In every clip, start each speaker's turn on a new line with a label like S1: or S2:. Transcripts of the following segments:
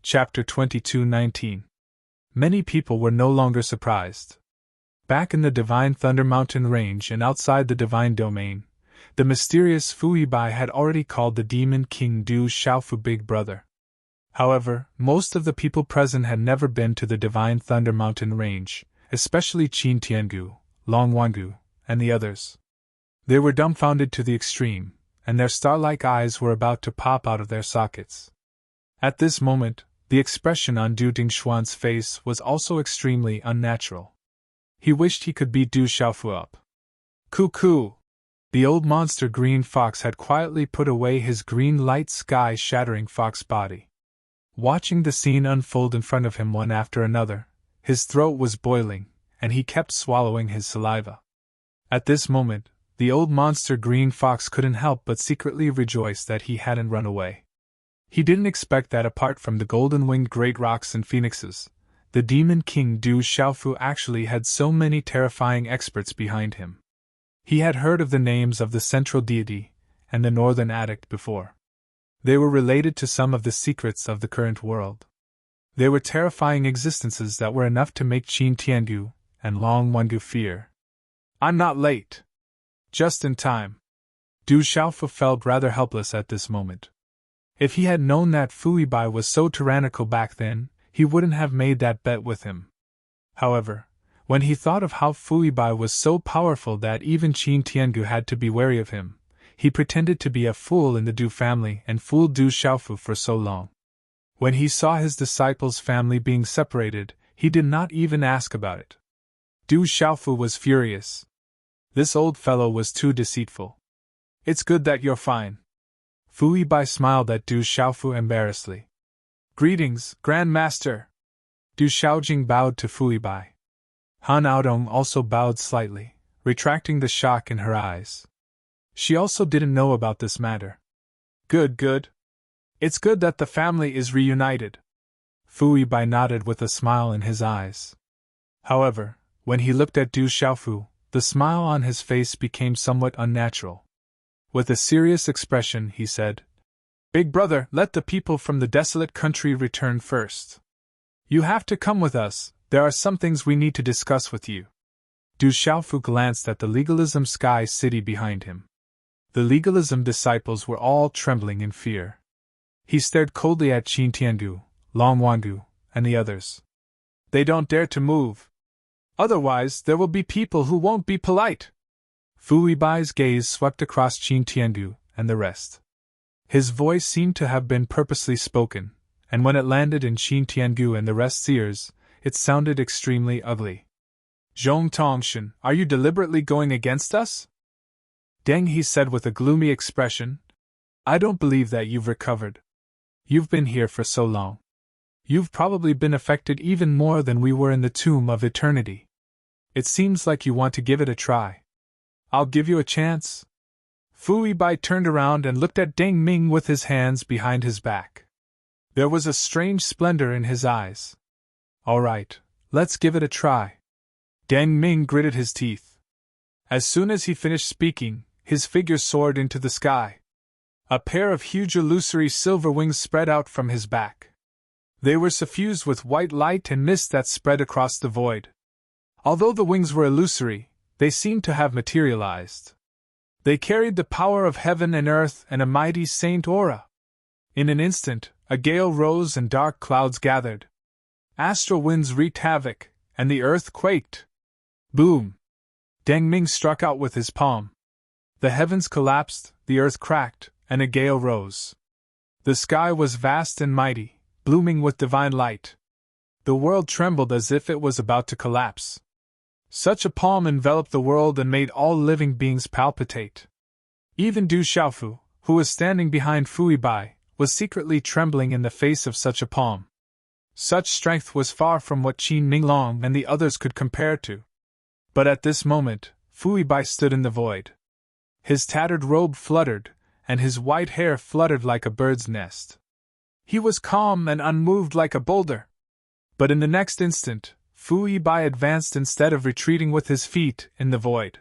S1: Chapter 22:19. Many people were no longer surprised. Back in the Divine Thunder Mountain Range and outside the Divine Domain, the mysterious Fui Bai had already called the Demon King Du Xiaofu Big Brother. However, most of the people present had never been to the Divine Thunder Mountain Range, especially Qin Tiangu, Long Wangu, and the others. They were dumbfounded to the extreme, and their star-like eyes were about to pop out of their sockets. At this moment, the expression on Du Dingshuan's face was also extremely unnatural. He wished he could beat Du Xiaofu up. Cuckoo! The old monster green fox had quietly put away his green light sky-shattering fox body. Watching the scene unfold in front of him one after another, his throat was boiling, and he kept swallowing his saliva. At this moment, the old monster green fox couldn't help but secretly rejoice that he hadn't run away. He didn't expect that apart from the golden-winged great rocks and phoenixes, the Demon King Du Xiaofu actually had so many terrifying experts behind him. He had heard of the names of the Central Deity and the Northern Addict before. They were related to some of the secrets of the current world. They were terrifying existences that were enough to make Qin Tiangu and Long Wangu fear. "I'm not late." Just in time. Du Xiaofu felt rather helpless at this moment. If he had known that Fui Bai was so tyrannical back then, he wouldn't have made that bet with him. However, when he thought of how Fui Bai was so powerful that even Qin Tiangu had to be wary of him, he pretended to be a fool in the Du family and fooled Du Xiaofu for so long. When he saw his disciples' family being separated, he did not even ask about it. Du Xiaofu was furious. This old fellow was too deceitful. "It's good that you're fine." Fui Bai smiled at Du Xiaofu embarrassedly. "Greetings, Grand Master." Du Xiaojing bowed to Fui Bai. Han Aodong also bowed slightly, retracting the shock in her eyes. She also didn't know about this matter. Good, good. It's good that the family is reunited." Fui Bai nodded with a smile in his eyes. However, when he looked at Du Xiaofu, the smile on his face became somewhat unnatural. With a serious expression, he said, "Big brother, let the people from the desolate country return first. You have to come with us, there are some things we need to discuss with you." Du Xiaofu glanced at the Legalism Sky City behind him. The Legalism disciples were all trembling in fear. He stared coldly at Qin Tiangu, Long Wangu, and the others. "They don't dare to move. Otherwise, there will be people who won't be polite." Fui Bai's gaze swept across Qin Tiangu and the rest. His voice seemed to have been purposely spoken, and when it landed in Qin Tiangu and the rest's ears, it sounded extremely ugly. "Zhong Tongshan, are you deliberately going against us?" "Deng," he said with a gloomy expression, "I don't believe that you've recovered. You've been here for so long. You've probably been affected even more than we were in the Tomb of Eternity. It seems like you want to give it a try. I'll give you a chance." Fui Bai turned around and looked at Deng Ming with his hands behind his back. There was a strange splendor in his eyes. "All right, let's give it a try." Deng Ming gritted his teeth. As soon as he finished speaking, his figure soared into the sky. A pair of huge illusory silver wings spread out from his back. They were suffused with white light and mist that spread across the void. Although the wings were illusory, they seemed to have materialized. They carried the power of heaven and earth and a mighty saint aura. In an instant, a gale rose and dark clouds gathered. Astral winds wreaked havoc, and the earth quaked. Boom! Deng Ming struck out with his palm. The heavens collapsed, the earth cracked, and a gale rose. The sky was vast and mighty, blooming with divine light. The world trembled as if it was about to collapse. Such a palm enveloped the world and made all living beings palpitate. Even Du Xiaofu, who was standing behind Fui Bai, was secretly trembling in the face of such a palm. Such strength was far from what Qin Minglong and the others could compare to. But at this moment, Fui Bai stood in the void. His tattered robe fluttered, and his white hair fluttered like a bird's nest. He was calm and unmoved like a boulder. But in the next instant, Fui Bai advanced instead of retreating with his feet in the void.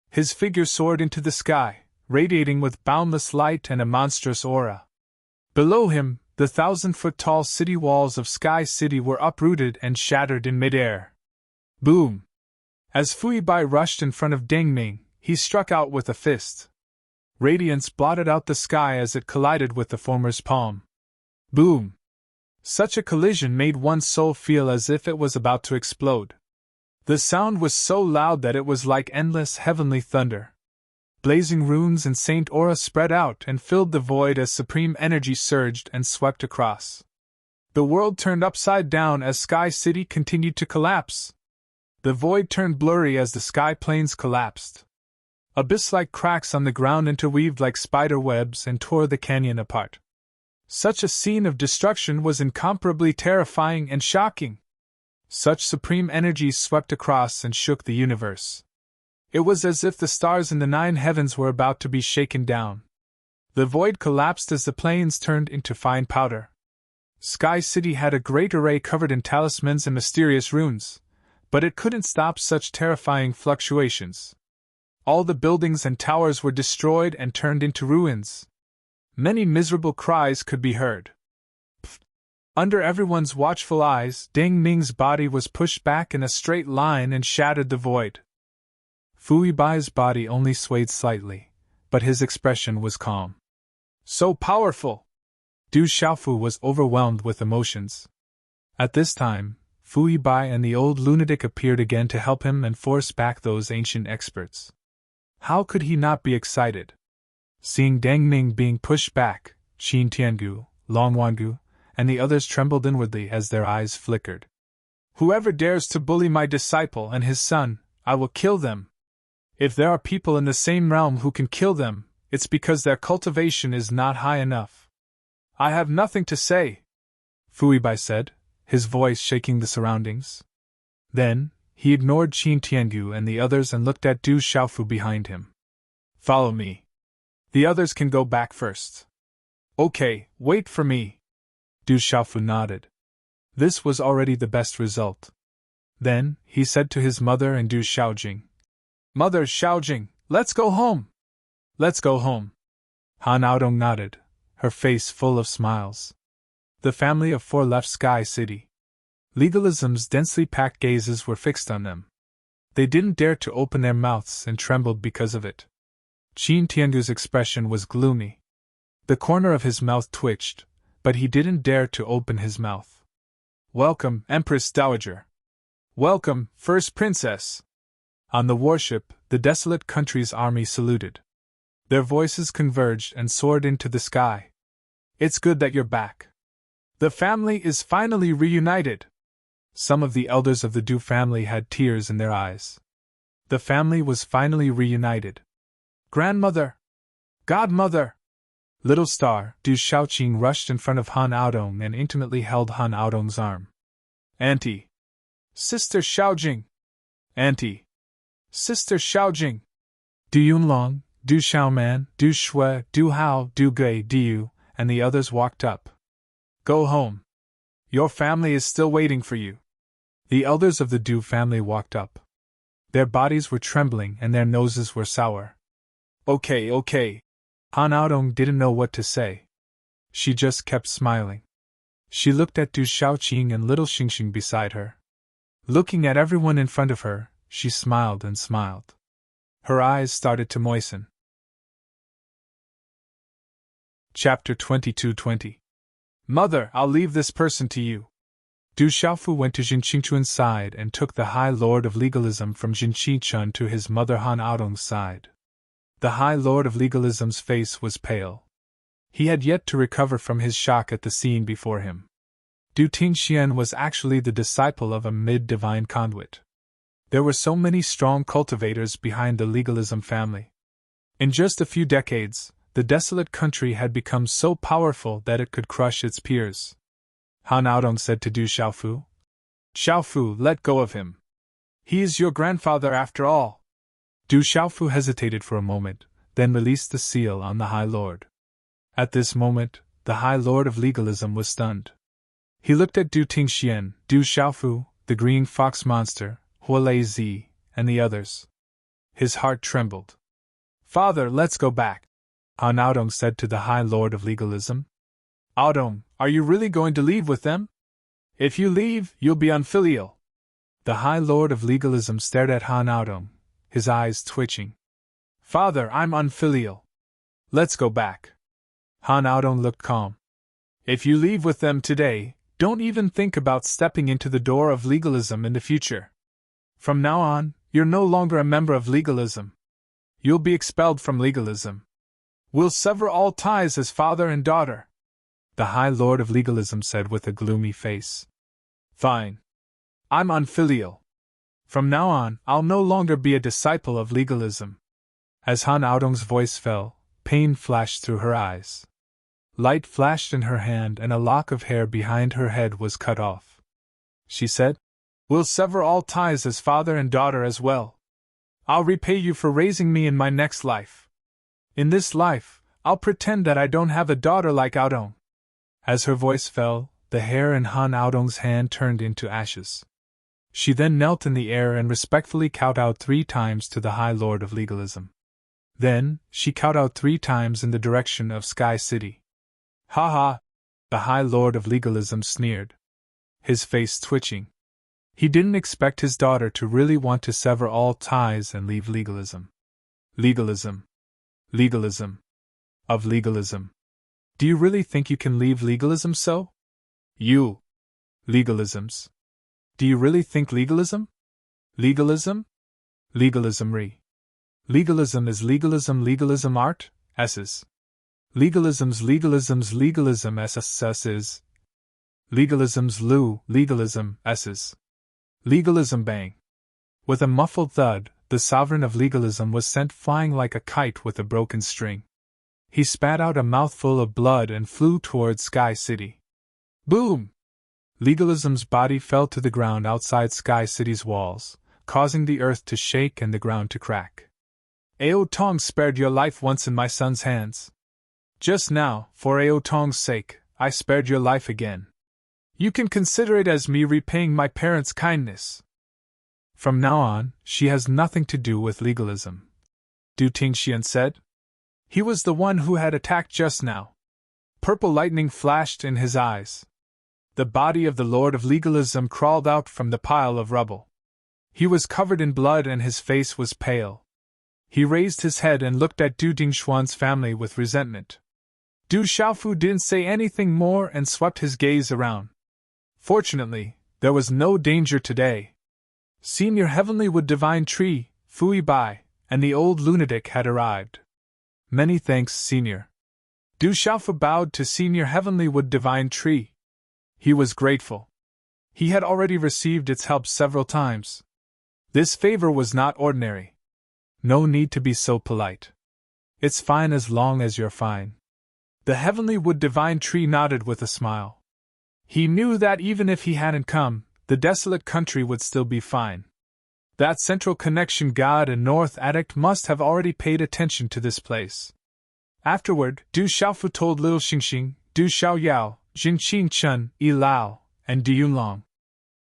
S1: His figure soared into the sky, radiating with boundless light and a monstrous aura. Below him, The 1,000-foot-tall city walls of Sky City were uprooted and shattered in midair. Boom! As Fui Bai rushed in front of Deng Ming, he struck out with a fist. Radiance blotted out the sky as it collided with the former's palm. Boom! Such a collision made one's soul feel as if it was about to explode. The sound was so loud that it was like endless heavenly thunder. Blazing runes and Saint Aura spread out and filled the void as supreme energy surged and swept across. The world turned upside down as Sky City continued to collapse. The void turned blurry as the sky planes collapsed. Abyss-like cracks on the ground interweaved like spider webs and tore the canyon apart. Such a scene of destruction was incomparably terrifying and shocking. Such supreme energy swept across and shook the universe. It was as if the stars in the 9 heavens were about to be shaken down. The void collapsed as the plains turned into fine powder. Sky City had a great array covered in talismans and mysterious runes, but it couldn't stop such terrifying fluctuations. All the buildings and towers were destroyed and turned into ruins. Many miserable cries could be heard. Under everyone's watchful eyes, Deng Ming's body was pushed back in a straight line and shattered the void. Fui Bai's body only swayed slightly, but his expression was calm. So powerful! Du Xiaofu was overwhelmed with emotions. At this time, Fui Bai and the old lunatic appeared again to help him and force back those ancient experts. How could he not be excited? Seeing Deng Ming being pushed back, Qin Tiangu, Long Wangu, and the others trembled inwardly as their eyes flickered. Whoever dares to bully my disciple and his son, I will kill them. If there are people in the same realm who can kill them, it's because their cultivation is not high enough. I have nothing to say, Fui Bai said, his voice shaking the surroundings. Then, he ignored Qin Tiangu and the others and looked at Du Xiaofu behind him. Follow me. The others can go back first. Okay, wait for me. Du Xiaofu nodded. This was already the best result. Then, he said to his mother and Du Xiaojing, Mother Xiaojing, let's go home. Let's go home. Han Aodong nodded, her face full of smiles. The family of 4 left Sky City. Legalism's densely packed gazes were fixed on them. They didn't dare to open their mouths and trembled because of it. Qin Tiangu's expression was gloomy. The corner of his mouth twitched, but he didn't dare to open his mouth. Welcome, Empress Dowager. Welcome, First Princess. On the warship, the desolate country's army saluted. Their voices converged and soared into the sky. It's good that you're back. The family is finally reunited. Some of the elders of the Du family had tears in their eyes. The family was finally reunited. Grandmother! Godmother! Little Star, Du Xiaoqing rushed in front of Han Aodong and intimately held Han Aodong's arm. Auntie! Sister Xiaojing! Auntie! Sister Xiaojing! Du Yunlong, Du Xiaoman, Du Shui, Du Hao, Du Gui, Diu, and the others walked up. Go home. Your family is still waiting for you. The elders of the Du family walked up. Their bodies were trembling and their noses were sour. Okay. Han Aodong didn't know what to say. She just kept smiling. She looked at Du Xiaoqing and little Xingxing beside her. Looking at everyone in front of her, she smiled and smiled. Her eyes started to moisten. Chapter 22:20. Mother, I'll leave this person to you. Du Xiaofu went to Jin Qingchun's side and took the High Lord of Legalism from Jin Qichun to his mother Han Aodong's side. The High Lord of Legalism's face was pale. He had yet to recover from his shock at the scene before him. Du Tingxian was actually the disciple of a mid-divine conduit. There were so many strong cultivators behind the Legalism family. In just a few decades, the desolate country had become so powerful that it could crush its peers. Han Aodong said to Du Xiaofu, Xiaofu, let go of him. He is your grandfather after all. Du Xiaofu hesitated for a moment, then released the seal on the High Lord. At this moment, the High Lord of Legalism was stunned. He looked at Du Tingxian, Du Xiaofu, the green fox monster, Huolei Zi, and the others. His heart trembled. Father, let's go back, Han Aodong said to the High Lord of Legalism. Audong, are you really going to leave with them? If you leave, you'll be unfilial. The High Lord of Legalism stared at Han Audong, his eyes twitching. Father, I'm unfilial. Let's go back. Han Audong looked calm. If you leave with them today, don't even think about stepping into the door of legalism in the future. From now on, you're no longer a member of legalism. You'll be expelled from legalism. We'll sever all ties as father and daughter, the High Lord of Legalism said with a gloomy face. Fine. I'm unfilial. From now on, I'll no longer be a disciple of legalism. As Han Audong's voice fell, pain flashed through her eyes. Light flashed in her hand and a lock of hair behind her head was cut off. She said, We'll sever all ties as father and daughter as well. I'll repay you for raising me in my next life. In this life, I'll pretend that I don't have a daughter like Audong. As her voice fell, the hair in Han Audong's hand turned into ashes. She then knelt in the air and respectfully kowtowed 3 times to the High Lord of Legalism. Then, she kowtowed 3 times in the direction of Sky City. Ha ha! The High Lord of Legalism sneered, his face twitching. He didn't expect his daughter to really want to sever all ties and leave legalism. Legalism. Legalism. Of legalism. Do you really think you can leave legalism so? You. Legalisms. Do you really think legalism? Legalism? Legalism re. Legalism is legalism art, S's. Legalisms legalism SS's. Legalisms legalism S's. Legalism bang. With a muffled thud, the sovereign of legalism was sent flying like a kite with a broken string. He spat out a mouthful of blood and flew towards Sky City. Boom! Legalism's body fell to the ground outside Sky City's walls, causing the earth to shake and the ground to crack. Ao Tong spared your life once in my son's hands. Just now, for Ao Tong's sake, I spared your life again. You can consider it as me repaying my parents' kindness. From now on, she has nothing to do with legalism, Du Tingxian said. He was the one who had attacked just now. Purple lightning flashed in his eyes. The body of the Lord of Legalism crawled out from the pile of rubble. He was covered in blood and his face was pale. He raised his head and looked at Du Dingshuan's family with resentment. Du Xiaofu didn't say anything more and swept his gaze around. Fortunately, there was no danger today. Senior Heavenly Wood Divine Tree, Fui Bai, and the old lunatic had arrived. Many thanks, Senior. Du Xiaofu bowed to Senior Heavenly Wood Divine Tree. He was grateful. He had already received its help several times. This favor was not ordinary. No need to be so polite. It's fine as long as you're fine. The Heavenly Wood Divine Tree nodded with a smile. He knew that even if he hadn't come, the desolate country would still be fine. That Central Connection God and North Addict must have already paid attention to this place. Afterward, Du Xiaofu told Little Xingxing, Du Xiaoyao, Jingqing Chen, Yi Lao, and Du Yunlong.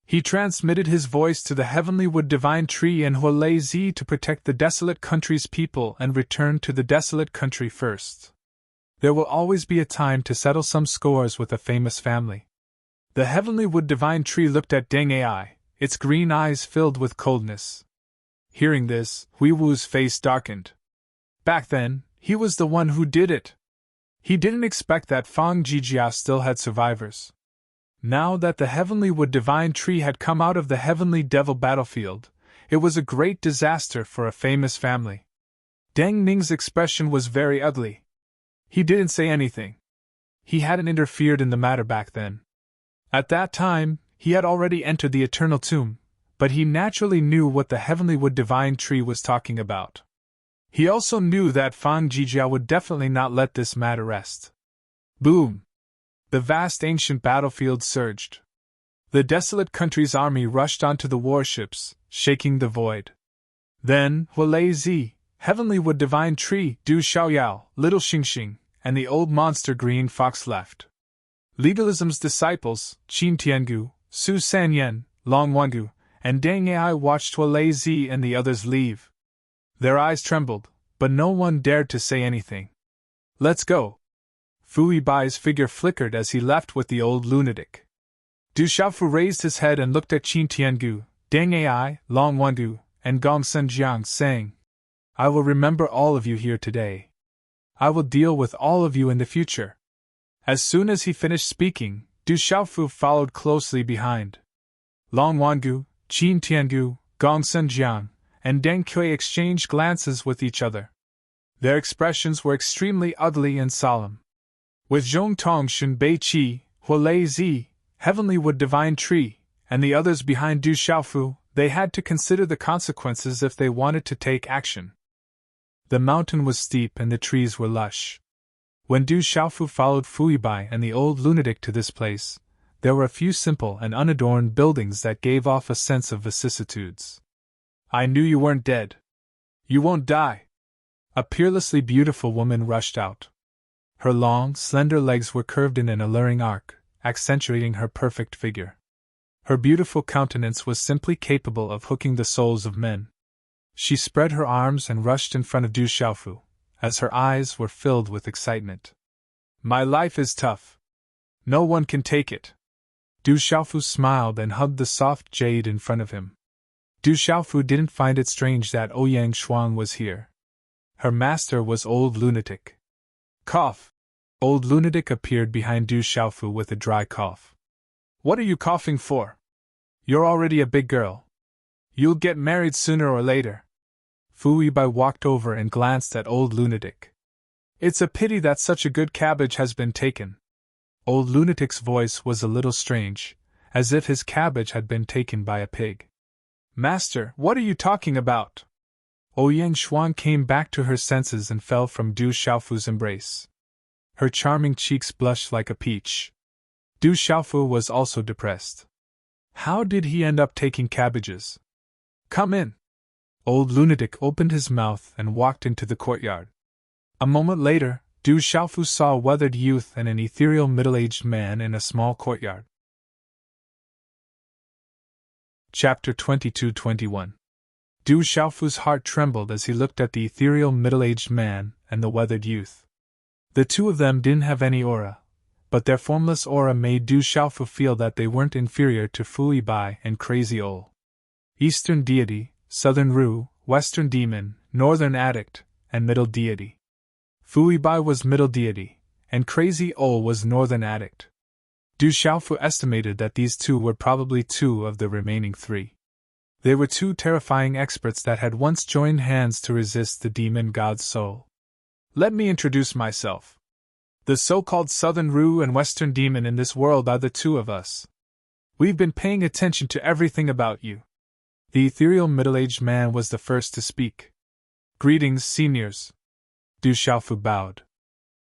S1: He transmitted his voice to the Heavenly Wood Divine Tree and Huolei Zi to protect the desolate country's people and return to the desolate country first. There will always be a time to settle some scores with a famous family. The Heavenly Wood Divine Tree looked at Deng Ai, its green eyes filled with coldness. Hearing this, Hui Wu's face darkened. Back then, he was the one who did it. He didn't expect that Fang Jijia still had survivors. Now that the Heavenly Wood Divine Tree had come out of the Heavenly Devil battlefield, it was a great disaster for a famous family. Deng Ning's expression was very ugly. He didn't say anything. He hadn't interfered in the matter back then. At that time, he had already entered the Eternal Tomb, but he naturally knew what the Heavenly Wood Divine Tree was talking about. He also knew that Fang Jijia would definitely not let this matter rest. Boom! The vast ancient battlefield surged. The desolate country's army rushed onto the warships, shaking the void. Then, Huolei Zi, Heavenly Wood Divine Tree, Du Xiaoyao, Little Xingxing, and the old monster Green Fox left. Legalism's disciples, Qin Tiangu, Su Sanyan, Long Wangu, and Deng Ai watched Huolei Zi and the others leave. Their eyes trembled, but no one dared to say anything. Let's go. Fu Bai's figure flickered as he left with the old lunatic. Du Xiaofu raised his head and looked at Qin Tiangu, Deng Ai, Long Wandu, and Gong Senjiang, saying, I will remember all of you here today. I will deal with all of you in the future. As soon as he finished speaking, Du Xiaofu followed closely behind. Long Wangu, Qin Tiangu, Gong Senjiang, and Deng Kui exchanged glances with each other. Their expressions were extremely ugly and solemn. With Zhong Tongxun Bei Qi, Huolei Zi, Heavenly Wood Divine Tree, and the others behind Du Xiaofu, they had to consider the consequences if they wanted to take action. The mountain was steep and the trees were lush. When Du Xiaofu followed Fu Bai and the old lunatic to this place, there were a few simple and unadorned buildings that gave off a sense of vicissitudes. I knew you weren't dead. You won't die. A peerlessly beautiful woman rushed out. Her long, slender legs were curved in an alluring arc, accentuating her perfect figure. Her beautiful countenance was simply capable of hooking the souls of men. She spread her arms and rushed in front of Du Xiaofu, as her eyes were filled with excitement. My life is tough. No one can take it. Du Xiaofu smiled and hugged the soft jade in front of him. Du Xiaofu didn't find it strange that Ouyang Shuang was here. Her master was Old Lunatic. Cough. Old Lunatic appeared behind Du Xiaofu with a dry cough. What are you coughing for? You're already a big girl. You'll get married sooner or later. Fu Bai walked over and glanced at Old Lunatic. It's a pity that such a good cabbage has been taken. Old Lunatic's voice was a little strange, as if his cabbage had been taken by a pig. Master, what are you talking about? Ouyang Shuang came back to her senses and fell from Du Xiaofu's embrace. Her charming cheeks blushed like a peach. Du Xiaofu was also depressed. How did he end up taking cabbages? Come in. Old Lunatic opened his mouth and walked into the courtyard. A moment later, Du Xiaofu saw a weathered youth and an ethereal middle-aged man in a small courtyard. Chapter 22-21. Du Xiaofu's heart trembled as he looked at the ethereal middle-aged man and the weathered youth. The two of them didn't have any aura, but their formless aura made Du Xiaofu feel that they weren't inferior to Fu Bai and Crazy Ol. Eastern Deity, Southern Ru, Western Demon, Northern Addict, and Middle Deity. Fu Bai was Middle Deity, and Crazy Ol was Northern Addict. Du Xiaofu estimated that these two were probably two of the remaining three. They were two terrifying experts that had once joined hands to resist the demon god's soul. Let me introduce myself. The so-called Southern Ru and Western Demon in this world are the two of us. We've been paying attention to everything about you. The ethereal middle-aged man was the first to speak. Greetings, seniors. Du Xiaofu bowed.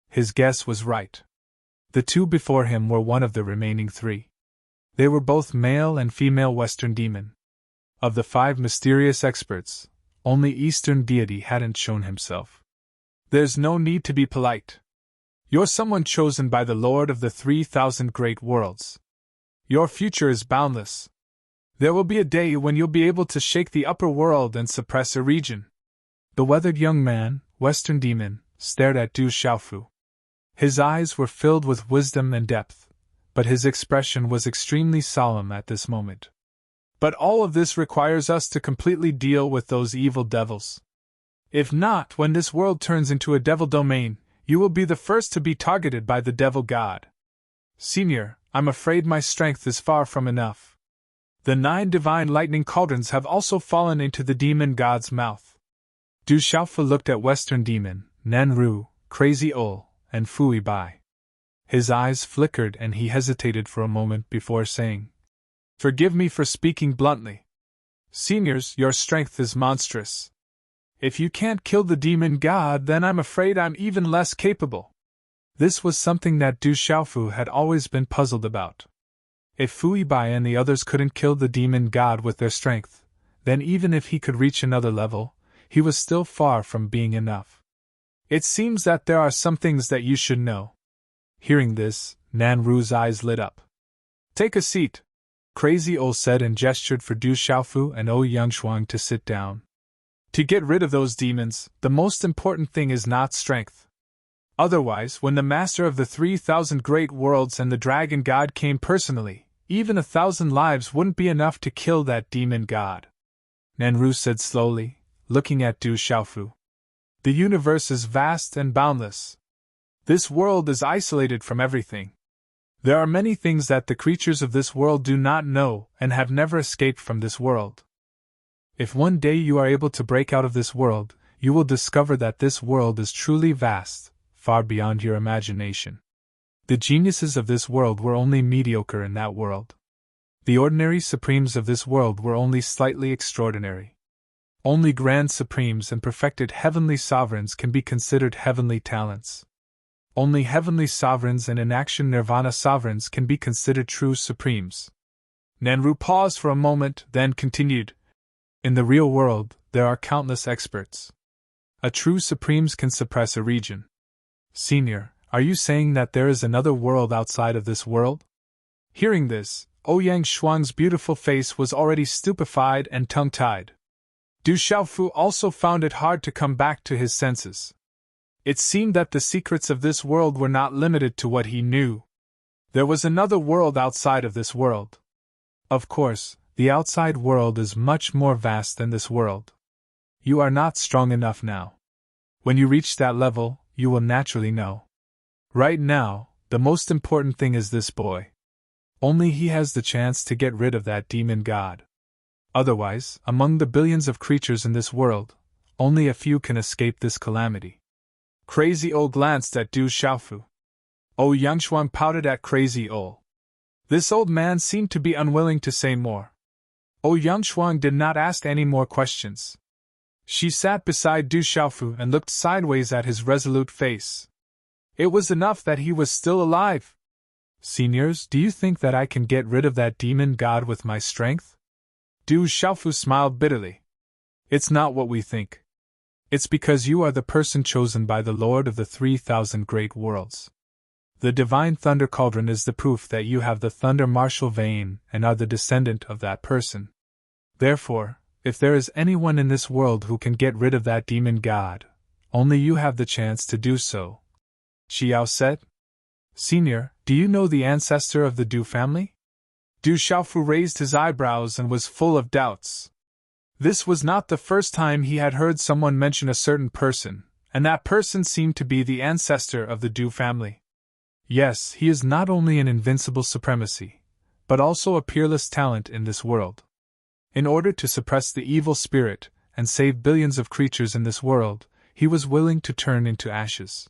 S1: His guess was right. The two before him were one of the remaining three. They were both male and female Western Demon. Of the 5 mysterious experts, only Eastern Deity hadn't shown himself. There's no need to be polite. You're someone chosen by the Lord of the 3,000 great worlds. Your future is boundless. There will be a day when you'll be able to shake the upper world and suppress a region. The weathered young man, Western Demon, stared at Du Xiaofu. His eyes were filled with wisdom and depth, but his expression was extremely solemn at this moment. But all of this requires us to completely deal with those evil devils. If not, when this world turns into a devil domain, you will be the first to be targeted by the devil god. Senior, I'm afraid my strength is far from enough. The 9 divine lightning cauldrons have also fallen into the demon god's mouth. Du Xiaofu looked at Western Demon, Nanru, Crazy Ol, and Fu Bai. His eyes flickered and he hesitated for a moment before saying, Forgive me for speaking bluntly. Seniors, your strength is monstrous. If you can't kill the demon god, then I'm afraid I'm even less capable. This was something that Du Xiaofu had always been puzzled about. If Fu Bai and the others couldn't kill the demon god with their strength, then even if he could reach another level, he was still far from being enough. It seems that there are some things that you should know. Hearing this, Nanru's eyes lit up. Take a seat, Crazy Ol said and gestured for Du Xiaofu and Ouyang Shuang to sit down. To get rid of those demons, the most important thing is not strength. Otherwise, when the master of the 3,000 great worlds and the dragon god came personally, even 1,000 lives wouldn't be enough to kill that demon god. Nanru said slowly, looking at Du Xiaofu. The universe is vast and boundless. This world is isolated from everything. There are many things that the creatures of this world do not know and have never escaped from this world. If one day you are able to break out of this world, you will discover that this world is truly vast, far beyond your imagination. The geniuses of this world were only mediocre in that world. The ordinary supremes of this world were only slightly extraordinary. Only grand supremes and perfected heavenly sovereigns can be considered heavenly talents. Only heavenly sovereigns and in-action nirvana sovereigns can be considered true supremes. Nanru paused for a moment, then continued. In the real world, there are countless experts. A true supremes can suppress a region. Senior, are you saying that there is another world outside of this world? Hearing this, Ouyang Shuang's beautiful face was already stupefied and tongue-tied. Du Xiaofu also found it hard to come back to his senses. It seemed that the secrets of this world were not limited to what he knew. There was another world outside of this world. Of course, the outside world is much more vast than this world. You are not strong enough now. When you reach that level, you will naturally know. Right now, the most important thing is this boy. Only he has the chance to get rid of that demon god. Otherwise, among the billions of creatures in this world, only a few can escape this calamity. Crazy O glanced at Du Xiaofu. Ouyang Shuang pouted at Crazy O. This old man seemed to be unwilling to say more. Ouyang Shuang did not ask any more questions. She sat beside Du Xiaofu and looked sideways at his resolute face. It was enough that he was still alive. Seniors, do you think that I can get rid of that demon god with my strength? Du Xiaofu smiled bitterly. It's not what we think. It's because you are the person chosen by the Lord of the 3,000 great worlds. The divine thunder cauldron is the proof that you have the thunder martial vein and are the descendant of that person. Therefore, if there is anyone in this world who can get rid of that demon god, only you have the chance to do so. Xiao said. Senior, do you know the ancestor of the Du family? Du Xiaofu raised his eyebrows and was full of doubts. This was not the first time he had heard someone mention a certain person, and that person seemed to be the ancestor of the Du family. Yes, he is not only an invincible supremacy, but also a peerless talent in this world. In order to suppress the evil spirit and save billions of creatures in this world, he was willing to turn into ashes.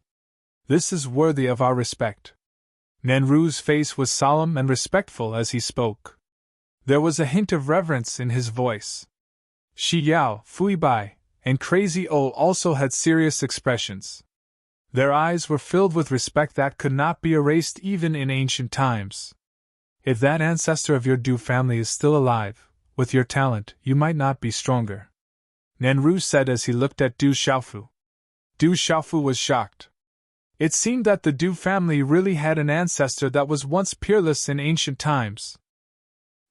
S1: This is worthy of our respect. Nanru's face was solemn and respectful as he spoke. There was a hint of reverence in his voice. Shi Yao, Fui Bai, and Crazy O also had serious expressions. Their eyes were filled with respect that could not be erased even in ancient times. If that ancestor of your Du family is still alive, with your talent, you might not be stronger. Nanru said as he looked at Du Xiaofu. Du Xiaofu was shocked. It seemed that the Du family really had an ancestor that was once peerless in ancient times.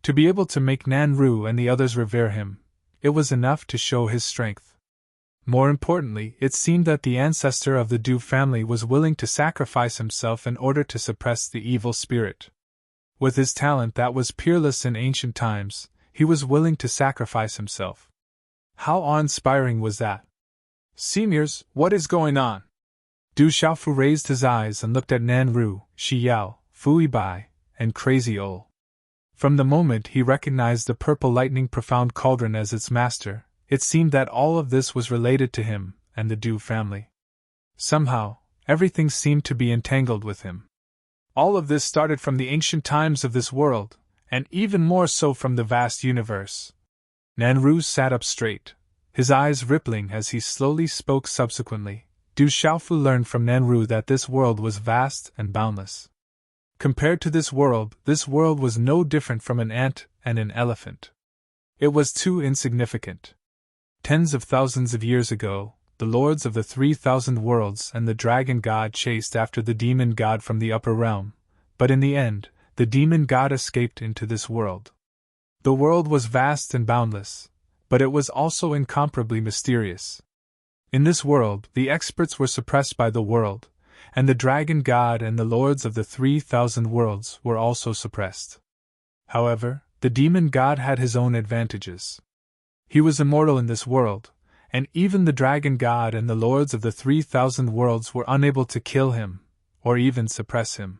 S1: To be able to make Nanru and the others revere him, it was enough to show his strength. More importantly, it seemed that the ancestor of the Du family was willing to sacrifice himself in order to suppress the evil spirit. With his talent that was peerless in ancient times, he was willing to sacrifice himself. How awe-inspiring was that? Seniors, what is going on? Du Xiaofu raised his eyes and looked at Nanru, Shi Yao, Fui Bai, and Crazy O. From the moment he recognized the purple lightning profound cauldron as its master, it seemed that all of this was related to him and the Du family. Somehow, everything seemed to be entangled with him. All of this started from the ancient times of this world, and even more so from the vast universe. Nanru sat up straight, his eyes rippling as he slowly spoke subsequently. Du Xiaofu learned from Nanru that this world was vast and boundless. Compared to this world was no different from an ant and an elephant. It was too insignificant. Tens of thousands of years ago, the lords of the 3,000 worlds and the dragon god chased after the demon god from the upper realm, but in the end, the demon god escaped into this world. The world was vast and boundless, but it was also incomparably mysterious. In this world, the experts were suppressed by the world, and the dragon god and the lords of the 3,000 worlds were also suppressed. However, the demon god had his own advantages. He was immortal in this world, and even the dragon god and the lords of the 3,000 worlds were unable to kill him, or even suppress him.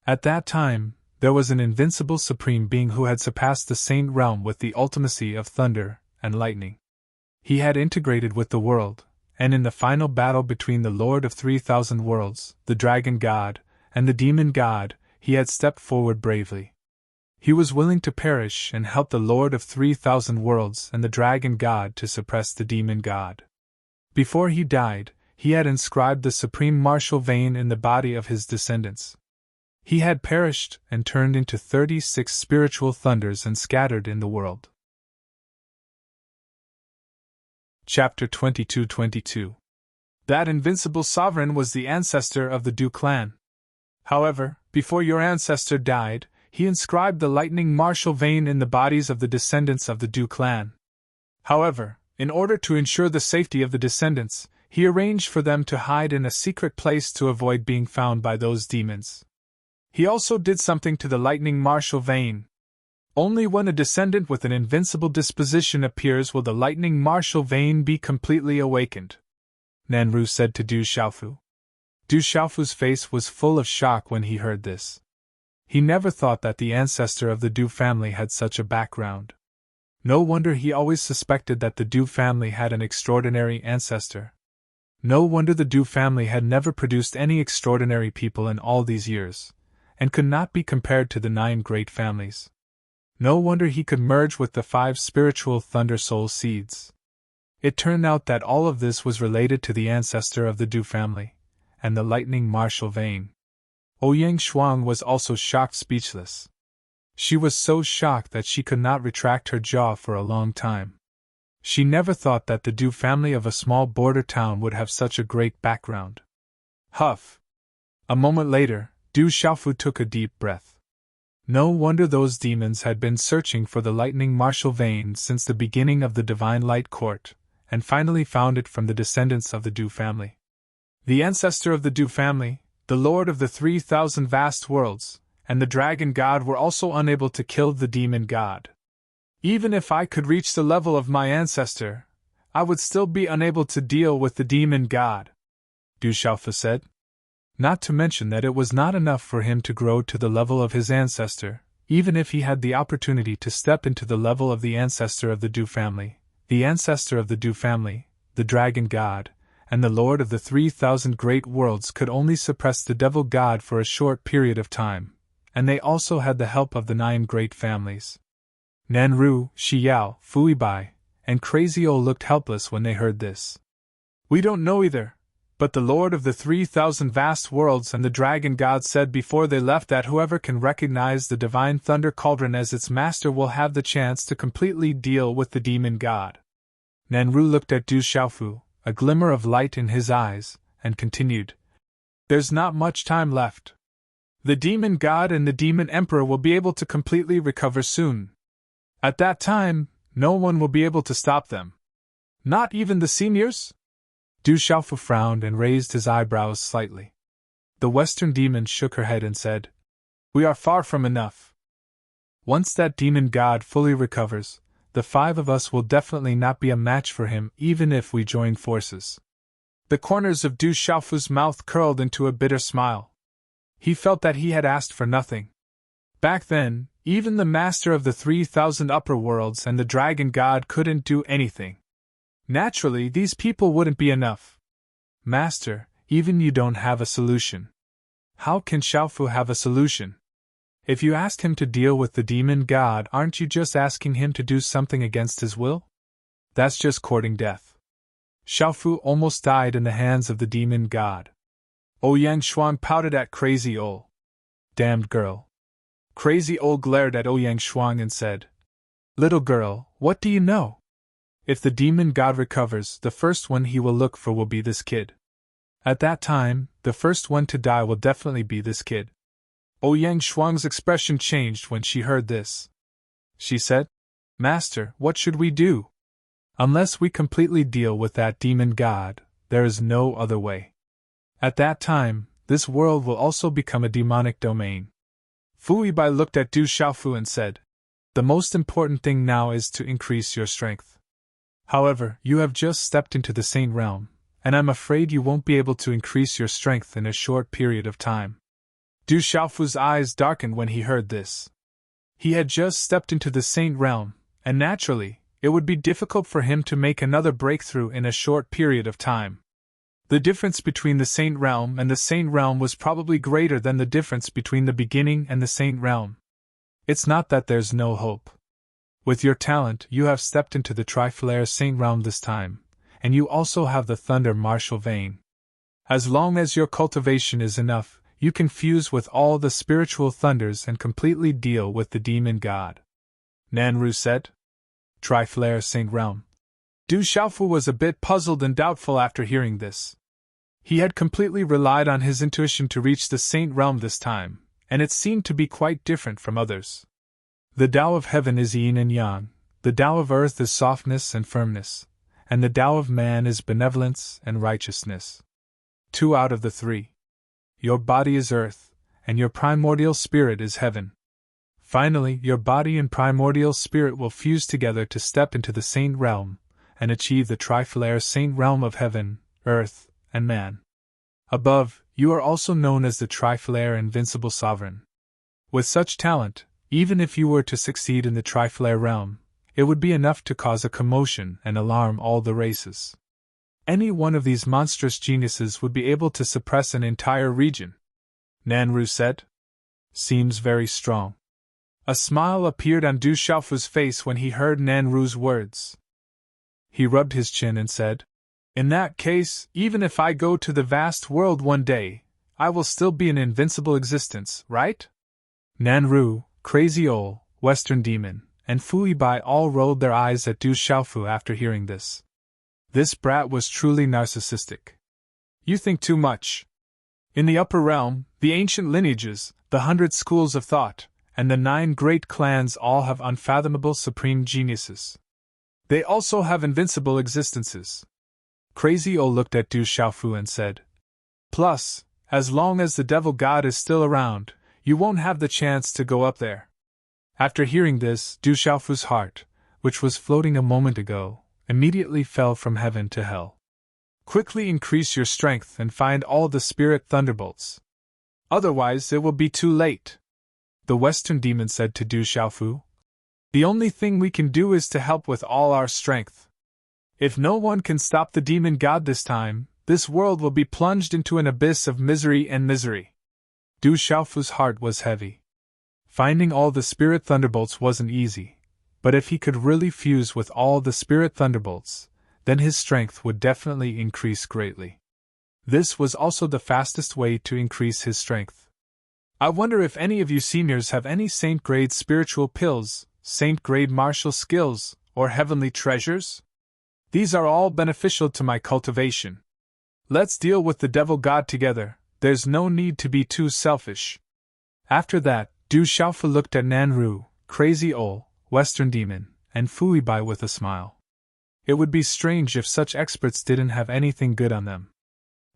S1: At that time, there was an invincible supreme being who had surpassed the saint realm with the ultimacy of thunder and lightning. He had integrated with the world, and in the final battle between the Lord of 3,000 worlds, the dragon god, and the demon god, he had stepped forward bravely. He was willing to perish and help the Lord of 3,000 worlds and the dragon god to suppress the demon god. Before he died, he had inscribed the supreme martial vein in the body of his descendants. He had perished and turned into 36 spiritual thunders and scattered in the world. Chapter 22:22. That invincible sovereign was the ancestor of the Du clan. However, before your ancestor died, he inscribed the lightning martial vein in the bodies of the descendants of the Du clan. However, in order to ensure the safety of the descendants, he arranged for them to hide in a secret place to avoid being found by those demons. He also did something to the lightning martial vein. Only when a descendant with an invincible disposition appears will the lightning martial vein be completely awakened, Nanru said to Du Xiaofu. Du Xiaofu's face was full of shock when he heard this. He never thought that the ancestor of the Du family had such a background. No wonder he always suspected that the Du family had an extraordinary ancestor. No wonder the Du family had never produced any extraordinary people in all these years, and could not be compared to the 9 great families. No wonder he could merge with the 5 spiritual Thunder Soul seeds. It turned out that all of this was related to the ancestor of the Du family, and the lightning martial vein. Ouyang Shuang was also shocked speechless. She was so shocked that she could not retract her jaw for a long time. She never thought that the Du family of a small border town would have such a great background. Huff! A moment later, Du Xiaofu took a deep breath. No wonder those demons had been searching for the lightning martial vein since the beginning of the Divine Light Court, and finally found it from the descendants of the Du family. The ancestor of the Du family, the Lord of the 3,000 vast worlds, and the Dragon God were also unable to kill the Demon God. Even if I could reach the level of my ancestor, I would still be unable to deal with the Demon God, Du Xiaofu said. Not to mention that it was not enough for him to grow to the level of his ancestor, even if he had the opportunity to step into the level of the ancestor of the Du family. The ancestor of the Du family, the Dragon God, and the Lord of the 3,000 great worlds could only suppress the Devil God for a short period of time, and they also had the help of the 9 great families. Nanru, Shiyao, Fuibai, and Crazy O looked helpless when they heard this. We don't know either, but the Lord of the 3,000 vast worlds and the Dragon God said before they left that whoever can recognize the Divine Thunder Cauldron as its master will have the chance to completely deal with the Demon God. Nanru looked at Du Xiaofu, a glimmer of light in his eyes, and continued. There's not much time left. The Demon God and the Demon Emperor will be able to completely recover soon. At that time, no one will be able to stop them. Not even the seniors? Du Xiaofu frowned and raised his eyebrows slightly. The Western demon shook her head and said, We are far from enough. Once that demon god fully recovers, the 5 of us will definitely not be a match for him even if we join forces. The corners of Du Xiaofu's mouth curled into a bitter smile. He felt that he had asked for nothing. Back then, even the master of the 3,000 upper worlds and the dragon god couldn't do anything. Naturally, these people wouldn't be enough. Master, even you don't have a solution. How can Xiaofu have a solution? If you ask him to deal with the demon god, aren't you just asking him to do something against his will? That's just courting death. Xiaofu almost died in the hands of the demon god. Ouyang Shuang pouted at Crazy O. Damned girl. Crazy O glared at Ouyang Shuang and said, Little girl, what do you know? If the demon god recovers, the first one he will look for will be this kid. At that time, the first one to die will definitely be this kid. Ouyang Shuang's expression changed when she heard this. She said, Master, what should we do? Unless we completely deal with that demon god, there is no other way. At that time, this world will also become a demonic domain. Fu Yibai looked at Du Xiaofu and said, "The most important thing now is to increase your strength. However, you have just stepped into the Saint realm, and I'm afraid you won't be able to increase your strength in a short period of time." Du Xiaofu's eyes darkened when he heard this. He had just stepped into the Saint realm, and naturally, it would be difficult for him to make another breakthrough in a short period of time. The difference between the Saint realm and the Saint realm was probably greater than the difference between the beginning and the Saint realm. It's not that there's no hope. With your talent, you have stepped into the Triflair Saint realm this time, and you also have the Thunder Martial vein. As long as your cultivation is enough, you can fuse with all the spiritual thunders and completely deal with the demon god. Nanru said. Triflair Saint realm. Du Xiaofu was a bit puzzled and doubtful after hearing this. He had completely relied on his intuition to reach the Saint realm this time, and it seemed to be quite different from others. The Tao of heaven is yin and yang, the Tao of earth is softness and firmness, and the Tao of man is benevolence and righteousness. 2 out of the 3. Your body is earth, and your primordial spirit is heaven. Finally, your body and primordial spirit will fuse together to step into the Saint realm, and achieve the Triflair Saint realm of heaven, earth, and man. Above, you are also known as the Triflair Invincible Sovereign. With such talent, even if you were to succeed in the Triflair realm, it would be enough to cause a commotion and alarm all the races. Any one of these monstrous geniuses would be able to suppress an entire region. Nanru said. Seems very strong. A smile appeared on Du Xiaofu's face when he heard Nanru's words. He rubbed his chin and said, "In that case, even if I go to the vast world one day, I will still be an invincible existence, right?" Nanru, Crazy Ol, Western Demon, and Fu Yibai all rolled their eyes at Du Xiaofu after hearing this. This brat was truly narcissistic. You think too much. In the upper realm, the ancient lineages, the 100 schools of thought, and the 9 great clans all have unfathomable supreme geniuses. They also have invincible existences. Crazy O looked at Du Xiaofu and said, "Plus, as long as the devil god is still around, you won't have the chance to go up there." After hearing this, Du Xiaofu's heart, which was floating a moment ago, immediately fell from heaven to hell. Quickly increase your strength and find all the spirit thunderbolts. Otherwise it will be too late. The Western Demon said to Du Xiaofu. The only thing we can do is to help with all our strength. If no one can stop the demon god this time, this world will be plunged into an abyss of misery and misery. Du Xiaofu's heart was heavy. Finding all the spirit thunderbolts wasn't easy, but if he could really fuse with all the spirit thunderbolts, then his strength would definitely increase greatly. This was also the fastest way to increase his strength. I wonder if any of you seniors have any saint-grade spiritual pills, saint-grade martial skills, or heavenly treasures? These are all beneficial to my cultivation. Let's deal with the devil god together, there's no need to be too selfish. After that, Du Xiaofu looked at Nanru, Crazy Ol, Western Demon, and Fu Yibai with a smile. It would be strange if such experts didn't have anything good on them.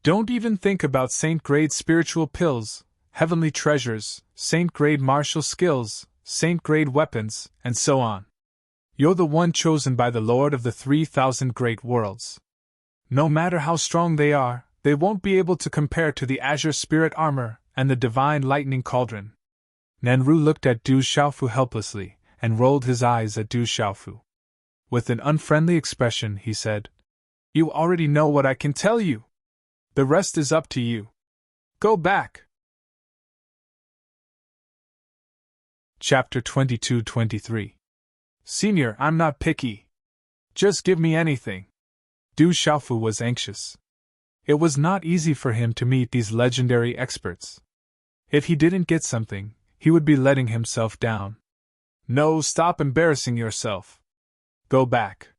S1: Don't even think about saint-grade spiritual pills, heavenly treasures, saint-grade martial skills, saint-grade weapons, and so on. You're the one chosen by the Lord of the 3,000 great worlds. No matter how strong they are, they won't be able to compare to the azure spirit armor and the divine lightning cauldron. Nanru looked at Du Xiaofu helplessly, and rolled his eyes at Du Xiaofu. With an unfriendly expression, he said, "You already know what I can tell you. The rest is up to you. Go back." Chapter 22-23. Senior, I'm not picky. Just give me anything. Du Xiaofu was anxious. It was not easy for him to meet these legendary experts. If he didn't get something, he would be letting himself down. No, stop embarrassing yourself. Go back.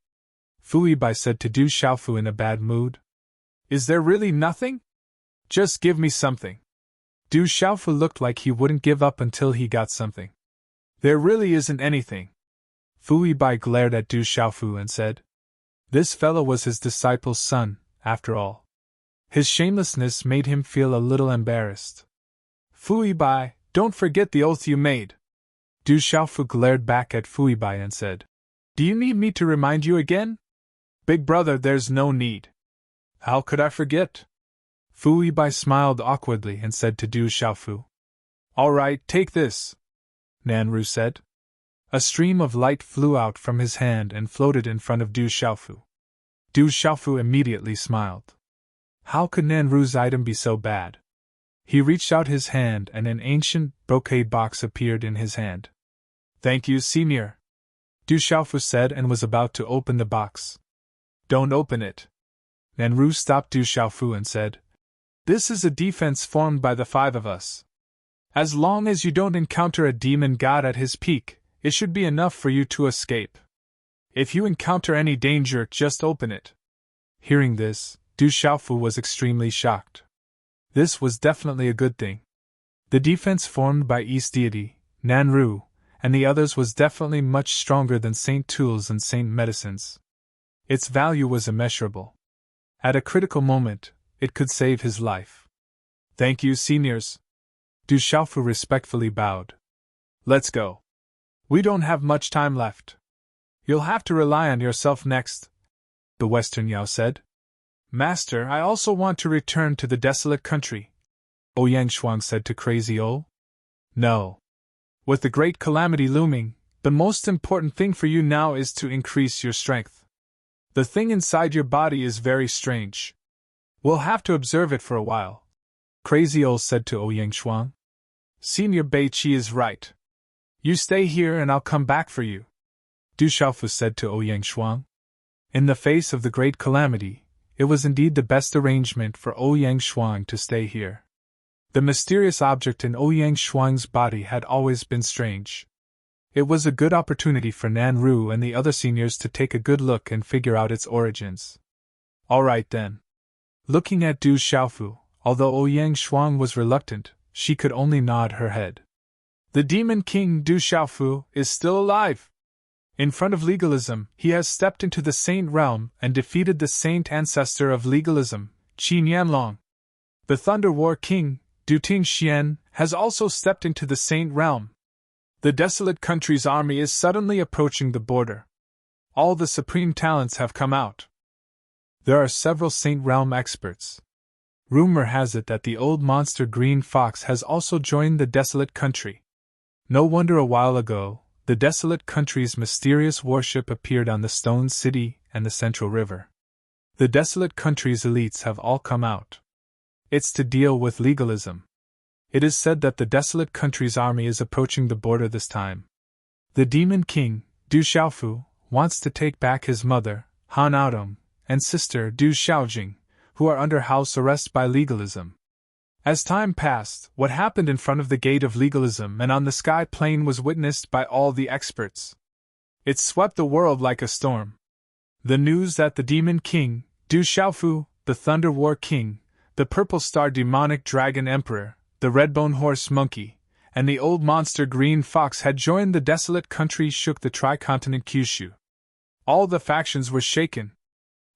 S1: Fu Yibai said to Du Xiaofu in a bad mood. Is there really nothing? Just give me something. Du Xiaofu looked like he wouldn't give up until he got something. There really isn't anything. Fu Yibai glared at Du Xiaofu and said, "This fellow was his disciple's son, after all. His shamelessness made him feel a little embarrassed. Fui Bai, don't forget the oath you made. Du Xiaofu glared back at Fui Bai and said, Do you need me to remind you again? Big brother, there's no need. How could I forget? Fui Bai smiled awkwardly and said to Du Xiaofu. All right, take this, Nanru said. A stream of light flew out from his hand and floated in front of Du Xiaofu. Du Xiaofu immediately smiled. How could Nanru's item be so bad? He reached out his hand and an ancient brocade box appeared in his hand. Thank you, senior, Du Xiaofu said and was about to open the box. Don't open it. Nanru stopped Du Xiaofu and said, This is a defense formed by the 5 of us. As long as you don't encounter a demon god at his peak, it should be enough for you to escape. If you encounter any danger, just open it. Hearing this, Du Xiaofu was extremely shocked. This was definitely a good thing. The defense formed by East Deity, Nanru, and the others was definitely much stronger than Saint Tools and Saint Medicines. Its value was immeasurable. At a critical moment, it could save his life. Thank you, seniors. Du Xiaofu respectfully bowed. Let's go. We don't have much time left. You'll have to rely on yourself next, the Western Yao said. Master, I also want to return to the desolate country, Ouyang Shuang said to Crazy O. No. With the great calamity looming, the most important thing for you now is to increase your strength. The thing inside your body is very strange. We'll have to observe it for a while, Crazy O said to Ouyang Shuang. Senior Bei Qi is right. You stay here and I'll come back for you, Du Xiaofu said to Ouyang Shuang. In the face of the great calamity, it was indeed the best arrangement for Ouyang Shuang to stay here. The mysterious object in Ouyang Shuang's body had always been strange. It was a good opportunity for Nanru and the other seniors to take a good look and figure out its origins. All right then. Looking at Du Xiaofu, although Ouyang Shuang was reluctant, she could only nod her head. The Demon King Du Xiaofu is still alive. In front of legalism, he has stepped into the Saint realm and defeated the Saint ancestor of legalism, Qin Yanlong. The Thunder War King, Du Tingxian, has also stepped into the Saint realm. The desolate country's army is suddenly approaching the border. All the supreme talents have come out. There are several Saint realm experts. Rumor has it that the old monster Green Fox has also joined the desolate country. No wonder a while ago, the desolate country's mysterious warship appeared on the Stone City and the Central River. The desolate country's elites have all come out. It's to deal with legalism. It is said that the desolate country's army is approaching the border this time. The Demon King, Du Xiaofu, wants to take back his mother, Han Aodong, and sister Du Xiaojing, who are under house arrest by legalism. As time passed, what happened in front of the gate of legalism and on the sky plane was witnessed by all the experts. It swept the world like a storm. The news that the Demon King, Du Xiaofu, the Thunder War King, the Purple Star Demonic Dragon Emperor, the Redbone Horse Monkey, and the old monster Green Fox had joined the desolate country shook the tri-continent Kyushu. All the factions were shaken.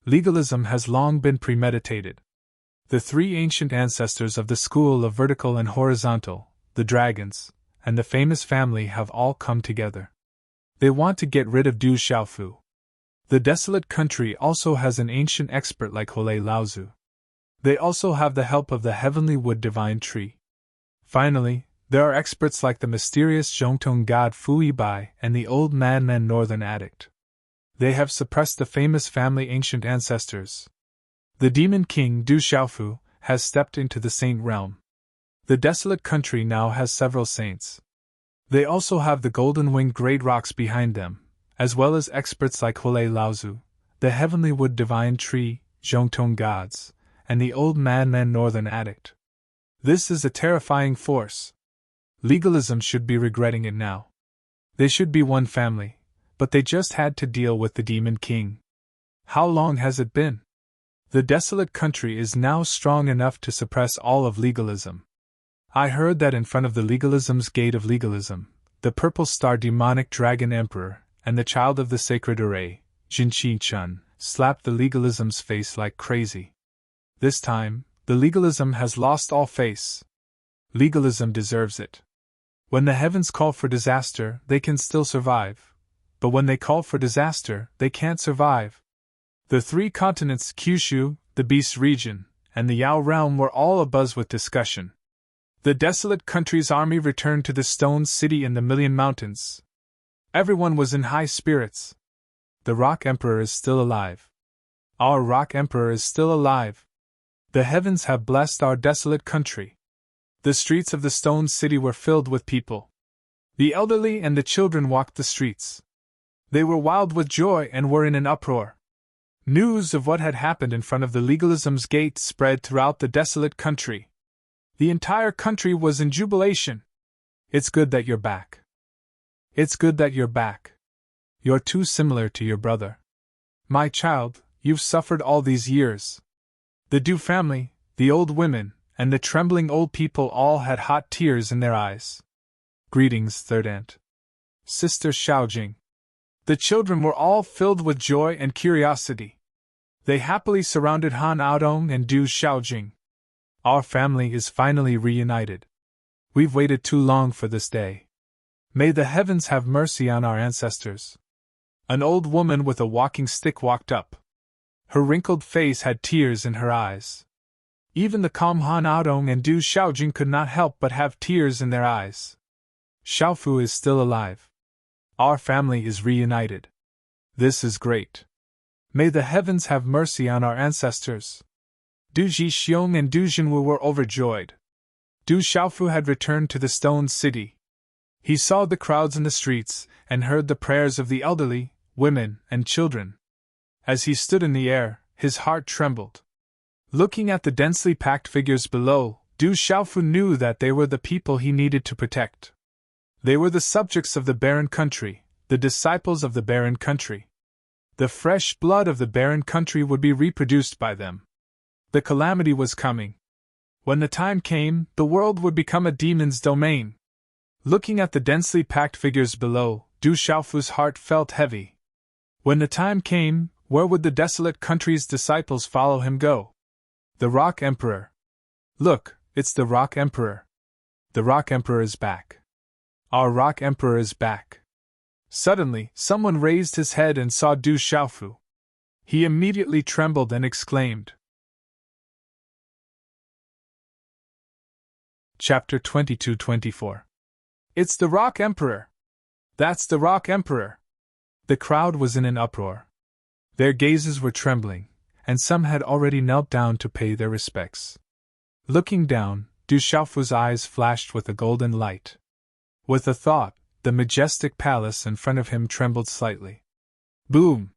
S1: Legalism has long been premeditated. The 3 ancient ancestors of the school of vertical and horizontal, the dragons, and the famous family have all come together. They want to get rid of Du Xiaofu. The desolate country also has an ancient expert like Holei Laozu. They also have the help of the heavenly wood divine tree. Finally, there are experts like the mysterious Zhongtong god Fui Bai and the old madman Northern Addict. They have suppressed the famous family ancient ancestors. The Demon King Du Xiaofu has stepped into the Saint realm. The desolate country now has several saints. They also have the golden-winged great rocks behind them, as well as experts like Holei Laozu, the heavenly wood divine tree, Zhongtong gods, and the old madman Northern Addict. This is a terrifying force. Legalism should be regretting it now. They should be one family, but they just had to deal with the Demon King. How long has it been? The desolate country is now strong enough to suppress all of legalism. I heard that in front of the legalism's gate of legalism, the Purple Star Demonic Dragon Emperor and the Child of the Sacred Array, Jinqi Chun, slapped the legalism's face like crazy. This time, the legalism has lost all face. Legalism deserves it. When the heavens call for disaster, they can still survive. But when they call for disaster, they can't survive. The three continents, Kyushu, the Beast region, and the Yao realm were all abuzz with discussion. The desolate country's army returned to the stone city in the Million Mountains. Everyone was in high spirits. The Rock Emperor is still alive. Our Rock Emperor is still alive. The heavens have blessed our desolate country. The streets of the stone city were filled with people. The elderly and the children walked the streets. They were wild with joy and were in an uproar. News of what had happened in front of the legalism's gate spread throughout the desolate country. The entire country was in jubilation. It's good that you're back. It's good that you're back. You're too similar to your brother. My child, you've suffered all these years. The Du family, the old women, and the trembling old people all had hot tears in their eyes. Greetings, third aunt. Sister Xiaojing. The children were all filled with joy and curiosity. They happily surrounded Han Aodong and Du Xiaojing. Our family is finally reunited. We've waited too long for this day. May the heavens have mercy on our ancestors. An old woman with a walking stick walked up. Her wrinkled face had tears in her eyes. Even the calm Han Aodong and Du Xiaojing could not help but have tears in their eyes. Xiaofu is still alive. Our family is reunited. This is great. May the heavens have mercy on our ancestors. Du Jixiong and Du Jinwu were overjoyed. Du Xiaofu had returned to the stone city. He saw the crowds in the streets and heard the prayers of the elderly, women, and children. As he stood in the air, his heart trembled. Looking at the densely packed figures below, Du Xiaofu knew that they were the people he needed to protect. They were the subjects of the barren country, the disciples of the barren country. The fresh blood of the barren country would be reproduced by them. The calamity was coming. When the time came, the world would become a demon's domain. Looking at the densely packed figures below, Du Xiaofu's heart felt heavy. When the time came, where would the desolate country's disciples follow him go? The Rock Emperor. Look, it's the Rock Emperor. The Rock Emperor is back. Our Rock Emperor is back. Suddenly, someone raised his head and saw Du Xiaofu. He immediately trembled and exclaimed. Chapter 22-24. It's the Rock Emperor! That's the Rock Emperor! The crowd was in an uproar. Their gazes were trembling, and some had already knelt down to pay their respects. Looking down, Du Xiaofu's eyes flashed with a golden light. With a thought, the majestic palace in front of him trembled slightly. Boom!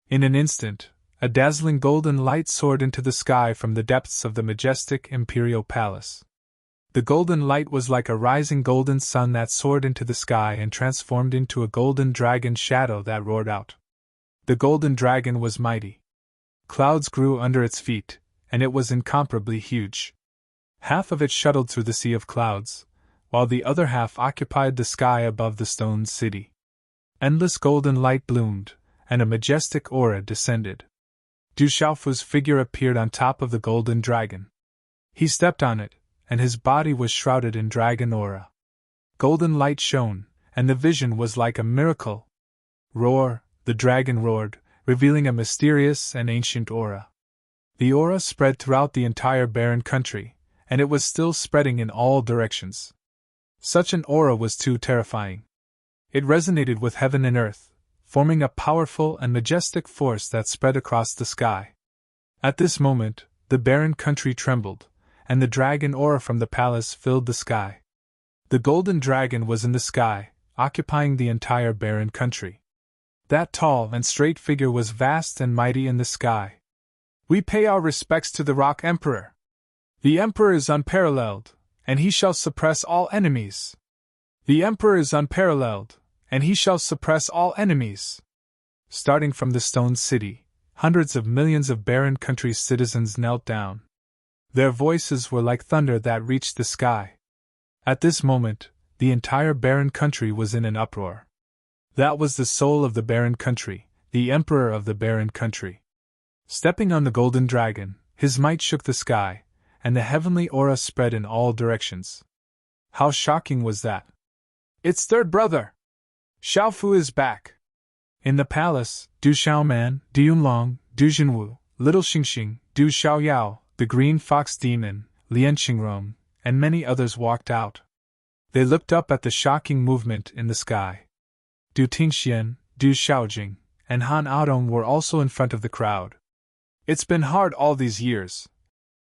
S1: In an instant, a dazzling golden light soared into the sky from the depths of the majestic imperial palace. The golden light was like a rising golden sun that soared into the sky and transformed into a golden dragon shadow that roared out. The golden dragon was mighty. Clouds grew under its feet, and it was incomparably huge. Half of it shuttled through the sea of clouds, while the other half occupied the sky above the stone city. Endless golden light bloomed, and a majestic aura descended. Du Xiaofu's figure appeared on top of the golden dragon. He stepped on it, and his body was shrouded in dragon aura. Golden light shone, and the vision was like a miracle. Roar, the dragon roared, revealing a mysterious and ancient aura. The aura spread throughout the entire barren country, and it was still spreading in all directions. Such an aura was too terrifying. It resonated with heaven and earth, forming a powerful and majestic force that spread across the sky. At this moment, the barren country trembled, and the dragon aura from the palace filled the sky. The golden dragon was in the sky, occupying the entire barren country. That tall and straight figure was vast and mighty in the sky. We pay our respects to the Rock Emperor. The Emperor is unparalleled, and he shall suppress all enemies. The Emperor is unparalleled, and he shall suppress all enemies. Starting from the stone city, hundreds of millions of barren country's citizens knelt down. Their voices were like thunder that reached the sky. At this moment, the entire barren country was in an uproar. That was the soul of the barren country, the Emperor of the barren country. Stepping on the golden dragon, His might shook the sky, and the heavenly aura spread in all directions. How shocking was that? Its third brother! Xiaofu is back! In the palace, Du Xiaoman, Du Yunlong, Du Jinwu, Little Xingxing, Du Xiaoyao, the Green Fox Demon, Lian Qingrong, and many others walked out. They looked up at the shocking movement in the sky. Du Tingxian, Du Xiaojing, and Han Aodong were also in front of the crowd. It's been hard all these years.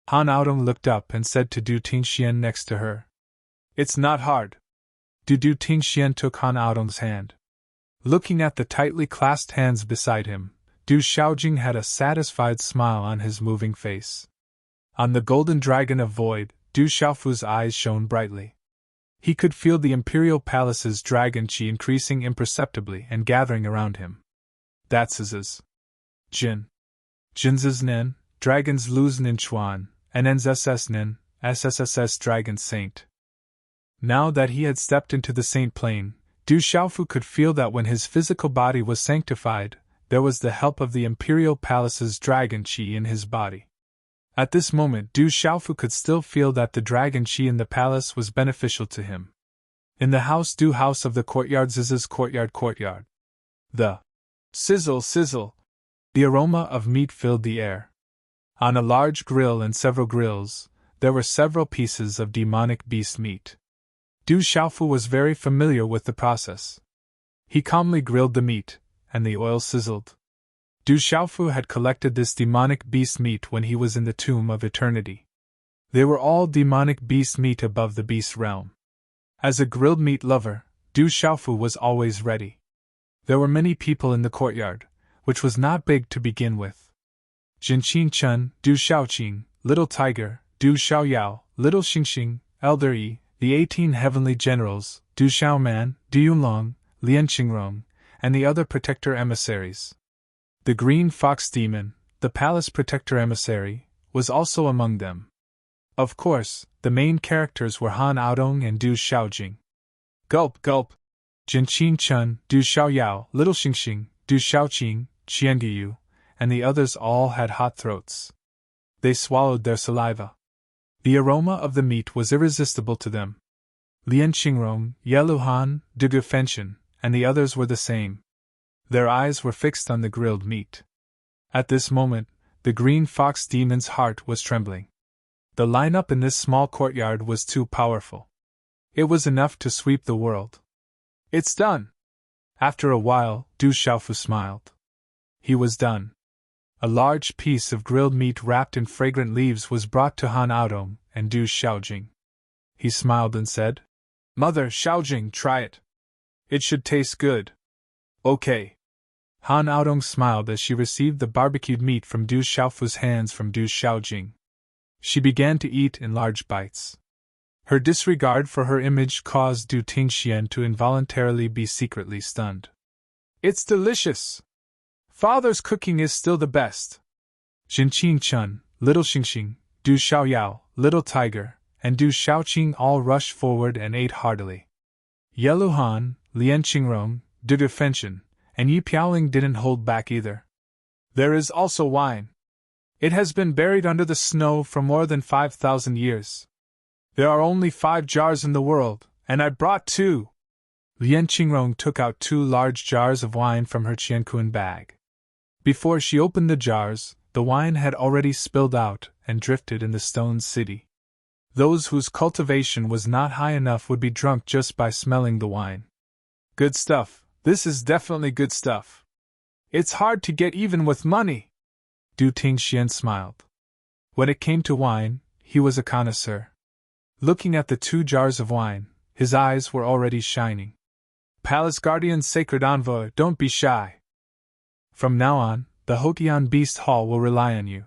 S1: Han Aodong looked up and said to Du Tingxian next to her. It's not hard. Du Tingxian took Han Aodong's hand. Looking at the tightly clasped hands beside him, Du Xiaojing had a satisfied smile on his moving face. On the golden dragon of void, Du Xiaofu's eyes shone brightly. He could feel the imperial palace's dragon qi increasing imperceptibly and gathering around him. That's his. Jin. Jin's nen, dragon's luz nin chuan, and nzss nen, sss dragon saint. Now that he had stepped into the saint plane, Du Xiaofu could feel that when his physical body was sanctified, there was the help of the imperial palace's dragon qi in his body. At this moment, Du Xiaofu could still feel that the dragon qi in the palace was beneficial to him. In the house of the courtyard, Ziz's courtyard. The sizzle, the aroma of meat filled the air. On a large grill and several grills, there were several pieces of demonic beast meat. Du Xiaofu was very familiar with the process. He calmly grilled the meat, and the oil sizzled. Du Xiaofu had collected this demonic beast meat when he was in the Tomb of Eternity. They were all demonic beast meat above the beast realm. As a grilled meat lover, Du Xiaofu was always ready. There were many people in the courtyard, which was not big to begin with. Jinqin Chun, Du Xiaoqing, Little Tiger, Du Xiaoyao, Little Xingxing, Elder Yi, the 18 heavenly generals, Du Xiaoman, Du Yunlong, Lian Qingrong, and the other protector emissaries. The Green Fox Demon, the palace protector emissary, was also among them. Of course, the main characters were Han Aodong and Du Xiaojing. Gulp, gulp! Jinqin Chun, Du Xiaoyao, Little Xingxing, Du Xiaoqing, Qianguyu, and the others all had hot throats. They swallowed their saliva. The aroma of the meat was irresistible to them. Lian Qingrong, Yeluhan, Du Gefenshin, and the others were the same. Their eyes were fixed on the grilled meat. At this moment, the Green Fox Demon's heart was trembling. The lineup in this small courtyard was too powerful. It was enough to sweep the world. It's done! After a while, Du Xiaofu smiled. He was done. A large piece of grilled meat wrapped in fragrant leaves was brought to Han Aodong and Du Xiaojing. He smiled and said, "Mother Xiaojing, try it. It should taste good." "Okay." Han Aodong smiled as she received the barbecued meat from Du Xiaofu's hands from Du Xiaojing. She began to eat in large bites. Her disregard for her image caused Du Tingxian to involuntarily be secretly stunned. "It's delicious! Father's cooking is still the best." Jinqin Chun, Little Xingxing, Du Xiaoyao, Little Tiger, and Du Xiaoqing all rushed forward and ate heartily. Yeluhan, Lian Qingrong, Du Gefenshin, and Yi Piaoling didn't hold back either. "There is also wine. It has been buried under the snow for more than 5,000 years. There are only 5 jars in the world, and I brought 2. Lian Qingrong took out 2 large jars of wine from her qiankun bag. Before she opened the jars, the wine had already spilled out and drifted in the stone city. Those whose cultivation was not high enough would be drunk just by smelling the wine. "Good stuff. This is definitely good stuff. It's hard to get even with money." Du Tingxian smiled. When it came to wine, he was a connoisseur. Looking at the 2 jars of wine, his eyes were already shining. "Palace Guardian Sacred Envoy, don't be shy. From now on, the Hotian Beast Hall will rely on you."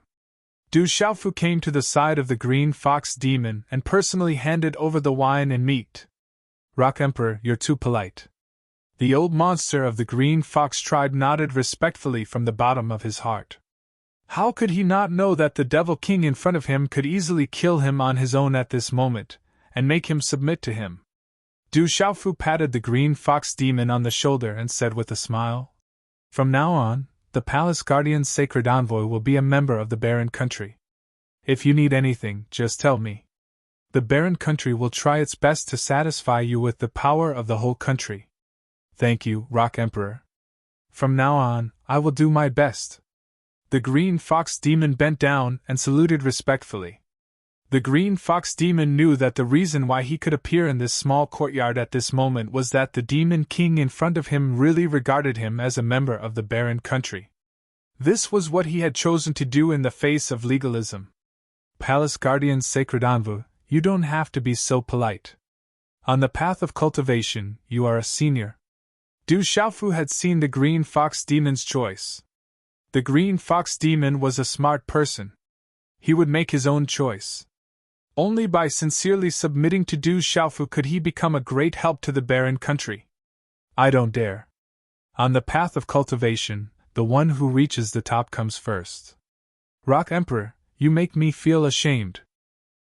S1: Du Xiaofu came to the side of the Green Fox Demon and personally handed over the wine and meat. "Rock Emperor, you're too polite." The old monster of the Green Fox tribe nodded respectfully from the bottom of his heart. How could he not know that the Devil King in front of him could easily kill him on his own at this moment, and make him submit to him? Du Xiaofu patted the Green Fox Demon on the shoulder and said with a smile, "From now on, the Palace Guardian's Sacred Envoy will be a member of the Barren Country. If you need anything, just tell me. The barren country will try its best to satisfy you with the power of the whole country. Thank you, Rock Emperor. From now on, I will do my best. The Green Fox Demon bent down and saluted respectfully. The Green Fox Demon knew that the reason why he could appear in this small courtyard at this moment was that the Demon King in front of him really regarded him as a member of the barren country. This was what he had chosen to do in the face of legalism. Palace Guardian's Sacred Envoy, you don't have to be so polite. On the path of cultivation, you are a senior. Du Xiaofu had seen the Green Fox Demon's choice. The Green Fox Demon was a smart person. He would make his own choice. Only by sincerely submitting to Du Xiaofu could he become a great help to the barren country. I don't dare. On the path of cultivation, the one who reaches the top comes first. Rock Emperor, you make me feel ashamed.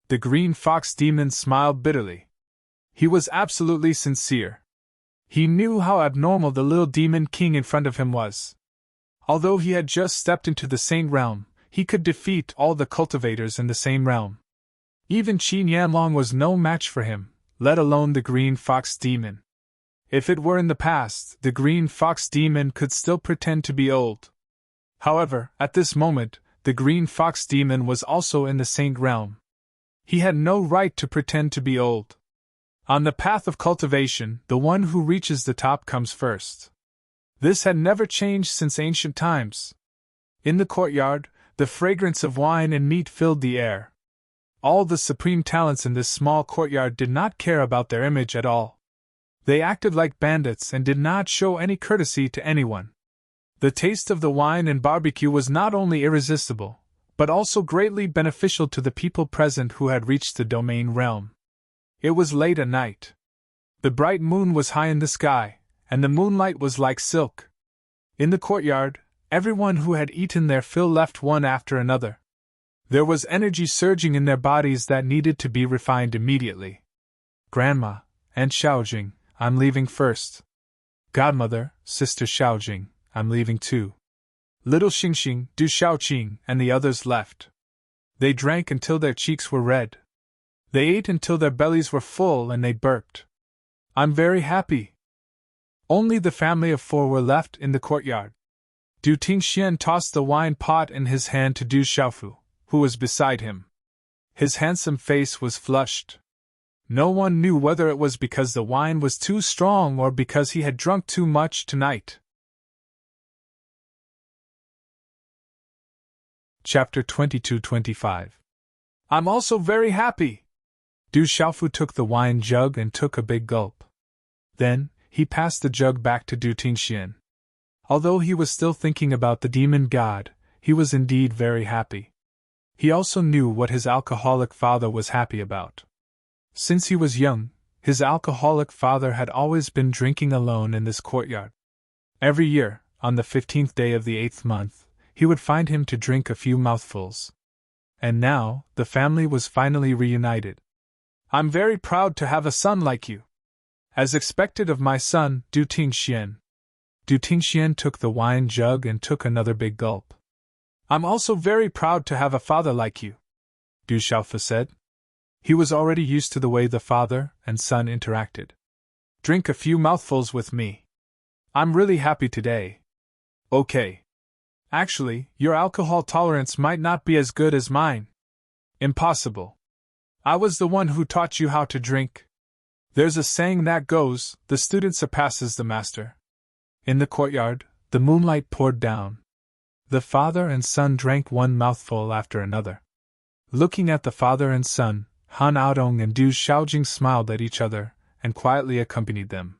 S1: The Green Fox Demon smiled bitterly. He was absolutely sincere. He knew how abnormal the little Demon King in front of him was. Although he had just stepped into the Saint Realm, he could defeat all the cultivators in the same realm. Even Qin Yanlong was no match for him, let alone the Green Fox Demon. If it were in the past, the Green Fox Demon could still pretend to be old. However, at this moment, the Green Fox Demon was also in the Saint Realm. He had no right to pretend to be old. On the path of cultivation, the one who reaches the top comes first. This had never changed since ancient times. In the courtyard, the fragrance of wine and meat filled the air. All the supreme talents in this small courtyard did not care about their image at all. They acted like bandits and did not show any courtesy to anyone. The taste of the wine and barbecue was not only irresistible, but also greatly beneficial to the people present who had reached the domain realm. It was late at night. The bright moon was high in the sky, and the moonlight was like silk. In the courtyard, everyone who had eaten their fill left one after another. There was energy surging in their bodies that needed to be refined immediately. Grandma, Aunt Xiaojing, I'm leaving first. Godmother, Sister Xiaojing, I'm leaving too. Little Xingxing, Du Xiaoqing, and the others left. They drank until their cheeks were red. They ate until their bellies were full and they burped. I'm very happy. Only the family of 4 were left in the courtyard. Du Tingxian tossed the wine pot in his hand to Du Xiaofu, who was beside him. His handsome face was flushed. No one knew whether it was because the wine was too strong or because he had drunk too much tonight. Chapter 22-25. I'm also very happy. Du Xiaofu took the wine jug and took a big gulp. Then, he passed the jug back to Du Tingxian. Although he was still thinking about the demon god, he was indeed very happy. He also knew what his alcoholic father was happy about. Since he was young, his alcoholic father had always been drinking alone in this courtyard. Every year, on the 15th day of the 8th month, he would find him to drink a few mouthfuls. And now, the family was finally reunited. I'm very proud to have a son like you. As expected of my son, Du Tingxian. Du Tingxian took the wine jug and took another big gulp. I'm also very proud to have a father like you, Du Xiaofu said. He was already used to the way the father and son interacted. Drink a few mouthfuls with me. I'm really happy today. Okay. Actually, your alcohol tolerance might not be as good as mine. Impossible. I was the one who taught you how to drink. There's a saying that goes, the student surpasses the master. In the courtyard, the moonlight poured down. The father and son drank one mouthful after another. Looking at the father and son, Han Aodong and Du Xiaojing smiled at each other, and quietly accompanied them.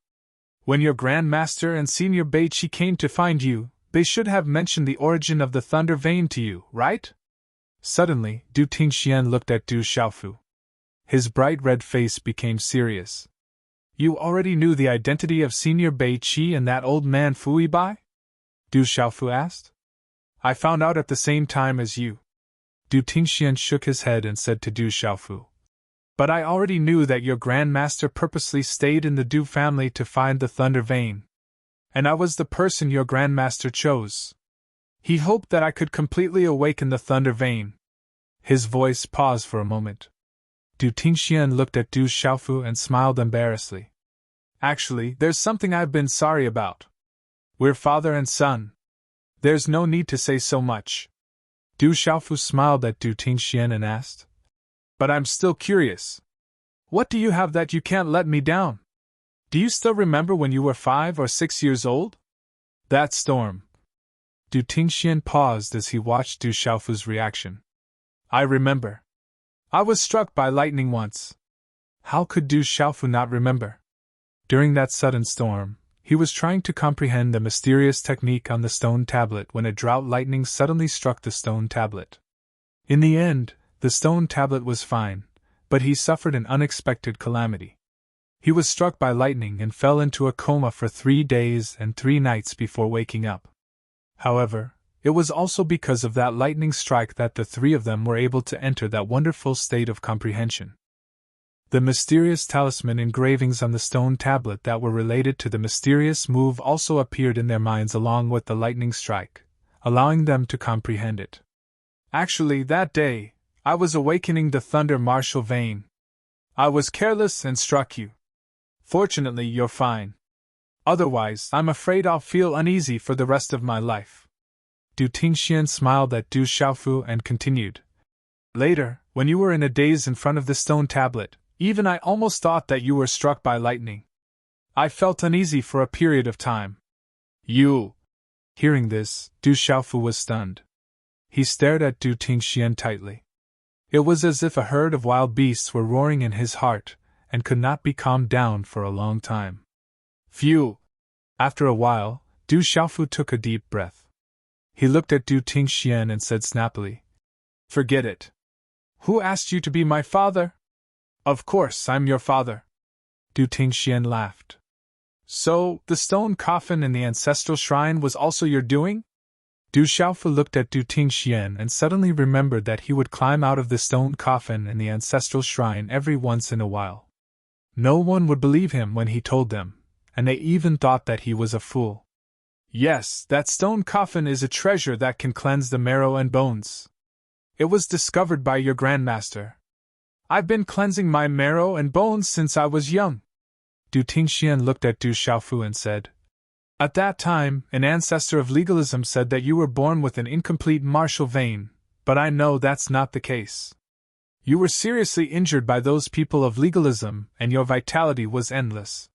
S1: When your Grand Master and Senior Beiqi came to find you, they should have mentioned the origin of the thunder vein to you, right? Suddenly, Du Tingxian looked at Du Xiaofu. His bright red face became serious. You already knew the identity of Senior Beiqi and that old man Fui Bai? Du Xiaofu asked. I found out at the same time as you. Du Tingxian shook his head and said to Du Xiaofu. But I already knew that your Grand Master purposely stayed in the Du family to find the thunder vein. And I was the person your Grand Master chose. He hoped that I could completely awaken the thunder vein. His voice paused for a moment. Du Tingxian looked at Du Xiaofu and smiled embarrassedly. Actually, there's something I've been sorry about. We're father and son. There's no need to say so much. Du Xiaofu smiled at Du Tingxian and asked, but I'm still curious. What do you have that you can't let me down? Do you still remember when you were 5 or 6 years old? That storm. Du Tingxian paused as he watched Du Xiaofu's reaction. I remember. I was struck by lightning once. How could Du Xiaofu not remember? During that sudden storm, he was trying to comprehend the mysterious technique on the stone tablet when a drought lightning suddenly struck the stone tablet. In the end, the stone tablet was fine, but he suffered an unexpected calamity. He was struck by lightning and fell into a coma for 3 days and 3 nights before waking up. However, it was also because of that lightning strike that the 3 of them were able to enter that wonderful state of comprehension. The mysterious talisman engravings on the stone tablet that were related to the mysterious move also appeared in their minds along with the lightning strike, allowing them to comprehend it. Actually, that day, I was awakening the thunder martial vein. I was careless and struck you. Fortunately, you're fine. Otherwise, I'm afraid I'll feel uneasy for the rest of my life. Du Tingxian smiled at Du Xiaofu and continued. Later, when you were in a daze in front of the stone tablet, even I almost thought that you were struck by lightning. I felt uneasy for a period of time. You. Hearing this, Du Xiaofu was stunned. He stared at Du Tingxian tightly. It was as if a herd of wild beasts were roaring in his heart, and could not be calmed down for a long time. Phew! After a while, Du Xiaofu took a deep breath. He looked at Du Tingxian and said snappily, Forget it. Who asked you to be my father? Of course, I'm your father. Du Tingxian laughed. So, the stone coffin in the ancestral shrine was also your doing? Du Xiaofu looked at Du Tingxian and suddenly remembered that he would climb out of the stone coffin in the ancestral shrine every once in a while. No one would believe him when he told them, and they even thought that he was a fool. Yes, that stone coffin is a treasure that can cleanse the marrow and bones. It was discovered by your grandmaster. I've been cleansing my marrow and bones since I was young. Du Tingxian looked at Du Xiaofu and said, At that time, an ancestor of legalism said that you were born with an incomplete martial vein, but I know that's not the case. You were seriously injured by those people of legalism, and your vitality was endless.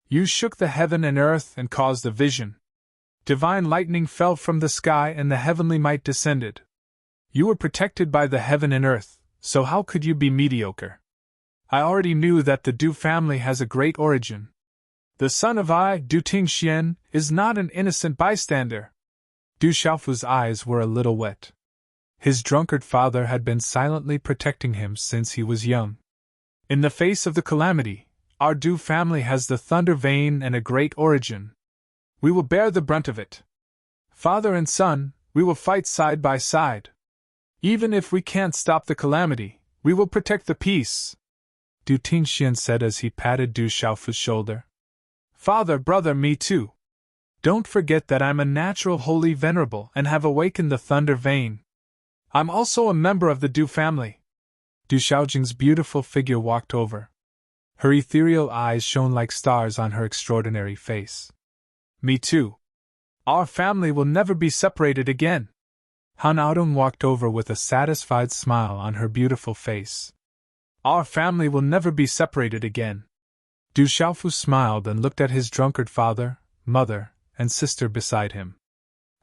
S1: You shook the heaven and earth and caused a vision. Divine lightning fell from the sky and the heavenly might descended. You were protected by the heaven and earth, so how could you be mediocre? I already knew that the Du family has a great origin. The son of Du Tingxian, is not an innocent bystander. Du Xiaofu's eyes were a little wet. His drunkard father had been silently protecting him since he was young. In the face of the calamity, our Du family has the thunder vein and a great origin. We will bear the brunt of it. Father and son, we will fight side by side. Even if we can't stop the calamity, we will protect the peace. Du Tingxian said as he patted Du Xiaofu's shoulder. Father, brother, me too. Don't forget that I'm a natural holy venerable and have awakened the thunder vein. I'm also a member of the Du family. Du Xiaojing's beautiful figure walked over. Her ethereal eyes shone like stars on her extraordinary face. Me too. Our family will never be separated again. Han Aodong walked over with a satisfied smile on her beautiful face. Our family will never be separated again. Du Xiaofu smiled and looked at his drunkard father, mother, and sister beside him.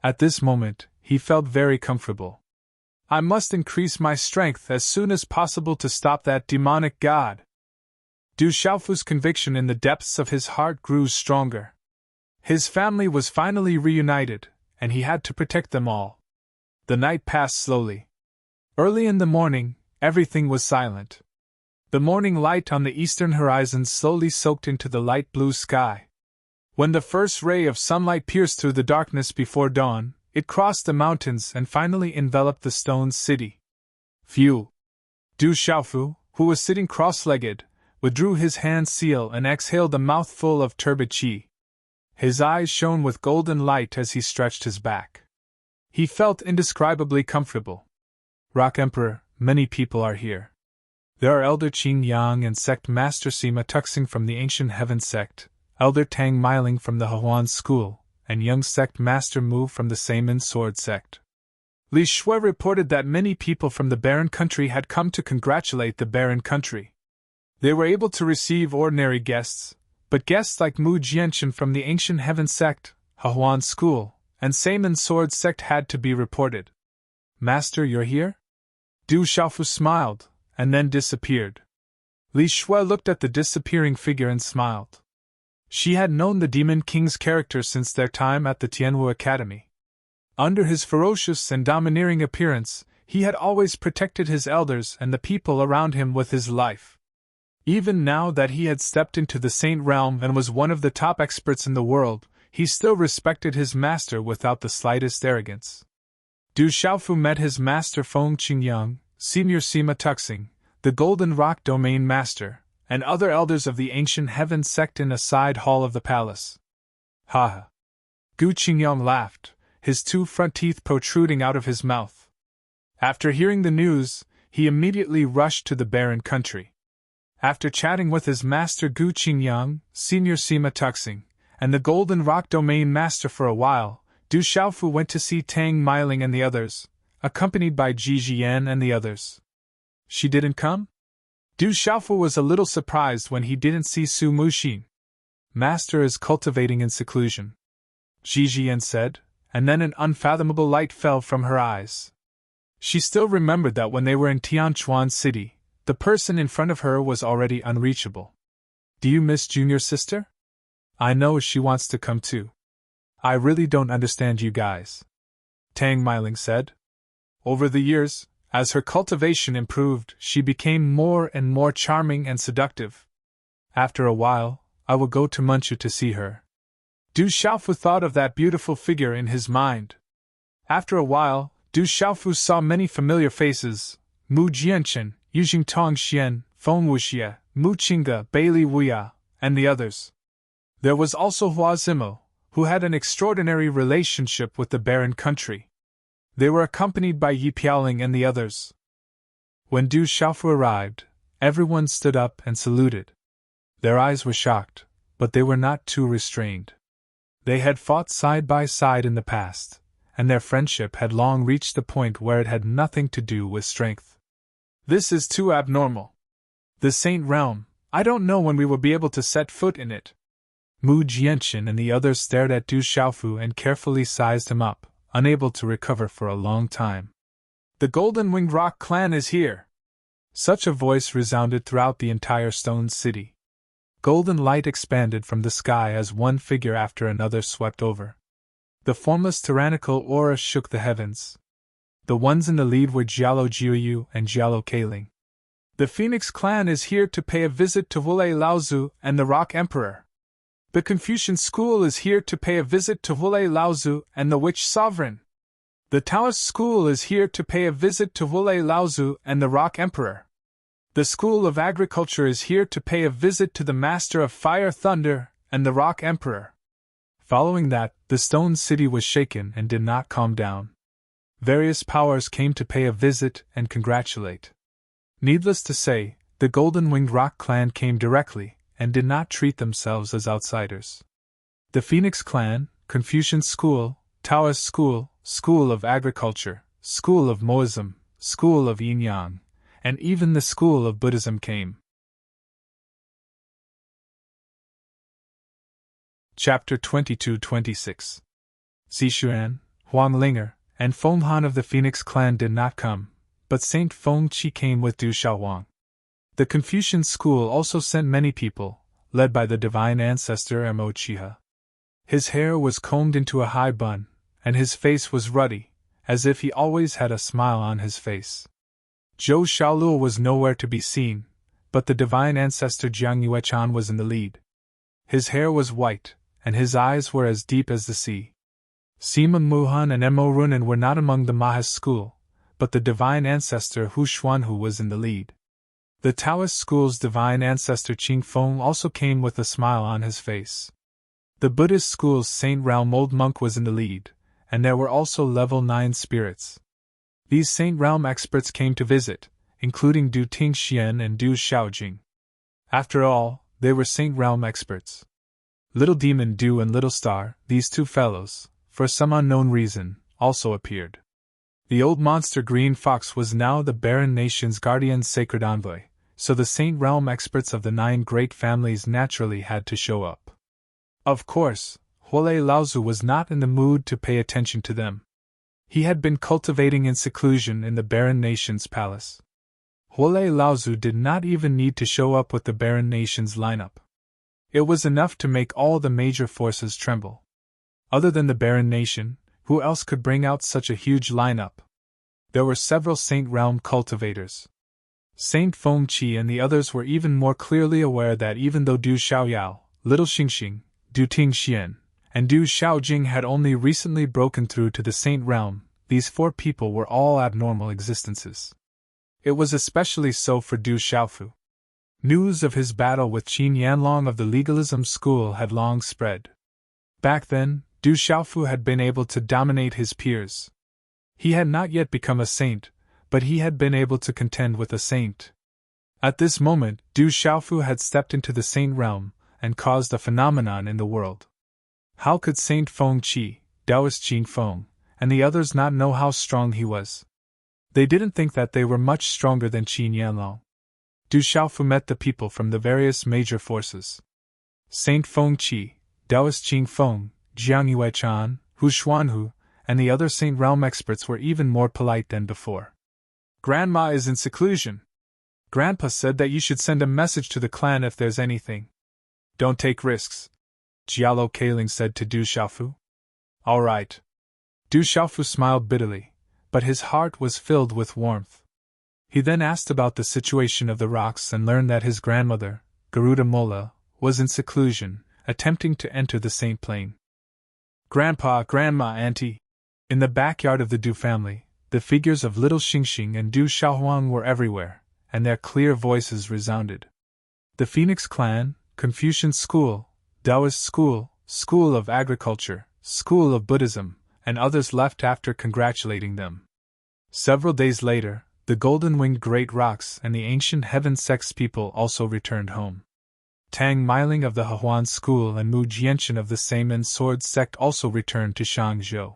S1: At this moment, he felt very comfortable. I must increase my strength as soon as possible to stop that demonic god. Du Xiaofu's conviction in the depths of his heart grew stronger. His family was finally reunited, and he had to protect them all. The night passed slowly. Early in the morning, everything was silent. The morning light on the eastern horizon slowly soaked into the light blue sky. When the first ray of sunlight pierced through the darkness before dawn, it crossed the mountains and finally enveloped the stone city. Phew! Du Xiaofu, who was sitting cross-legged, withdrew his hand seal and exhaled a mouthful of turbid qi. His eyes shone with golden light as he stretched his back. He felt indescribably comfortable. Rock Emperor, many people are here. There are Elder Qing Yang and Sect Master Sima Tuxing from the Ancient Heaven Sect, Elder Tang Miling from the Huan School, and young Sect Master Mu from the Saimin Sword Sect. Li Shui reported that many people from the Barren Country had come to congratulate the Barren Country. They were able to receive ordinary guests, but guests like Mu Jianchen from the Ancient Heaven Sect, Huan School, and Saimin Sword Sect had to be reported. Master, you're here? Du Xiaofu smiled, and then disappeared. Li Shui looked at the disappearing figure and smiled. She had known the Demon King's character since their time at the Tianwu Academy. Under his ferocious and domineering appearance, he had always protected his elders and the people around him with his life. Even now that he had stepped into the Saint Realm and was one of the top experts in the world, he still respected his master without the slightest arrogance. Du Xiaofu met his master Feng Qingyang, Senior Sima Tuxing, the Golden Rock Domain Master, and other elders of the Ancient Heaven Sect in a side hall of the palace. Ha ha! Gu Qingyang laughed, his two front teeth protruding out of his mouth. After hearing the news, he immediately rushed to the Barren Country. After chatting with his master Gu Qingyang, Senior Sima Tuxing, and the Golden Rock Domain Master for a while, Du Xiaofu went to see Tang Miling and the others, accompanied by Ji Jian and the others. She didn't come? Du Xiaofu was a little surprised when he didn't see Su Muxin. Master is cultivating in seclusion, Ji Jian said, and then an unfathomable light fell from her eyes. She still remembered that when they were in Tianchuan City, the person in front of her was already unreachable. Do you miss junior sister? I know she wants to come too. I really don't understand you guys, Tang Miling said. Over the years, as her cultivation improved, she became more and more charming and seductive. After a while, I will go to Munchu to see her. Du Xiaofu thought of that beautiful figure in his mind. After a while, Du Xiaofu saw many familiar faces: Mu Jianchen, Yujing Tongxian, Feng Wuxie, Mu Qingge, Bailey Wuya, and the others. There was also Hua Zimo, who had an extraordinary relationship with the Barren Country. They were accompanied by Yi Piaoling and the others. When Du Xiaofu arrived, everyone stood up and saluted. Their eyes were shocked, but they were not too restrained. They had fought side by side in the past, and their friendship had long reached the point where it had nothing to do with strength. This is too abnormal. The Saint Realm, I don't know when we will be able to set foot in it. Mu Jianchen and the others stared at Du Xiaofu and carefully sized him up, unable to recover for a long time. The Golden Winged Rock clan is here! Such a voice resounded throughout the entire stone city. Golden light expanded from the sky as one figure after another swept over. The formless tyrannical aura shook the heavens. The ones in the lead were Jialo Jiuyu and Jialo Keiling. The Phoenix clan is here to pay a visit to Wulei Laozu and the Rock Emperor. The Confucian School is here to pay a visit to Wulei Laozu and the Witch Sovereign. The Taoist School is here to pay a visit to Wulei Laozu and the Rock Emperor. The School of Agriculture is here to pay a visit to the Master of Fire Thunder and the Rock Emperor. Following that, the Stone City was shaken and did not calm down. Various powers came to pay a visit and congratulate. Needless to say, the Golden Winged Rock clan came directly, and did not treat themselves as outsiders. The Phoenix clan, Confucian School, Taoist School, School of Agriculture, School of Moism, School of Yin-Yang, and even the School of Buddhism came. Chapter 22-26. Zishuan, Huang Linger, and Feng Han of the Phoenix clan did not come, but Saint Feng Qi came with Du Xiaowang. The Confucian School also sent many people, led by the divine ancestor Mo Chiha. His hair was combed into a high bun, and his face was ruddy, as if he always had a smile on his face. Zhou Xiaoluo was nowhere to be seen, but the divine ancestor Jiang Yuechan was in the lead. His hair was white, and his eyes were as deep as the sea. Sima Muhan and Mo Runan were not among the Maha's school, but the divine ancestor Hu Xuanhu was in the lead. The Taoist school's divine ancestor Qing Feng also came with a smile on his face. The Buddhist school's Saint Realm Old Monk was in the lead, and there were also level 9 spirits. These Saint Realm experts came to visit, including Du Tingxian and Du Xiaojing. After all, they were Saint Realm experts. Little Demon Du and Little Star, these two fellows, for some unknown reason, also appeared. The old monster Green Fox was now the barren nation's guardian sacred envoy, so the Saint Realm experts of the 9 great families naturally had to show up. Of course, Huolei Laozu was not in the mood to pay attention to them. He had been cultivating in seclusion in the barren nation's palace. Huolei Laozu did not even need to show up with the barren nation's lineup. It was enough to make all the major forces tremble. Other than the barren nation, who else could bring out such a huge lineup? There were several Saint Realm cultivators. Saint Feng Qi and the others were even more clearly aware that even though Du Xiaoyao, Little Xingxing, Du Tingxian, and Du Xiaojing had only recently broken through to the Saint Realm, these 4 people were all abnormal existences. It was especially so for Du Xiaofu. News of his battle with Qin Yanlong of the legalism school had long spread. Back then, Du Xiaofu had been able to dominate his peers. He had not yet become a saint, but he had been able to contend with a saint. At this moment, Du Xiaofu had stepped into the Saint Realm and caused a phenomenon in the world. How could Saint Feng Qi, Taoist Qing Feng, and the others not know how strong he was? They didn't think that they were much stronger than Qin Yanlong. Du Xiaofu met the people from the various major forces. Saint Feng Qi, Taoist Qing Feng, Jiang Yuechan, Hu Xuanhu, and the other Saint Realm experts were even more polite than before. Grandma is in seclusion. Grandpa said that you should send a message to the clan if there's anything. Don't take risks, Jialo Kaling said to Du Xiaofu. All right. Du Xiaofu smiled bitterly, but his heart was filled with warmth. He then asked about the situation of the rocks and learned that his grandmother, Garuda Mola, was in seclusion, attempting to enter the Saint Plain. Grandpa, Grandma, Auntie. In the backyard of the Du family, the figures of Little Xingxing and Du Xiaohuang were everywhere, and their clear voices resounded. The Phoenix Clan, Confucian School, Taoist School, School of Agriculture, School of Buddhism, and others left after congratulating them. Several days later, the golden-winged great rocks and the ancient heaven sex people also returned home. Tang Meiling of the Hehuan School and Mu Jianchen of the Seimen Sword sect also returned to Shangzhou.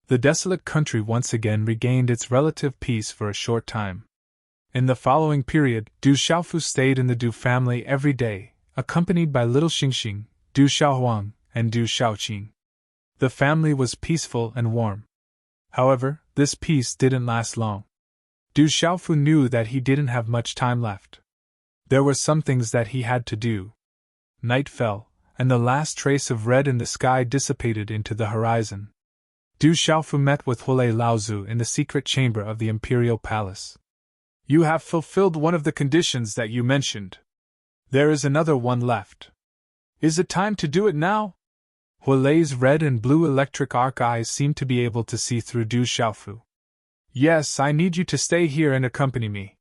S1: The desolate country once again regained its relative peace for a short time. In the following period, Du Xiaofu stayed in the Du family every day, accompanied by Little Xingxing, Du Xiaohuang, and Du Xiaoqing. The family was peaceful and warm. However, this peace didn't last long. Du Xiaofu knew that he didn't have much time left. There were some things that he had to do. Night fell, and the last trace of red in the sky dissipated into the horizon. Du Xiaofu met with Huolei Laozu in the secret chamber of the Imperial Palace. You have fulfilled one of the conditions that you mentioned. There is another one left. Is it time to do it now? Huolei's red and blue electric arc eyes seemed to be able to see through Du Xiaofu. Yes, I need you to stay here and accompany me.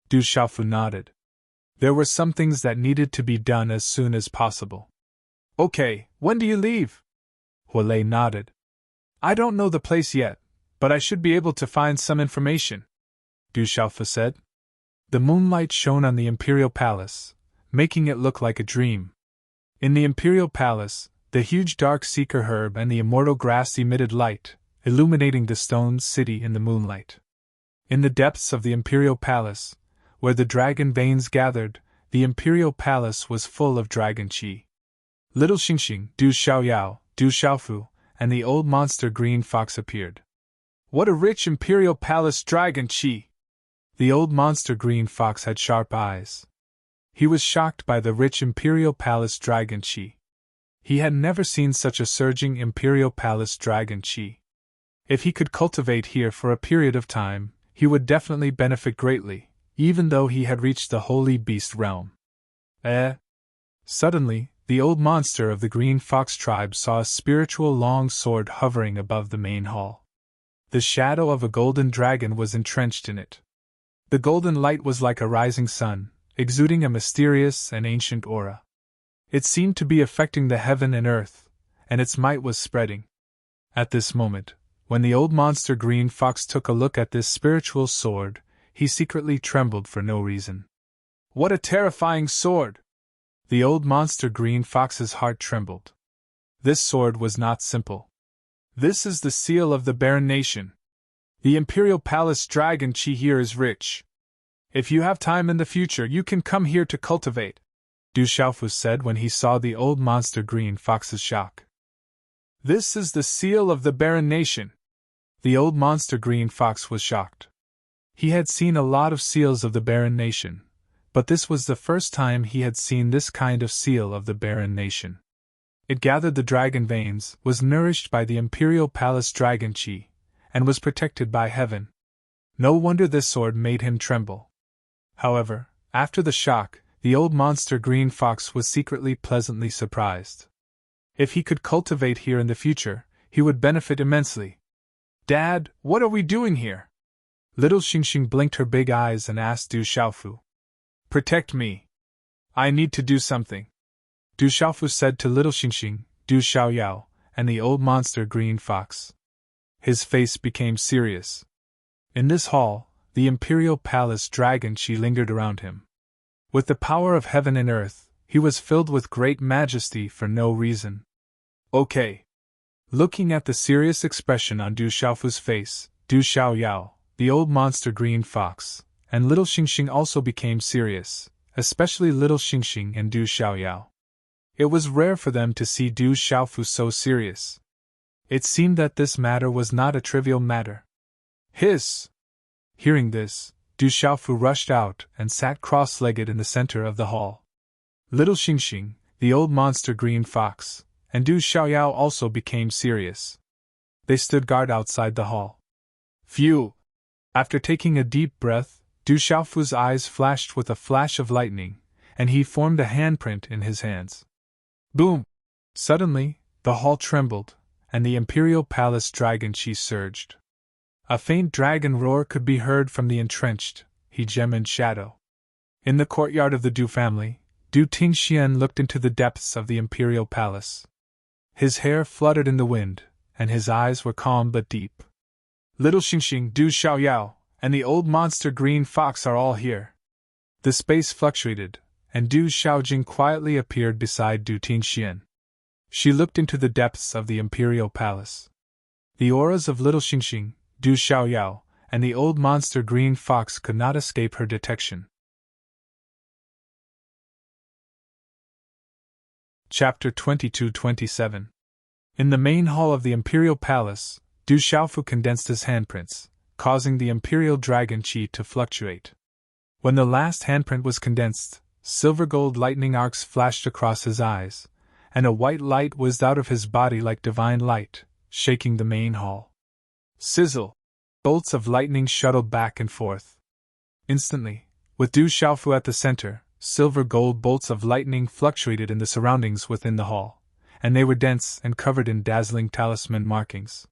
S1: Du Xiaofu nodded. There were some things that needed to be done as soon as possible. Okay, when do you leave? Huolei nodded. I don't know the place yet, but I should be able to find some information, Du Xiaofu said. The moonlight shone on the Imperial Palace, making it look like a dream. In the Imperial Palace, the huge dark seeker herb and the immortal grass emitted light, illuminating the stone city in the moonlight. In the depths of the Imperial Palace, where the dragon veins gathered, the Imperial Palace was full of dragon qi. Little Xingxing, Du Xiaoyao, Du Xiaofu, and the old monster Green Fox appeared. What a rich Imperial Palace dragon qi! The old monster Green Fox had sharp eyes. He was shocked by the rich Imperial Palace dragon qi. He had never seen such a surging Imperial Palace dragon qi. If he could cultivate here for a period of time, he would definitely benefit greatly, even though he had reached the Holy Beast realm. Suddenly, the old monster of the Green Fox tribe saw a spiritual long sword hovering above the main hall. The shadow of a golden dragon was entrenched in it. The golden light was like a rising sun, exuding a mysterious and ancient aura. It seemed to be affecting the heaven and earth, and its might was spreading. At this moment, when the old monster green fox took a look at this spiritual sword, he secretly trembled for no reason. What a terrifying sword! The old monster green fox's heart trembled. This sword was not simple. This is the seal of the barren nation. The Imperial Palace Dragon Chi here is rich. If you have time in the future, you can come here to cultivate, Du Xiaofu said when he saw the old monster green fox's shock. This is the seal of the barren nation. The old monster green fox was shocked. He had seen a lot of seals of the barren nation, but this was the first time he had seen this kind of seal of the barren nation. It gathered the dragon veins, was nourished by the Imperial Palace Dragon Chi, and was protected by heaven. No wonder this sword made him tremble. However, after the shock, the old monster green fox was secretly pleasantly surprised. If he could cultivate here in the future, he would benefit immensely. Dad, what are we doing here? Little Xingxing blinked her big eyes and asked Du Xiaofu. Protect me. I need to do something. Du Xiaofu said to little Xingxing, Du Xiaoyao, and the old monster green fox. His face became serious. In this hall, the Imperial Palace Dragon Chi lingered around him. With the power of heaven and earth, he was filled with great majesty for no reason. Okay. Looking at the serious expression on Du Xiaofu's face, Du Xiaoyao, the old monster green fox, and little Xingxing also became serious, especially little Xingxing and Du Xiaoyao. It was rare for them to see Du Xiaofu so serious. It seemed that this matter was not a trivial matter. Hiss! Hearing this, Du Xiaofu rushed out and sat cross-legged in the center of the hall. Little Xingxing, the old monster green fox, and Du Xiaoyao also became serious. They stood guard outside the hall. Phew! After taking a deep breath, Du Xiaofu's eyes flashed with a flash of lightning, and he formed a handprint in his hands. Boom! Suddenly, the hall trembled, and the Imperial Palace Dragon Chi surged. A faint dragon roar could be heard from the entrenched, he-gemined shadow. In the courtyard of the Du family, Du Tingxian looked into the depths of the Imperial Palace. His hair fluttered in the wind, and his eyes were calm but deep. Little Xingxing, Du Xiaoyao, and the old monster green fox are all here. The space fluctuated, and Du Xiaojing quietly appeared beside Du Tingxian. She looked into the depths of the Imperial Palace. The auras of little Xingxing, Du Xiaoyao, and the old monster green fox could not escape her detection. Chapter 22-27. In the main hall of the Imperial Palace, Du Xiaofu condensed his handprints, causing the Imperial Dragon Chi to fluctuate. When the last handprint was condensed, silver-gold lightning arcs flashed across his eyes, and a white light whizzed out of his body like divine light, shaking the main hall. Sizzle! Bolts of lightning shuttled back and forth. Instantly, with Du Xiaofu at the center, silver-gold bolts of lightning fluctuated in the surroundings within the hall, and they were dense and covered in dazzling talisman markings.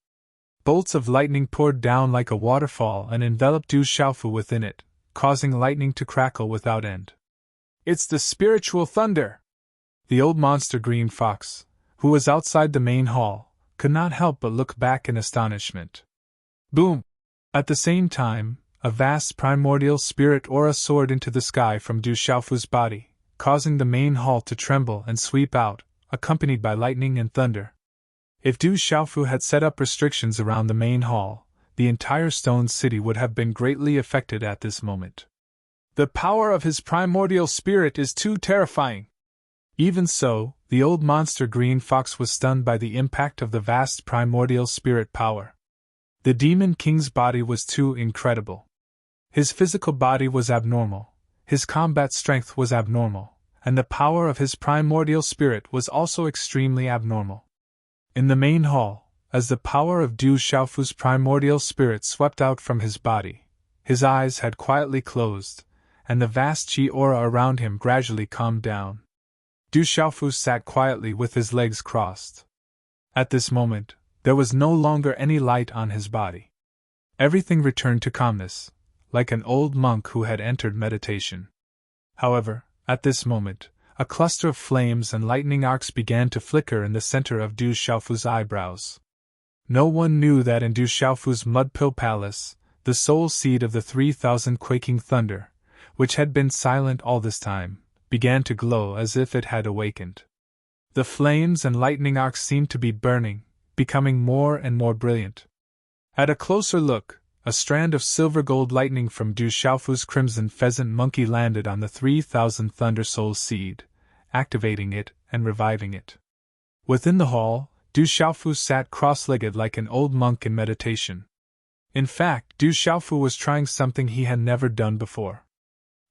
S1: Bolts of lightning poured down like a waterfall and enveloped Du Xiaofu within it, causing lightning to crackle without end. It's the spiritual thunder! The old monster green fox, who was outside the main hall, could not help but look back in astonishment. Boom! At the same time, a vast primordial spirit aura soared into the sky from Du Xiaofu's body, causing the main hall to tremble and sweep out, accompanied by lightning and thunder. If Du Xiaofu had set up restrictions around the main hall, the entire stone city would have been greatly affected at this moment. The power of his primordial spirit is too terrifying. Even so, the old monster green fox was stunned by the impact of the vast primordial spirit power. The Demon King's body was too incredible. His physical body was abnormal, his combat strength was abnormal, and the power of his primordial spirit was also extremely abnormal. In the main hall, as the power of Du Xiaofu's primordial spirit swept out from his body, his eyes had quietly closed, and the vast chi aura around him gradually calmed down. Du Xiaofu sat quietly with his legs crossed. At this moment, there was no longer any light on his body. Everything returned to calmness, like an old monk who had entered meditation. However, at this moment, a cluster of flames and lightning arcs began to flicker in the center of Du Xiaofu's eyebrows. No one knew that in Du Xiaofu's Mudpill Palace, the soul seed of the 3,000 quaking thunder, which had been silent all this time, began to glow as if it had awakened. The flames and lightning arcs seemed to be burning, becoming more and more brilliant. At a closer look, a strand of silver-gold lightning from Du Xiaofu's crimson pheasant monkey landed on the 3,000 thunder soul seed, activating it and reviving it. Within the hall, Du Xiaofu sat cross-legged like an old monk in meditation. In fact, Du Xiaofu was trying something he had never done before.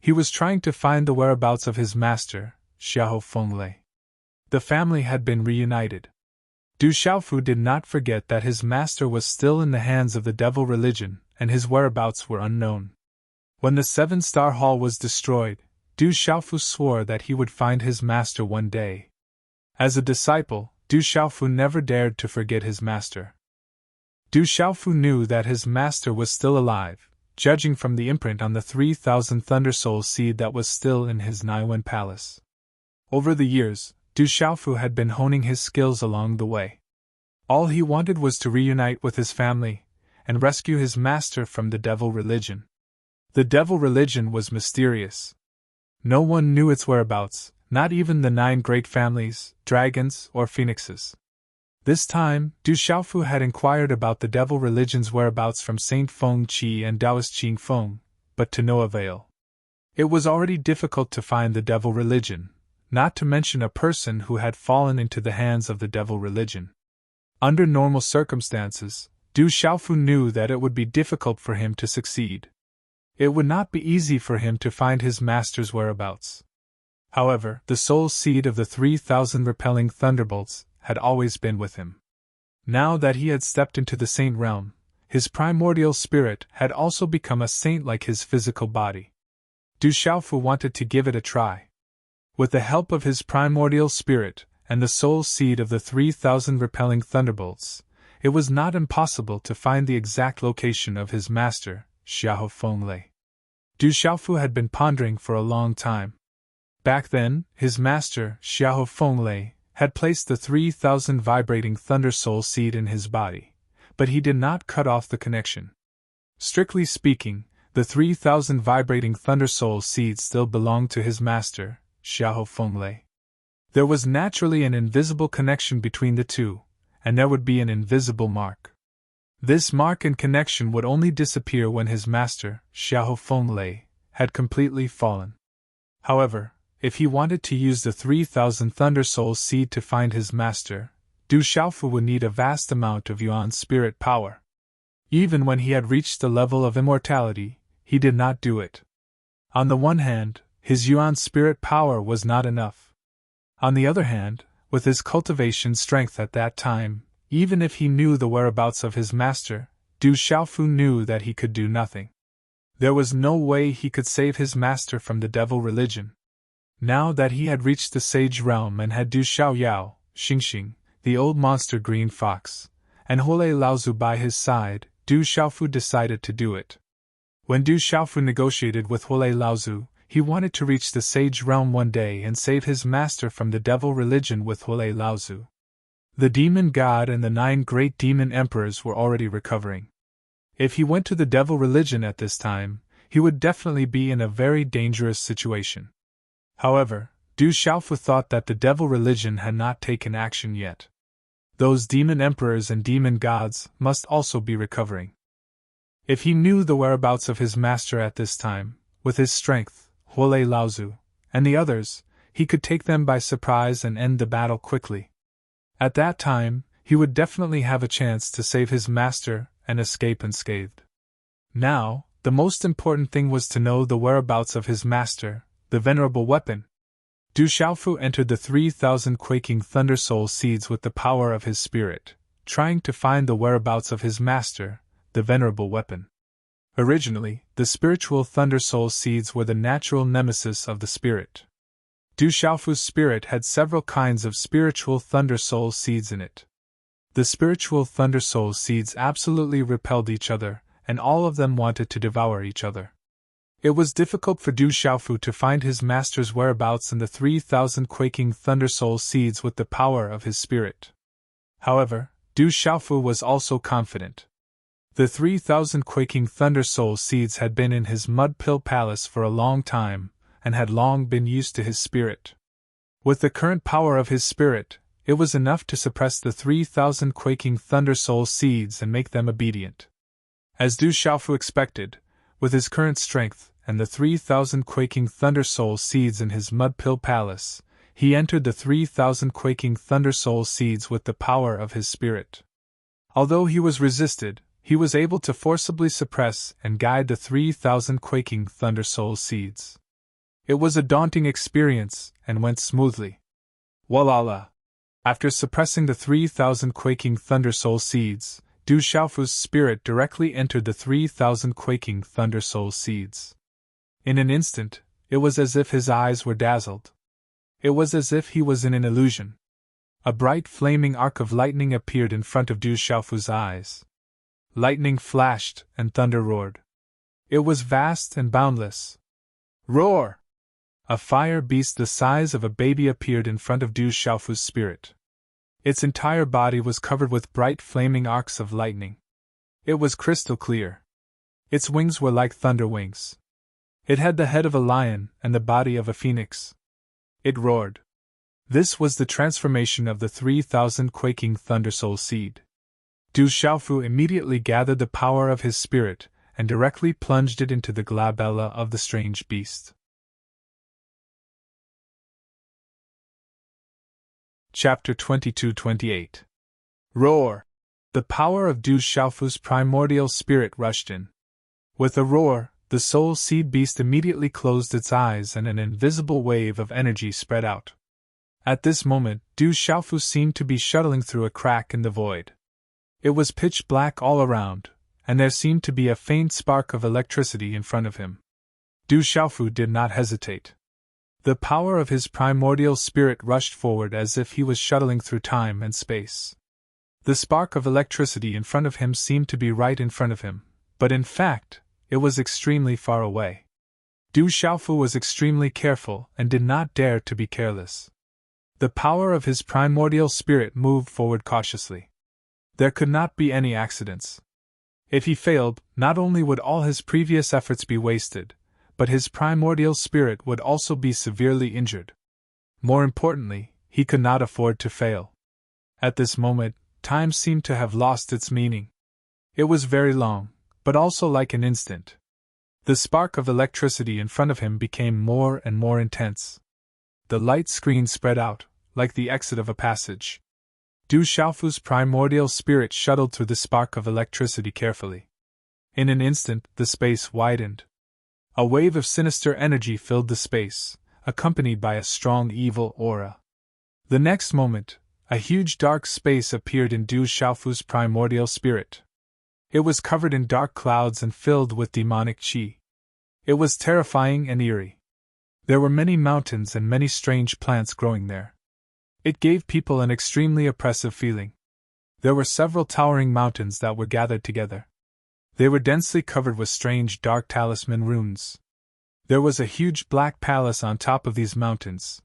S1: He was trying to find the whereabouts of his master, Xiahou Fenglei. The family had been reunited. Du Xiaofu did not forget that his master was still in the hands of the devil religion, and his whereabouts were unknown. When the 7-star hall was destroyed, Du Xiaofu swore that he would find his master one day. As a disciple, Du Xiaofu never dared to forget his master. Du Xiaofu knew that his master was still alive, judging from the imprint on the 3,000 Thunder Soul seed that was still in his Naiwen palace. Over the years, Du Xiaofu had been honing his skills along the way. All he wanted was to reunite with his family and rescue his master from the devil religion. The devil religion was mysterious. No one knew its whereabouts, not even the 9 great families, dragons, or phoenixes. This time, Du Xiaofu had inquired about the devil religion's whereabouts from Saint Feng Qi and Taoist Qing Feng, but to no avail. It was already difficult to find the devil religion, not to mention a person who had fallen into the hands of the devil religion. Under normal circumstances, Du Xiaofu knew that it would be difficult for him to succeed. It would not be easy for him to find his master's whereabouts. However, the soul seed of the 3,000 repelling thunderbolts had always been with him. Now that he had stepped into the saint realm, his primordial spirit had also become a saint like his physical body. Du Xiaofu wanted to give it a try. With the help of his primordial spirit and the soul seed of the 3,000 repelling thunderbolts, it was not impossible to find the exact location of his master, Xiahou Fenglei. Du Xiaofu had been pondering for a long time. Back then, his master, Xiahou Fenglei, had placed the 3,000 vibrating thunder soul seed in his body, but he did not cut off the connection. Strictly speaking, the 3,000 vibrating thunder soul seeds still belonged to his master, Xiahou Fenglei. There was naturally an invisible connection between the two, and there would be an invisible mark. This mark and connection would only disappear when his master, Xiahou Fenglei, had completely fallen. However, if he wanted to use the 3,000 Thunder Soul seed to find his master, Du Xiaofu would need a vast amount of Yuan spirit power. Even when he had reached the level of immortality, he did not do it. On the one hand, his Yuan spirit power was not enough. On the other hand, with his cultivation strength at that time, even if he knew the whereabouts of his master, Du Xiaofu knew that he could do nothing. There was no way he could save his master from the devil religion. Now that he had reached the sage realm and had Du Xiaoyao, Xingxing, the old monster green fox, and Huolei Laozu by his side, Du Xiaofu decided to do it. When Du Xiaofu negotiated with Huolei Laozu, he wanted to reach the sage realm one day and save his master from the devil religion with Huolei Laozu. The demon god and the 9 great demon emperors were already recovering. If he went to the devil religion at this time, he would definitely be in a very dangerous situation. However, Du Xiaofu thought that the devil religion had not taken action yet. Those demon emperors and demon gods must also be recovering. If he knew the whereabouts of his master at this time, with his strength, Huolei Laozu, and the others, he could take them by surprise and end the battle quickly. At that time, he would definitely have a chance to save his master and escape unscathed. Now, the most important thing was to know the whereabouts of his master, the venerable weapon. Du Xiaofu entered the 3,000 quaking thunder soul seeds with the power of his spirit, trying to find the whereabouts of his master, the venerable weapon. Originally, the spiritual thunder soul seeds were the natural nemesis of the spirit. Du Xiaofu's spirit had several kinds of spiritual thunder soul seeds in it. The spiritual thunder soul seeds absolutely repelled each other, and all of them wanted to devour each other. It was difficult for Du Xiaofu to find his master's whereabouts in the 3,000 quaking thunder soul seeds with the power of his spirit. However, Du Xiaofu was also confident. The 3,000 quaking thunder soul seeds had been in his mud pill palace for a long time, and had long been used to his spirit. With the current power of his spirit, it was enough to suppress the 3,000 quaking thunder soul seeds and make them obedient. As Du Xiaofu expected, with his current strength and the 3,000 quaking thunder soul seeds in his mud pill palace, he entered the 3,000 quaking thunder soul seeds with the power of his spirit. Although he was resisted, he was able to forcibly suppress and guide the 3,000 quaking thunder soul seeds. It was a daunting experience and went smoothly. Walala! After suppressing the 3,000 quaking thunder soul seeds, Du Xiaofu's spirit directly entered the 3,000 quaking thunder soul seeds. In an instant, it was as if his eyes were dazzled. It was as if he was in an illusion. A bright flaming arc of lightning appeared in front of Du Xiaofu's eyes. Lightning flashed and thunder roared. It was vast and boundless. Roar! A fire beast the size of a baby appeared in front of Du Xiaofu's spirit. Its entire body was covered with bright flaming arcs of lightning. It was crystal clear. Its wings were like thunder wings. It had the head of a lion and the body of a phoenix. It roared. This was the transformation of the 3,000 quaking thunder soul seed. Du Xiaofu immediately gathered the power of his spirit and directly plunged it into the glabella of the strange beast. Chapter 22-28. Roar! The power of Du Xiaofu's primordial spirit rushed in. With a roar, the soul seed beast immediately closed its eyes and an invisible wave of energy spread out. At this moment, Du Xiaofu seemed to be shuttling through a crack in the void. It was pitch black all around, and there seemed to be a faint spark of electricity in front of him. Du Xiaofu did not hesitate. The power of his primordial spirit rushed forward as if he was shuttling through time and space. The spark of electricity in front of him seemed to be right in front of him, but in fact, it was extremely far away. Du Xiaofu was extremely careful and did not dare to be careless. The power of his primordial spirit moved forward cautiously. There could not be any accidents. If he failed, not only would all his previous efforts be wasted, but his primordial spirit would also be severely injured. More importantly, he could not afford to fail. At this moment, time seemed to have lost its meaning. It was very long, but also like an instant. The spark of electricity in front of him became more and more intense. The light screen spread out, like the exit of a passage. Du Xiaofu's primordial spirit shuttled through the spark of electricity carefully. In an instant, the space widened. A wave of sinister energy filled the space, accompanied by a strong evil aura. The next moment, a huge dark space appeared in Du Xiaofu's primordial spirit. It was covered in dark clouds and filled with demonic qi. It was terrifying and eerie. There were many mountains and many strange plants growing there. It gave people an extremely oppressive feeling. There were several towering mountains that were gathered together. They were densely covered with strange dark talisman runes. There was a huge black palace on top of these mountains.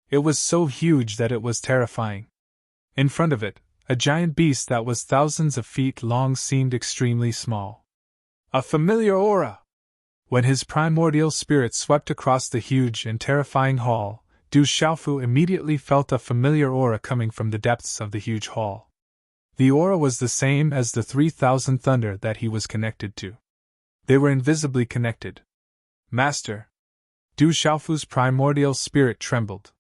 S1: It was so huge that it was terrifying. In front of it, a giant beast that was thousands of feet long seemed extremely small. A familiar aura! When his primordial spirit swept across the huge and terrifying hall, Du Xiaofu immediately felt a familiar aura coming from the depths of the huge hall. The aura was the same as the 3,000 thunder that he was connected to. They were invisibly connected. Master! Du Xiaofu's primordial spirit trembled.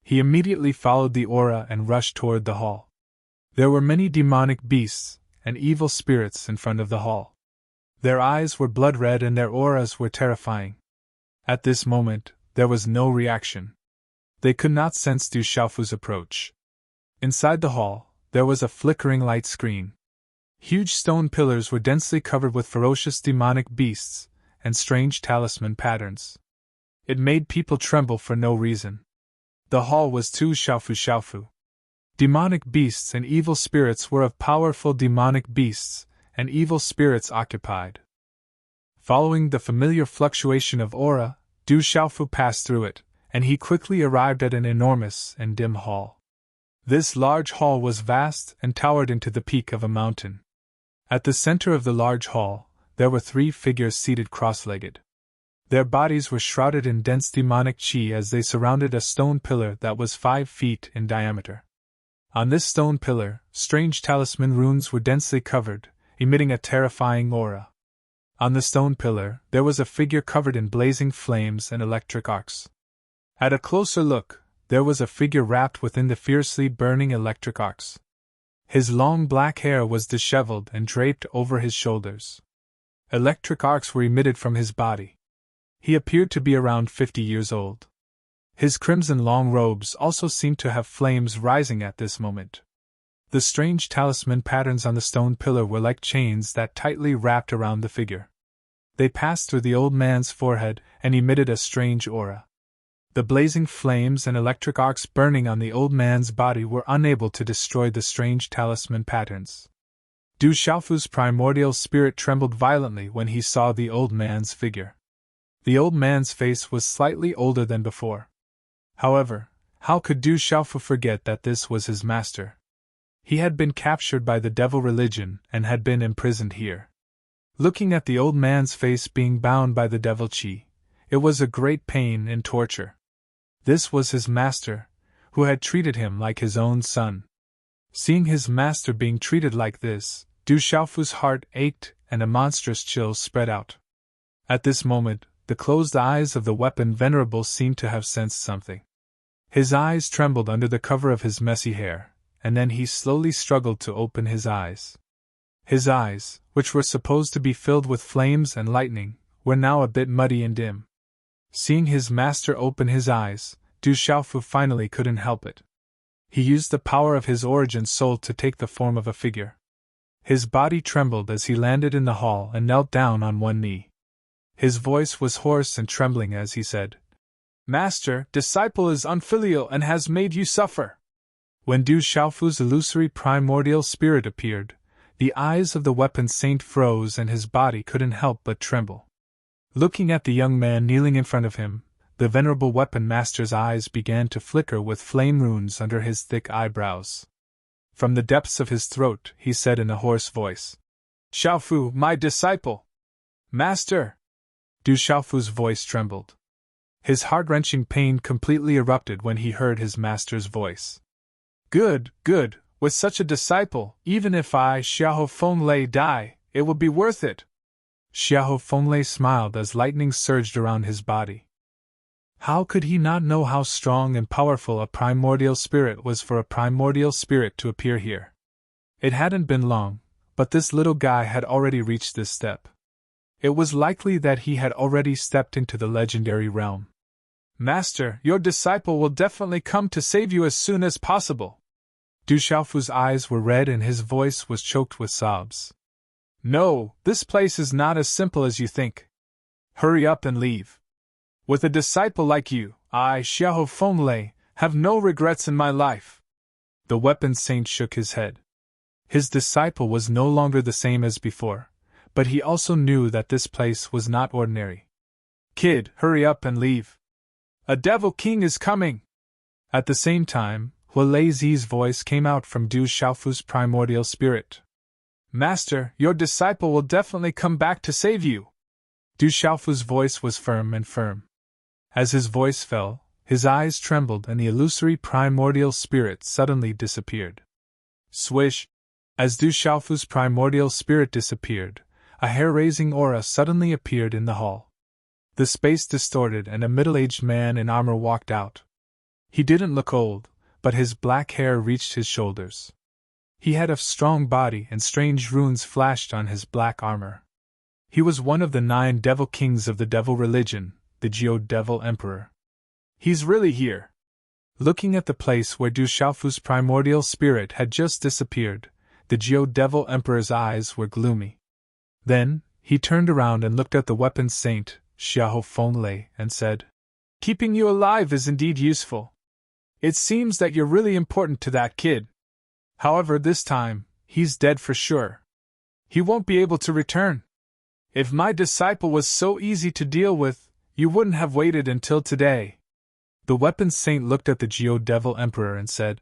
S1: He immediately followed the aura and rushed toward the hall. There were many demonic beasts and evil spirits in front of the hall. Their eyes were blood red and their auras were terrifying. At this moment, there was no reaction. They could not sense Du Xiaofu's approach. Inside the hall, there was a flickering light screen. Huge stone pillars were densely covered with ferocious demonic beasts and strange talisman patterns. It made people tremble for no reason. The hall was too Xiaofu. Demonic beasts and evil spirits were of powerful demonic beasts and evil spirits occupied. Following the familiar fluctuation of aura, Du Xiaofu passed through it, and he quickly arrived at an enormous and dim hall. This large hall was vast and towered into the peak of a mountain. At the center of the large hall, there were 3 figures seated cross-legged. Their bodies were shrouded in dense demonic chi as they surrounded a stone pillar that was 5 feet in diameter. On this stone pillar, strange talisman runes were densely covered, emitting a terrifying aura. On the stone pillar, there was a figure covered in blazing flames and electric arcs. At a closer look, there was a figure wrapped within the fiercely burning electric arcs. His long black hair was disheveled and draped over his shoulders. Electric arcs were emitted from his body. He appeared to be around 50 years old. His crimson long robes also seemed to have flames rising at this moment. The strange talisman patterns on the stone pillar were like chains that tightly wrapped around the figure. They passed through the old man's forehead and emitted a strange aura. The blazing flames and electric arcs burning on the old man's body were unable to destroy the strange talisman patterns. Du Xiaofu's primordial spirit trembled violently when he saw the old man's figure. The old man's face was slightly older than before. However, how could Du Xiaofu forget that this was his master? He had been captured by the devil religion and had been imprisoned here. Looking at the old man's face being bound by the devil chi, it was a great pain and torture. This was his master, who had treated him like his own son. Seeing his master being treated like this, Du Xiaofu's heart ached and a monstrous chill spread out. At this moment, the closed eyes of the weapon venerable seemed to have sensed something. His eyes trembled under the cover of his messy hair, and then he slowly struggled to open his eyes. His eyes, which were supposed to be filled with flames and lightning, were now a bit muddy and dim. Seeing his master open his eyes, Du Xiaofu finally couldn't help it. He used the power of his origin soul to take the form of a figure. His body trembled as he landed in the hall and knelt down on one knee. His voice was hoarse and trembling as he said, "Master, disciple is unfilial and has made you suffer." When Du Xiaofu's illusory primordial spirit appeared, the eyes of the weapon saint froze and his body couldn't help but tremble. Looking at the young man kneeling in front of him, the venerable weapon master's eyes began to flicker with flame runes under his thick eyebrows. From the depths of his throat, he said in a hoarse voice, "Xiaofu, my disciple!" "Master!" Du Xiaofu's voice trembled. His heart-wrenching pain completely erupted when he heard his master's voice. Good, good, with such a disciple, even if I, Xiahou Fenglei, die, it will be worth it." Xiahou Fenglei smiled as lightning surged around his body. How could he not know how strong and powerful a primordial spirit was for a primordial spirit to appear here? It hadn't been long, but this little guy had already reached this step. It was likely that he had already stepped into the legendary realm. "Master, your disciple will definitely come to save you as soon as possible." Du Xiaofu's eyes were red and his voice was choked with sobs. "No, this place is not as simple as you think. Hurry up and leave. With a disciple like you, I, Xiahou Fenglei, have no regrets in my life." The weapon saint shook his head. His disciple was no longer the same as before, but he also knew that this place was not ordinary. "Kid, hurry up and leave. A devil king is coming!" At the same time, Hualei Zi's voice came out from Du Xiaofu's primordial spirit. "Master, your disciple will definitely come back to save you." Du Xiaofu's voice was firm and firm. As his voice fell, his eyes trembled and the illusory primordial spirit suddenly disappeared. Swish! As Du Xiaofu's primordial spirit disappeared, a hair-raising aura suddenly appeared in the hall. The space distorted and a middle-aged man in armor walked out. He didn't look old, but his black hair reached his shoulders. He had a strong body and strange runes flashed on his black armor. He was one of the 9 devil kings of the devil religion, the Jiu Devil Emperor. "He's really here." Looking at the place where Du Xiaofu's primordial spirit had just disappeared, the Jiu Devil Emperor's eyes were gloomy. Then, he turned around and looked at the weapon saint, Xiahou Fenglei, and said, "Keeping you alive is indeed useful. It seems that you're really important to that kid. However, this time, he's dead for sure. He won't be able to return. If my disciple was so easy to deal with, you wouldn't have waited until today." The weapon saint looked at the Jiu Devil Emperor and said,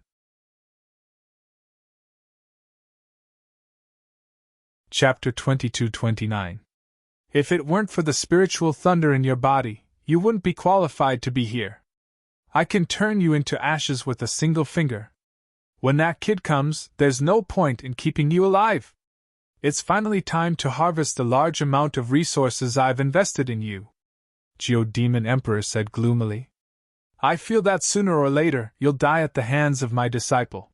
S1: Chapter 22-29. If it weren't for the spiritual thunder in your body, you wouldn't be qualified to be here. I can turn you into ashes with a single finger. When that kid comes, there's no point in keeping you alive. It's finally time to harvest the large amount of resources I've invested in you, Geodemon Emperor said gloomily. I feel that sooner or later you'll die at the hands of my disciple.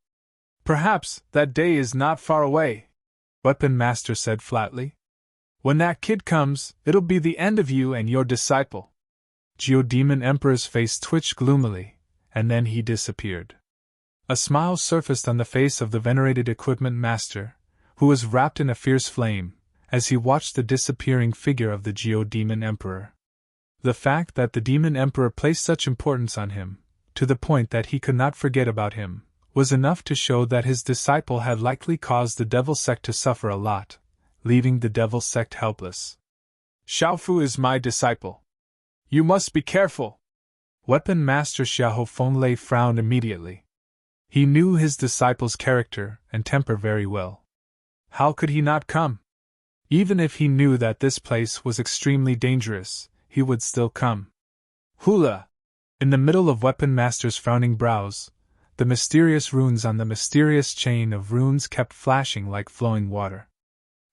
S1: Perhaps that day is not far away, Weapon Master said flatly. When that kid comes, it'll be the end of you and your disciple. Geodemon Emperor's face twitched gloomily, and then he disappeared. A smile surfaced on the face of the venerated Equipment Master, who was wrapped in a fierce flame, as he watched the disappearing figure of the Geodemon Emperor. The fact that the Demon Emperor placed such importance on him, to the point that he could not forget about him, was enough to show that his disciple had likely caused the Devil Sect to suffer a lot, leaving the Devil Sect helpless. Xiaofu is my disciple. You must be careful. Weapon Master Xiahou Fenglei frowned immediately. He knew his disciple's character and temper very well. How could he not come? Even if he knew that this place was extremely dangerous, he would still come. Hula! In the middle of Weapon Master's frowning brows, the mysterious runes on the mysterious chain of runes kept flashing like flowing water.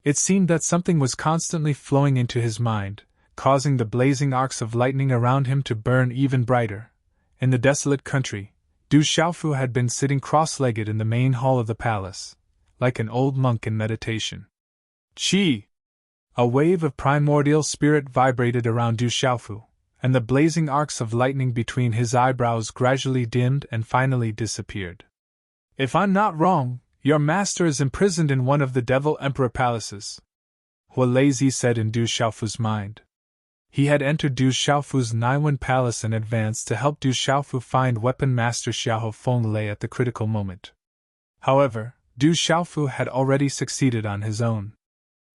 S1: It seemed that something was constantly flowing into his mind, causing the blazing arcs of lightning around him to burn even brighter. In the desolate country, Du Xiaofu had been sitting cross-legged in the main hall of the palace, like an old monk in meditation. Qi! A wave of primordial spirit vibrated around Du Xiaofu, and the blazing arcs of lightning between his eyebrows gradually dimmed and finally disappeared. If I'm not wrong, your master is imprisoned in one of the Devil Emperor palaces, Hualezi said in Du Xiaofu's mind. He had entered Du Xiaofu's Naiwan palace in advance to help Du Xiaofu find Weapon Master Xiahou Fenglei at the critical moment. However, Du Xiaofu had already succeeded on his own.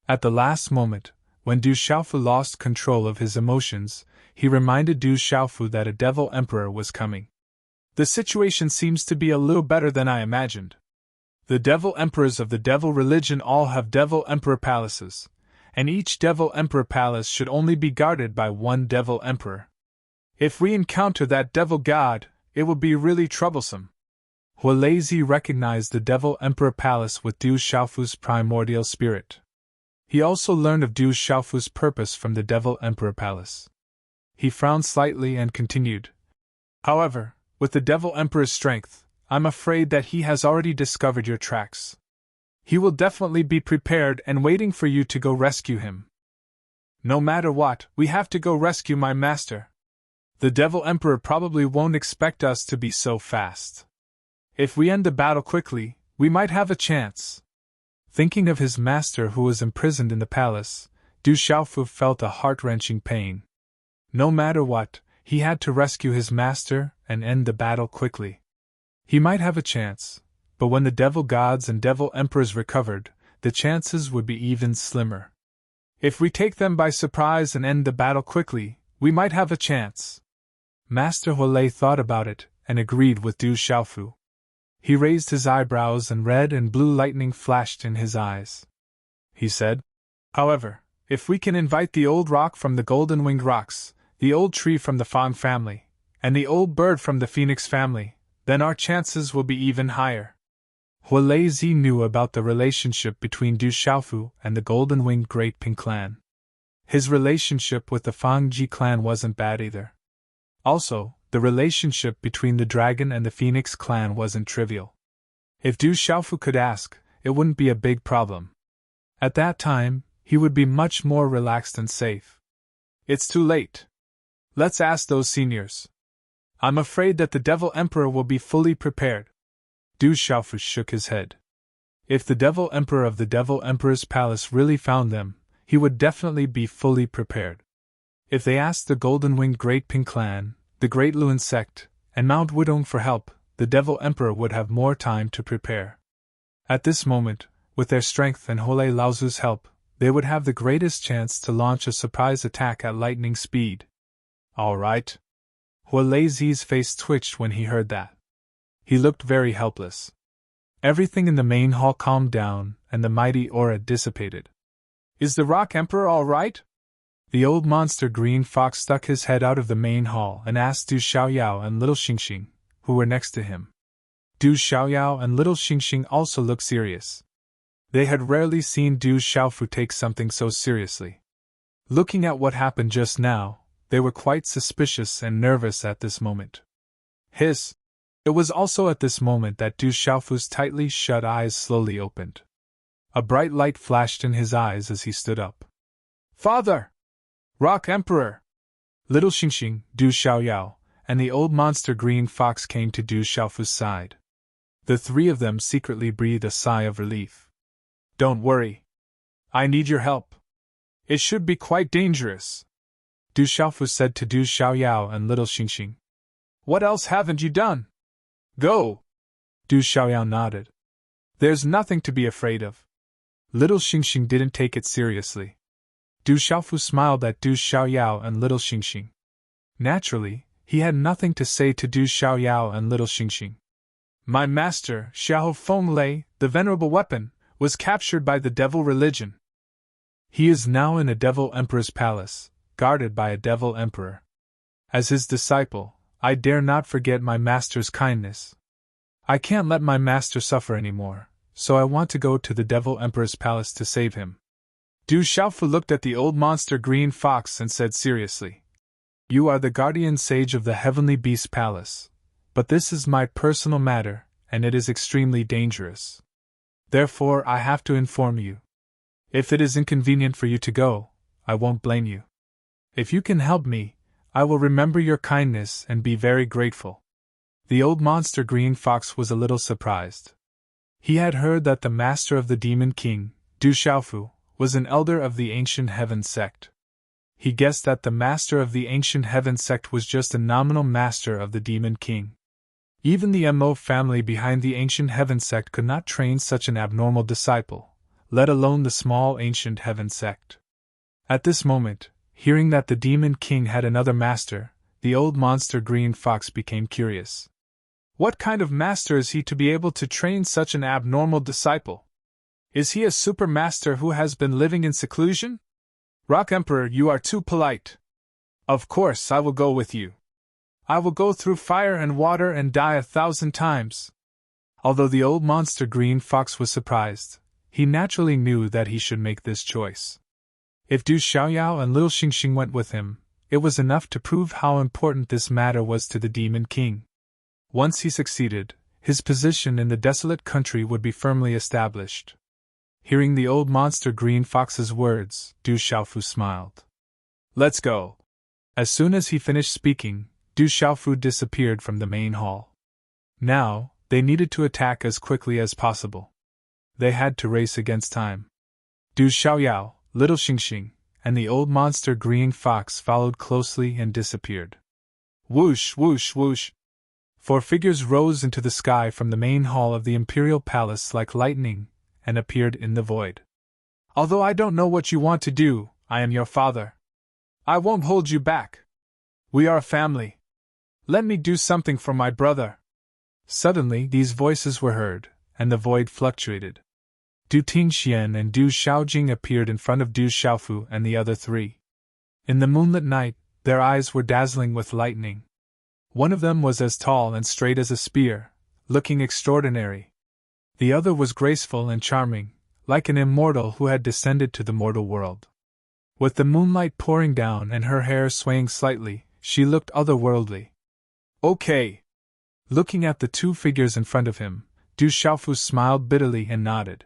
S1: At the last moment, when Du Xiaofu lost control of his emotions, he reminded Du Xiaofu that a Devil Emperor was coming. The situation seems to be a little better than I imagined. The Devil Emperors of the Devil religion all have Devil Emperor palaces, and each Devil Emperor palace should only be guarded by one Devil Emperor. If we encounter that Devil God, it will be really troublesome. Hualezi recognized the Devil Emperor palace with Du Xiaofu's primordial spirit. He also learned of Du Xiaofu's purpose from the Devil Emperor palace. He frowned slightly and continued. However, with the Devil Emperor's strength, I'm afraid that he has already discovered your tracks. He will definitely be prepared and waiting for you to go rescue him. No matter what, we have to go rescue my master. The Devil Emperor probably won't expect us to be so fast. If we end the battle quickly, we might have a chance. Thinking of his master who was imprisoned in the palace, Du Xiaofu felt a heart-wrenching pain. No matter what, he had to rescue his master and end the battle quickly. He might have a chance, but when the Devil Gods and Devil Emperors recovered, the chances would be even slimmer. If we take them by surprise and end the battle quickly, we might have a chance. Master Hualei thought about it and agreed with Du Xiaofu. He raised his eyebrows and red and blue lightning flashed in his eyes. He said, however, if we can invite the old rock from the golden-winged rocks, the old tree from the fawn family, and the old bird from the phoenix family, then our chances will be even higher. Hualezi knew about the relationship between Du Xiaofu and the golden-winged Great Ping clan. His relationship with the Fangji clan wasn't bad either. Also, the relationship between the dragon and the phoenix clan wasn't trivial. If Du Xiaofu could ask, it wouldn't be a big problem. At that time, he would be much more relaxed and safe. It's too late. Let's ask those seniors. I'm afraid that the Devil Emperor will be fully prepared. Du Xiaofu shook his head. If the Devil Emperor of the Devil Emperor's palace really found them, he would definitely be fully prepared. If they asked the golden-winged Great Ping clan, the Great Luan sect, and Mount Wudong for help, the Devil Emperor would have more time to prepare. At this moment, with their strength and Hualei Laozu's help, they would have the greatest chance to launch a surprise attack at lightning speed. All right. Hualezi's face twitched when he heard that. He looked very helpless. Everything in the main hall calmed down, and the mighty aura dissipated. Is the Rock Emperor all right? The old monster green fox stuck his head out of the main hall and asked Du Xiaoyao and little Xingxing, who were next to him. Du Xiaoyao and little Xingxing also looked serious. They had rarely seen Du Xiaofu take something so seriously. Looking at what happened just now, they were quite suspicious and nervous at this moment. Hiss! It was also at this moment that Du Xiaofu's tightly shut eyes slowly opened. A bright light flashed in his eyes as he stood up. Father! Rock Emperor! Little Xingxing, Du Xiaoyao, and the old monster green fox came to Du Xiaofu's side. The three of them secretly breathed a sigh of relief. Don't worry. I need your help. It should be quite dangerous, Du Xiaofu said to Du Xiaoyao and little Xingxing. What else haven't you done? Go! Du Xiaoyao nodded. There's nothing to be afraid of. Little Xingxing didn't take it seriously. Du Xiaofu smiled at Du Xiaoyao and little Xingxing. Naturally, he had nothing to say to Du Xiaoyao and little Xingxing. My master, Xiao Fenglei, the venerable weapon, was captured by the devil religion. He is now in a devil emperor's palace, guarded by a devil emperor. As his disciple, I dare not forget my master's kindness. I can't let my master suffer anymore, so I want to go to the devil emperor's palace to save him. Du Xiaofu looked at the old monster green fox and said seriously, You are the guardian sage of the heavenly beast palace, but this is my personal matter, and it is extremely dangerous. Therefore I have to inform you. If it is inconvenient for you to go, I won't blame you. If you can help me, I will remember your kindness and be very grateful. The old monster green fox was a little surprised. He had heard that the master of the Demon King, Du Xiaofu, was an elder of the Ancient Heaven sect. He guessed that the master of the Ancient Heaven sect was just a nominal master of the Demon King. Even the Mo family behind the Ancient Heaven sect could not train such an abnormal disciple, let alone the small Ancient Heaven sect. At this moment, hearing that the Demon King had another master, the old monster green fox became curious. What kind of master is he to be able to train such an abnormal disciple? Is he a super master who has been living in seclusion? Rock Emperor, you are too polite. Of course I will go with you. I will go through fire and water and die 1,000 times. Although the old monster green fox was surprised, he naturally knew that he should make this choice. If Du Xiaoyao and little Xingxing went with him, it was enough to prove how important this matter was to the Demon King. Once he succeeded, his position in the desolate country would be firmly established. Hearing the old monster green fox's words, Du Xiaofu smiled. Let's go. As soon as he finished speaking, Du Xiaofu disappeared from the main hall. Now, they needed to attack as quickly as possible. They had to race against time. Du Xiaoyao, little Xingxing, and the old monster green fox followed closely and disappeared. Whoosh, whoosh, whoosh. 4 figures rose into the sky from the main hall of the imperial palace like lightning, and appeared in the void. Although I don't know what you want to do, I am your father. I won't hold you back. We are a family. Let me do something for my brother. Suddenly these voices were heard, and the void fluctuated. Du Tingxian and Du Xiaojing appeared in front of Du Xiaofu and the other 3. In the moonlit night, their eyes were dazzling with lightning. One of them was as tall and straight as a spear, looking extraordinary. The other was graceful and charming, like an immortal who had descended to the mortal world. With the moonlight pouring down and her hair swaying slightly, she looked otherworldly. Okay. Looking at the 2 figures in front of him, Du Xiaofu smiled bitterly and nodded.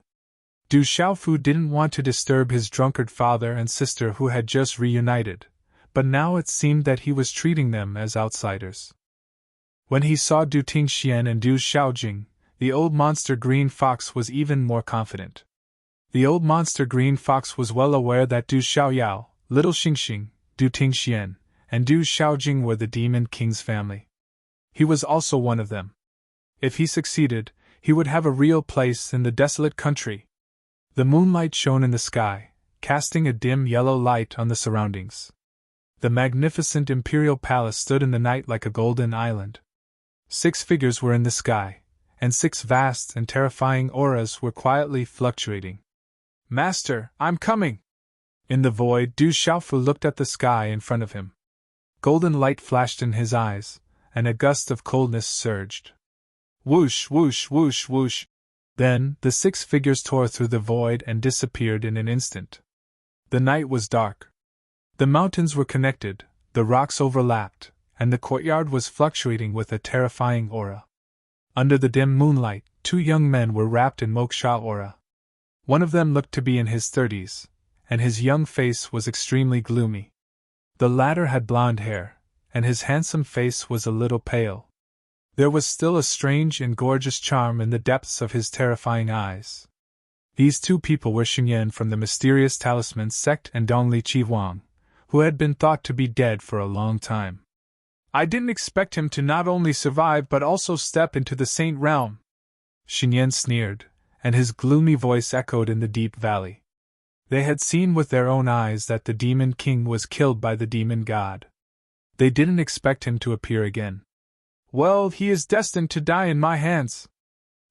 S1: Du Xiaofu didn't want to disturb his drunkard father and sister who had just reunited, but now it seemed that he was treating them as outsiders. When he saw Du Tingxian and Du Xiaojing, the old monster green fox was even more confident. The old monster green fox was well aware that Du Xiaoyao, little Xingxing, Du Tingxian, and Du Xiaojing were the Demon King's family. He was also one of them. If he succeeded, he would have a real place in the desolate country. The moonlight shone in the sky, casting a dim yellow light on the surroundings. The magnificent imperial palace stood in the night like a golden island. 6 figures were in the sky, and 6 vast and terrifying auras were quietly fluctuating. Master, I'm coming! In the void, Du Xiaofu looked at the sky in front of him. Golden light flashed in his eyes, and a gust of coldness surged. Whoosh, whoosh, whoosh, whoosh. Then, the 6 figures tore through the void and disappeared in an instant. The night was dark. The mountains were connected, the rocks overlapped, and the courtyard was fluctuating with a terrifying aura. Under the dim moonlight, 2 young men were wrapped in moksha aura. One of them looked to be in his 30s, and his young face was extremely gloomy. The latter had blonde hair, and his handsome face was a little pale. There was still a strange and gorgeous charm in the depths of his terrifying eyes. These 2 people were Xingyan from the mysterious Talisman sect and Dongli Chihuang, who had been thought to be dead for a long time. I didn't expect him to not only survive but also step into the Saint Realm. Xingyan sneered, and his gloomy voice echoed in the deep valley. They had seen with their own eyes that the Demon King was killed by the Demon God. They didn't expect him to appear again. Well, he is destined to die in my hands.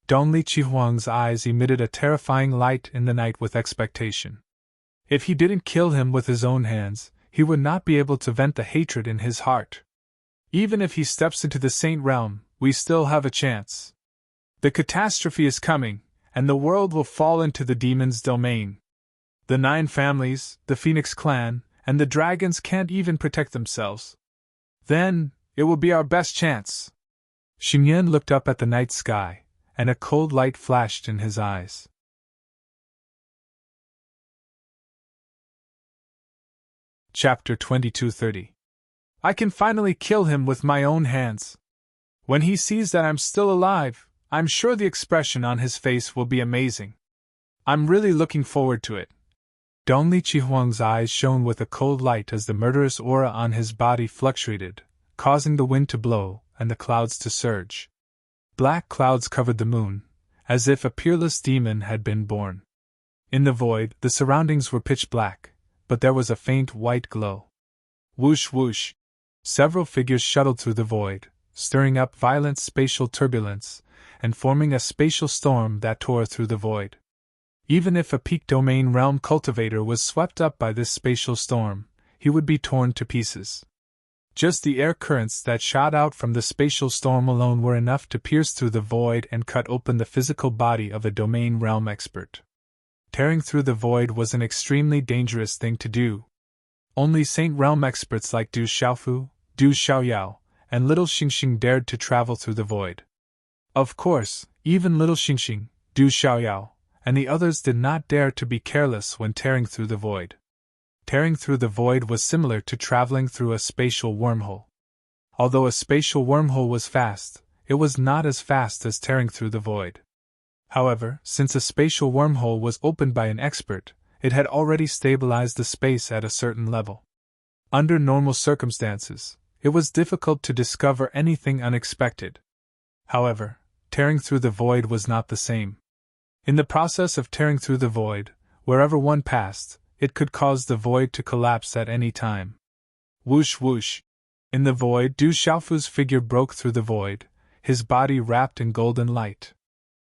S1: Dongli Chihuang's eyes emitted a terrifying light in the night with expectation. If he didn't kill him with his own hands, he would not be able to vent the hatred in his heart. Even if he steps into the Saint Realm, we still have a chance. The catastrophe is coming, and the world will fall into the demon's domain. The 9 families, the Phoenix clan, and the dragons can't even protect themselves. Then, it will be our best chance. Xingyan looked up at the night sky, and a cold light flashed in his eyes. Chapter 2230. I can finally kill him with my own hands. When he sees that I'm still alive, I'm sure the expression on his face will be amazing. I'm really looking forward to it. Dongli Chihuang's eyes shone with a cold light as the murderous aura on his body fluctuated, causing the wind to blow and the clouds to surge. Black clouds covered the moon, as if a peerless demon had been born. In the void, the surroundings were pitch black, but there was a faint white glow. Whoosh whoosh! Several figures shuttled through the void, stirring up violent spatial turbulence, and forming a spatial storm that tore through the void. Even if a peak domain realm cultivator was swept up by this spatial storm, he would be torn to pieces. Just the air currents that shot out from the spatial storm alone were enough to pierce through the void and cut open the physical body of a domain realm expert. Tearing through the void was an extremely dangerous thing to do. Only Saint Realm experts like Du Xiaofu, Du Xiaoyao, and Little Xingxing dared to travel through the void. Of course, even Little Xingxing, Du Xiaoyao, and the others did not dare to be careless when tearing through the void. Tearing through the void was similar to traveling through a spatial wormhole. Although a spatial wormhole was fast, it was not as fast as tearing through the void. However, since a spatial wormhole was opened by an expert, it had already stabilized the space at a certain level. Under normal circumstances, it was difficult to discover anything unexpected. However, tearing through the void was not the same. In the process of tearing through the void, wherever one passed, it could cause the void to collapse at any time. Whoosh whoosh! In the void, Du Xiaofu's figure broke through the void, his body wrapped in golden light.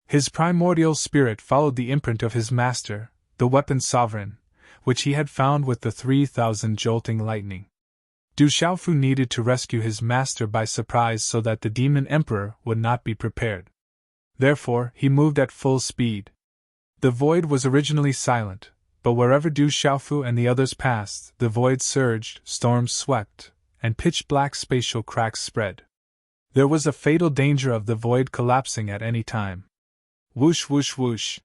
S1: His primordial spirit followed the imprint of his master, the weapon sovereign, which he had found with the 3,000 jolting lightning. Du Xiaofu needed to rescue his master by surprise so that the demon emperor would not be prepared. Therefore, he moved at full speed. The void was originally silent, but wherever Du Xiaofu and the others passed, the void surged, storms swept, and pitch-black spatial cracks spread. There was a fatal danger of the void collapsing at any time. Whoosh whoosh whoosh!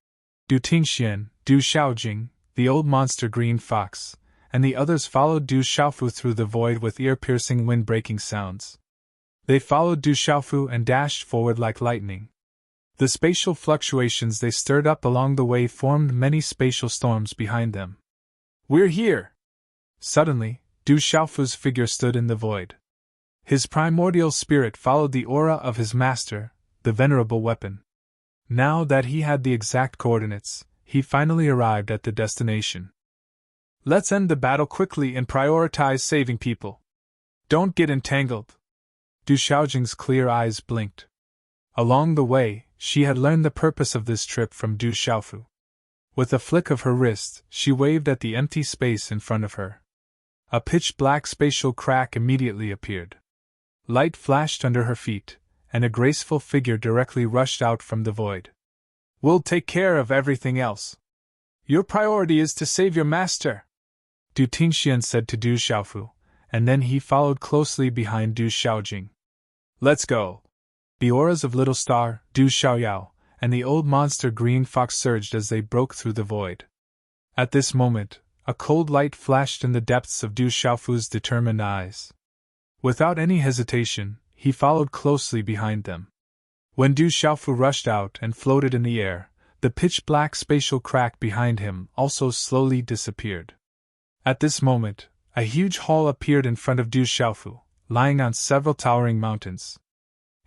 S1: Du Tingxian, Du Xiaojing, the old monster green fox, and the others followed Du Xiaofu through the void with ear-piercing wind-breaking sounds. They followed Du Xiaofu and dashed forward like lightning. The spatial fluctuations they stirred up along the way formed many spatial storms behind them. We're here! Suddenly, Du Xiaofu's figure stood in the void. His primordial spirit followed the aura of his master, the venerable weapon. Now that he had the exact coordinates, he finally arrived at the destination. Let's end the battle quickly and prioritize saving people. Don't get entangled. Du Xiaojing's clear eyes blinked. Along the way, she had learned the purpose of this trip from Du Xiaofu. With a flick of her wrist, she waved at the empty space in front of her. A pitch-black spatial crack immediately appeared. Light flashed under her feet, and a graceful figure directly rushed out from the void. "We'll take care of everything else. Your priority is to save your master," Du Tingxian said to Du Xiaofu, and then he followed closely behind Du Xiaojing. "Let's go." The auras of Little Star, Du Xiaoyao, and the old monster Green Fox surged as they broke through the void. At this moment, a cold light flashed in the depths of Du Xiaofu's determined eyes. Without any hesitation, he followed closely behind them. When Du Xiaofu rushed out and floated in the air, the pitch-black spatial crack behind him also slowly disappeared. At this moment, a huge hall appeared in front of Du Xiaofu, lying on several towering mountains.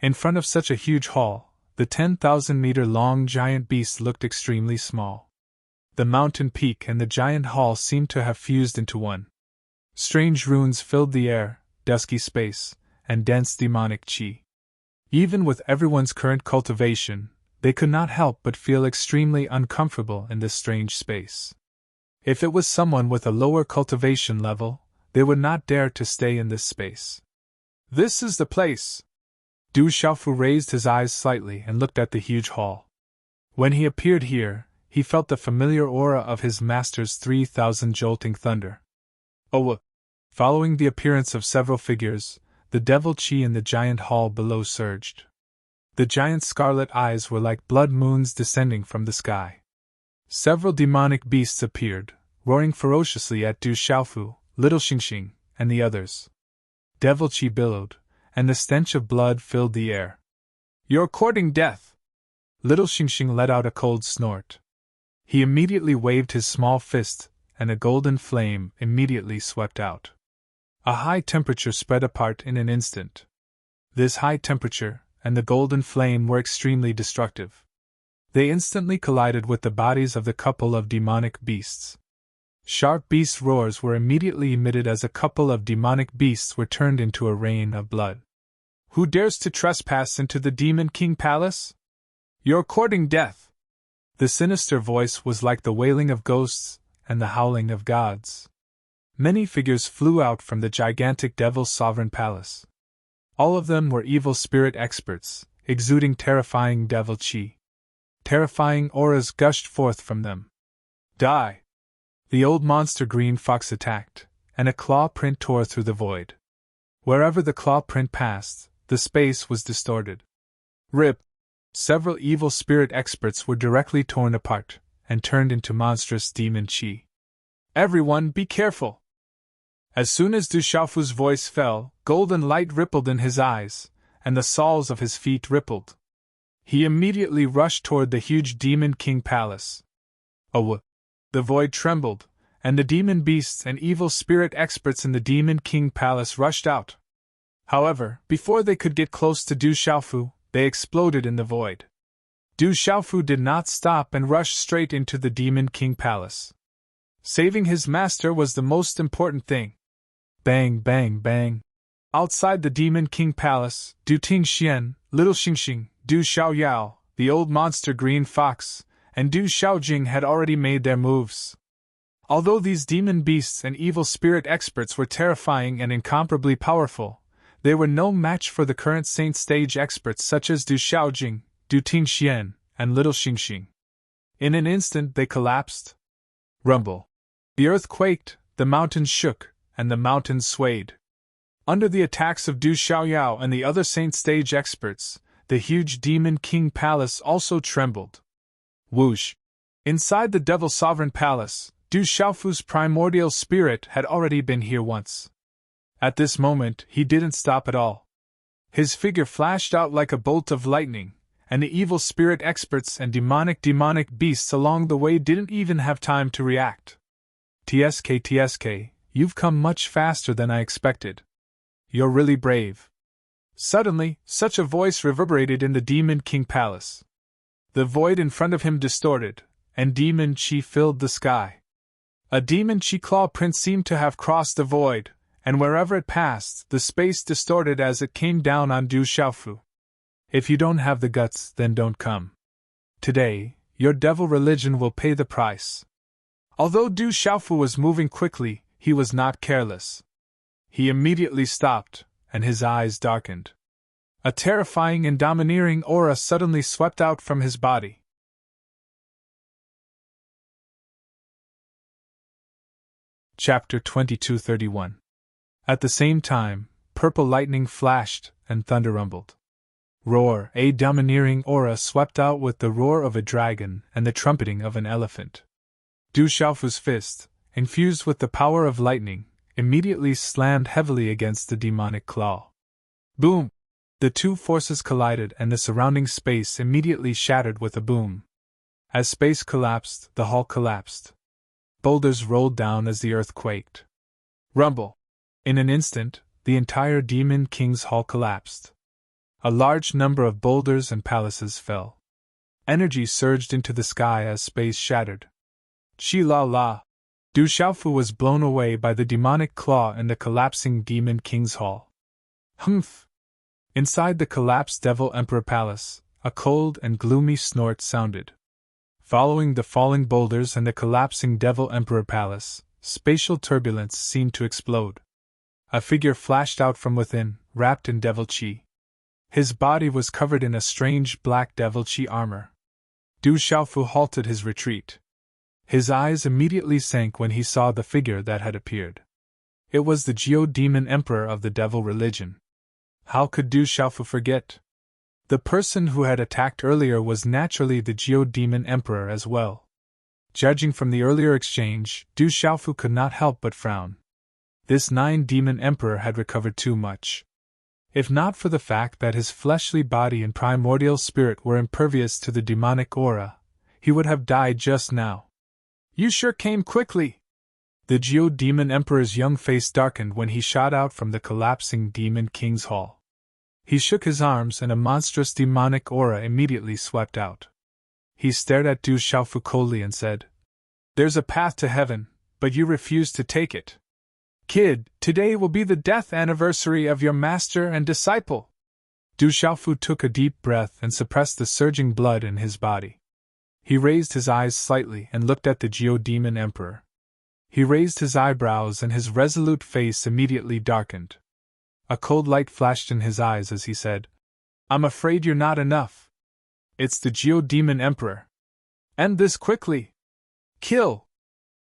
S1: In front of such a huge hall, the 10,000-meter-long giant beast looked extremely small. The mountain peak and the giant hall seemed to have fused into one. Strange runes filled the air, dusky space, and dense demonic qi. Even with everyone's current cultivation, they could not help but feel extremely uncomfortable in this strange space. If it was someone with a lower cultivation level, they would not dare to stay in this space. "This is the place." Du Xiaofu raised his eyes slightly and looked at the huge hall. When he appeared here, he felt the familiar aura of his master's 3,000 jolting thunder. Oh! Following the appearance of several figures, the devil qi in the giant hall below surged. The giant's scarlet eyes were like blood moons descending from the sky. Several demonic beasts appeared, roaring ferociously at Du Xiaofu, Little Xingxing, and the others. Devil qi billowed, and the stench of blood filled the air. "You're courting death!" Little Xingxing let out a cold snort. He immediately waved his small fist, and a golden flame immediately swept out. A high temperature spread apart in an instant. This high temperature and the golden flame were extremely destructive. They instantly collided with the bodies of the couple of demonic beasts. Sharp beast roars were immediately emitted as a couple of demonic beasts were turned into a rain of blood. "Who dares to trespass into the Demon King Palace? You're courting death!" The sinister voice was like the wailing of ghosts and the howling of gods. Many figures flew out from the gigantic Devil's sovereign palace. All of them were evil spirit experts, exuding terrifying devil qi. Terrifying auras gushed forth from them. "Die!" The old monster Green Fox attacked, and a claw print tore through the void. Wherever the claw print passed, the space was distorted. Rip! Several evil spirit experts were directly torn apart, and turned into monstrous demon qi. "Everyone be careful!" As soon as Du Xiaofu's voice fell, golden light rippled in his eyes, and the soles of his feet rippled. He immediately rushed toward the huge Demon King Palace. Oh! The void trembled, and the demon beasts and evil spirit experts in the Demon King Palace rushed out. However, before they could get close to Du Xiaofu, they exploded in the void. Du Xiaofu did not stop and rushed straight into the Demon King Palace. Saving his master was the most important thing. Bang, bang, bang. Outside the Demon King Palace, Du Tingxian, Little Xingxing, Du Xiaoyao, the old monster Green Fox, and Du Xiaojing had already made their moves. Although these demon beasts and evil spirit experts were terrifying and incomparably powerful, they were no match for the current Saint Stage experts such as Du Xiaojing, Du Tingxian, and Little Xingxing. In an instant they collapsed. Rumble. The earth quaked, the mountains shook, and the mountains swayed. Under the attacks of Du Xiaoyao and the other Saint Stage experts, the huge Demon King Palace also trembled. Whoosh! Inside the Devil Sovereign Palace, Du Xiaofu's primordial spirit had already been here once. At this moment, he didn't stop at all. His figure flashed out like a bolt of lightning, and the evil spirit experts and demonic beasts along the way didn't even have time to react. TSK, you've come much faster than I expected. You're really brave. Suddenly, such a voice reverberated in the Demon King Palace. The void in front of him distorted, and demon qi filled the sky. A demon qi claw print seemed to have crossed the void, and wherever it passed, the space distorted as it came down on Du Xiaofu. If you don't have the guts, then don't come. Today, your devil religion will pay the price. Although Du Xiaofu was moving quickly, he was not careless. He immediately stopped, and his eyes darkened. A terrifying and domineering aura suddenly swept out from his body. Chapter 22:31. At the same time, purple lightning flashed, and thunder rumbled. Roar! A domineering aura swept out with the roar of a dragon and the trumpeting of an elephant. Du Xiaofu's fist, infused with the power of lightning, immediately slammed heavily against the demonic claw. Boom! The two forces collided and the surrounding space immediately shattered with a boom. As space collapsed, the hall collapsed. Boulders rolled down as the earth quaked. Rumble! In an instant, the entire Demon King's hall collapsed. A large number of boulders and palaces fell. Energy surged into the sky as space shattered. Chi la la! Du Xiaofu was blown away by the demonic claw in the collapsing Demon King's hall. Humph! Inside the collapsed Devil Emperor Palace, a cold and gloomy snort sounded. Following the falling boulders and the collapsing Devil Emperor Palace, spatial turbulence seemed to explode. A figure flashed out from within, wrapped in devil chi. His body was covered in a strange black devil chi armor. Du Xiaofu halted his retreat. His eyes immediately sank when he saw the figure that had appeared. It was the Geo-Demon Emperor of the Devil Religion. How could Du Xiaofu forget? The person who had attacked earlier was naturally the Geo-Demon Emperor as well. Judging from the earlier exchange, Du Xiaofu could not help but frown. This Demon Emperor had recovered too much. If not for the fact that his fleshly body and primordial spirit were impervious to the demonic aura, he would have died just now. You sure came quickly! The Geo-Demon Emperor's young face darkened when he shot out from the collapsing Demon King's hall. He shook his arms and a monstrous demonic aura immediately swept out. He stared at Du Xiaofu coldly and said, "There's a path to heaven, but you refuse to take it. Kid, today will be the death anniversary of your master and disciple." Du Xiaofu took a deep breath and suppressed the surging blood in his body. He raised his eyes slightly and looked at the Geo-Demon Emperor. He raised his eyebrows and his resolute face immediately darkened. A cold light flashed in his eyes as he said, "I'm afraid you're not enough. It's the Geo-Demon Emperor. End this quickly. Kill!"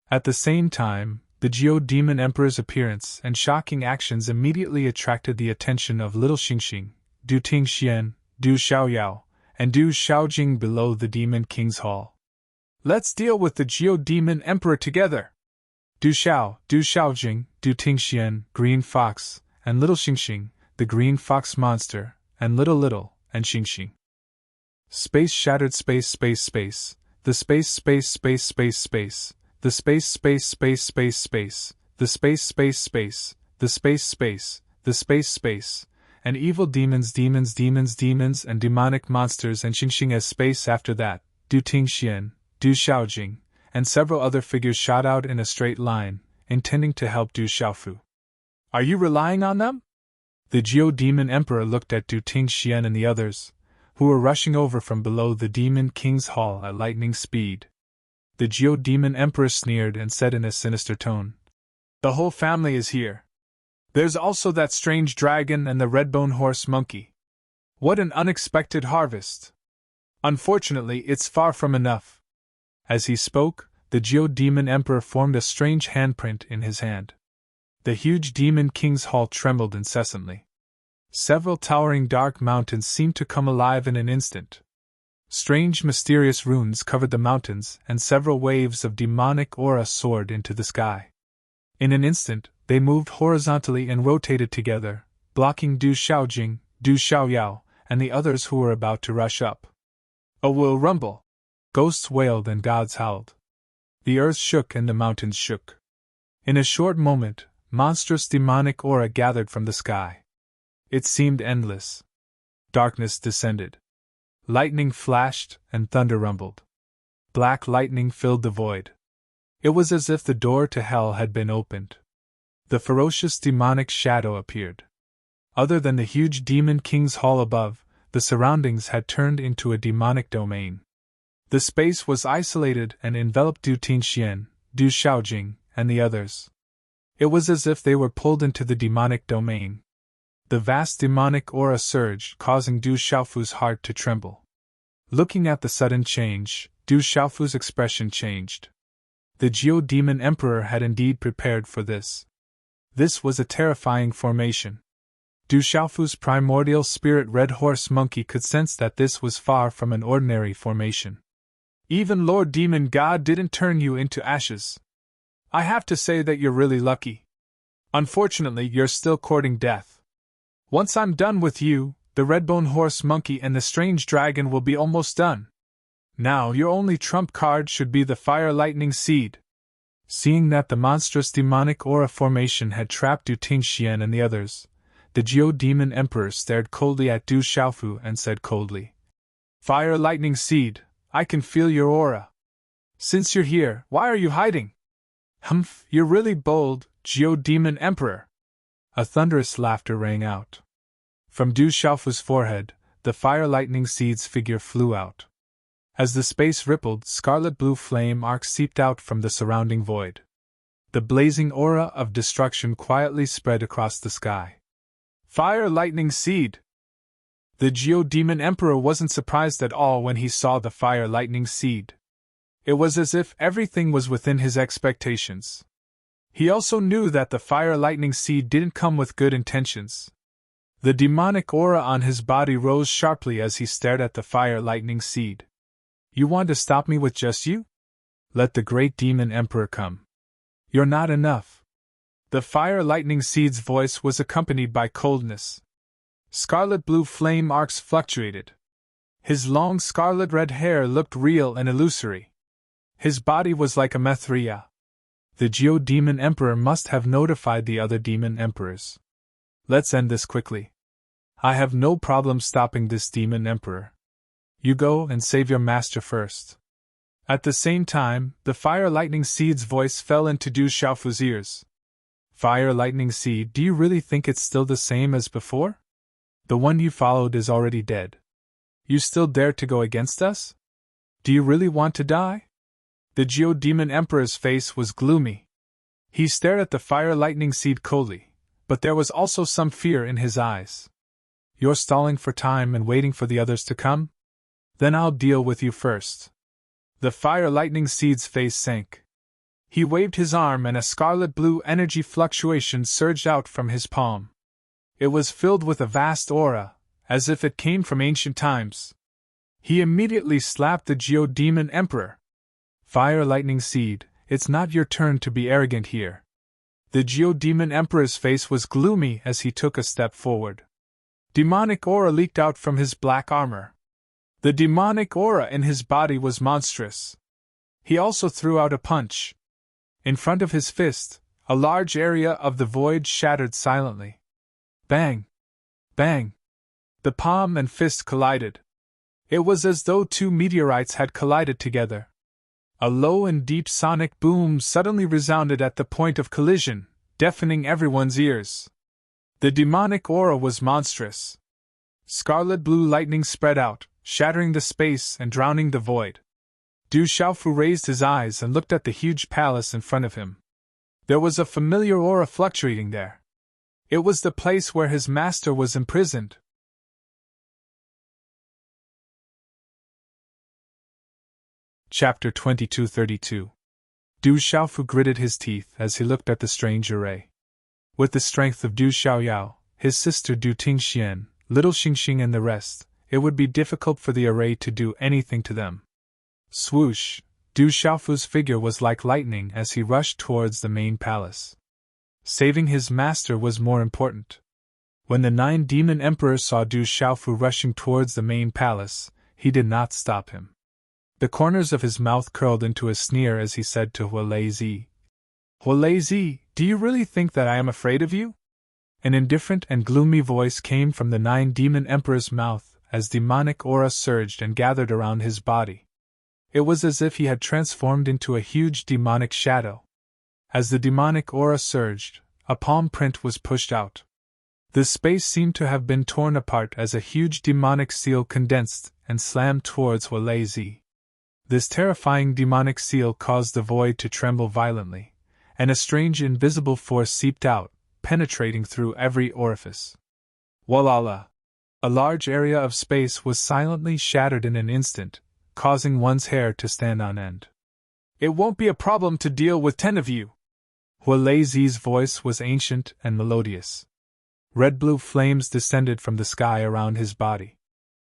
S1: At the same time, the Geo-Demon Emperor's appearance and shocking actions immediately attracted the attention of Little Xingxing, Du Tingxian, Du Xiaoyao, and Du Xiaojing below the Demon King's hall. "Let's deal with the Geo-Demon Emperor together!" Du Xiaojing, Du Tingxian, Green Fox, and Little Xingxing, the Green Fox Monster, and Little, and Xingxing. Space shattered space, the space, the space, the space, the space, the space, the space, and evil demons, and demonic monsters and Xingxing as space. After that, Du Tingxian, Du Xiaojing, and several other figures shot out in a straight line, intending to help Du Xiaofu. "Are you relying on them?" The Geo-Demon Emperor looked at Du Tingxian and the others, who were rushing over from below the Demon King's hall at lightning speed. The Geo-Demon Emperor sneered and said in a sinister tone, "The whole family is here. There's also that strange dragon and the red-bone horse monkey. What an unexpected harvest! Unfortunately, it's far from enough." As he spoke, the Geo-Demon Emperor formed a strange handprint in his hand. The huge Demon King's hall trembled incessantly. Several towering dark mountains seemed to come alive in an instant. Strange mysterious runes covered the mountains, and several waves of demonic aura soared into the sky. In an instant, they moved horizontally and rotated together, blocking Du Xiaojing, Du Xiaoyao, and the others who were about to rush up. "Oh, will rumble!" Ghosts wailed and gods howled. The earth shook and the mountains shook. In a short moment, monstrous demonic aura gathered from the sky. It seemed endless. Darkness descended. Lightning flashed and thunder rumbled. Black lightning filled the void. It was as if the door to hell had been opened. The ferocious demonic shadow appeared. Other than the huge Demon King's hall above, the surroundings had turned into a demonic domain. The space was isolated and enveloped Du Tingxian, Du Xiaojing, and the others. It was as if they were pulled into the demonic domain. The vast demonic aura surged, causing Du Xiaofu's heart to tremble. Looking at the sudden change, Du Xiaofu's expression changed. The Geo-Demon Emperor had indeed prepared for this. This was a terrifying formation. Du Xiaofu's primordial spirit Red Horse Monkey could sense that this was far from an ordinary formation. Even Lord Demon God didn't turn you into ashes. I have to say that you're really lucky. Unfortunately, you're still courting death. Once I'm done with you, the Redbone Horse Monkey and the Strange Dragon will be almost done. Now your only trump card should be the Fire Lightning Seed. Seeing that the monstrous demonic aura formation had trapped Du Tingxian and the others, the Geo-Demon Emperor stared coldly at Du Xiaofu and said coldly, Fire Lightning Seed, I can feel your aura. Since you're here, why are you hiding? Humph, you're really bold, Geo-Demon Emperor. A thunderous laughter rang out. From Du Xiaofu's forehead, the Fire Lightning Seed's figure flew out. As the space rippled, scarlet-blue flame arcs seeped out from the surrounding void. The blazing aura of destruction quietly spread across the sky. Fire Lightning Seed! The Geo-Demon Emperor wasn't surprised at all when he saw the Fire Lightning Seed. It was as if everything was within his expectations. He also knew that the Fire Lightning Seed didn't come with good intentions. The demonic aura on his body rose sharply as he stared at the Fire Lightning Seed. You want to stop me with just you? Let the great Demon Emperor come. You're not enough. The Fire Lightning Seed's voice was accompanied by coldness. Scarlet-blue flame arcs fluctuated. His long scarlet-red hair looked real and illusory. His body was like a Mithria. The Geo-Demon Emperor must have notified the other Demon Emperors. Let's end this quickly. I have no problem stopping this Demon Emperor. You go and save your master first. At the same time, the Fire Lightning Seed's voice fell into Du Xiaofu's ears. Fire Lightning Seed, do you really think it's still the same as before? The one you followed is already dead. You still dare to go against us? Do you really want to die? The Geo-Demon Emperor's face was gloomy. He stared at the Fire Lightning Seed coldly, but there was also some fear in his eyes. You're stalling for time and waiting for the others to come? Then I'll deal with you first. The Fire Lightning Seed's face sank. He waved his arm and a scarlet-blue energy fluctuation surged out from his palm. It was filled with a vast aura, as if it came from ancient times. He immediately slapped the Geo-Demon Emperor. Fire Lightning Seed, it's not your turn to be arrogant here. The Geo-Demon Emperor's face was gloomy as he took a step forward. Demonic aura leaked out from his black armor. The demonic aura in his body was monstrous. He also threw out a punch. In front of his fist, a large area of the void shattered silently. Bang! Bang! The palm and fist collided. It was as though two meteorites had collided together. A low and deep sonic boom suddenly resounded at the point of collision, deafening everyone's ears. The demonic aura was monstrous. Scarlet-blue lightning spread out, shattering the space and drowning the void. Du Xiaofu raised his eyes and looked at the huge palace in front of him. There was a familiar aura fluctuating there. It was the place where his master was imprisoned. Chapter 2232. Du Xiaofu gritted his teeth as he looked at the strange array. With the strength of Du Xiaoyao, his sister Du Tingxian, little Xingxing and the rest, it would be difficult for the array to do anything to them. Swoosh! Du Xiaofu's figure was like lightning as he rushed towards the main palace. Saving his master was more important. When the 9 Demon Emperors saw Du Xiaofu rushing towards the main palace, he did not stop him. The corners of his mouth curled into a sneer as he said to Huolei, Huolei, do you really think that I am afraid of you? An indifferent and gloomy voice came from the 9 Demon Emperors' mouth as demonic aura surged and gathered around his body. It was as if he had transformed into a huge demonic shadow. As the demonic aura surged, a palm print was pushed out. The space seemed to have been torn apart as a huge demonic seal condensed and slammed towards Huolei. This terrifying demonic seal caused the void to tremble violently, and a strange invisible force seeped out, penetrating through every orifice. Walala! A large area of space was silently shattered in an instant, causing one's hair to stand on end. It won't be a problem to deal with 10 of you. Hualaizi's voice was ancient and melodious. Red-blue flames descended from the sky around his body.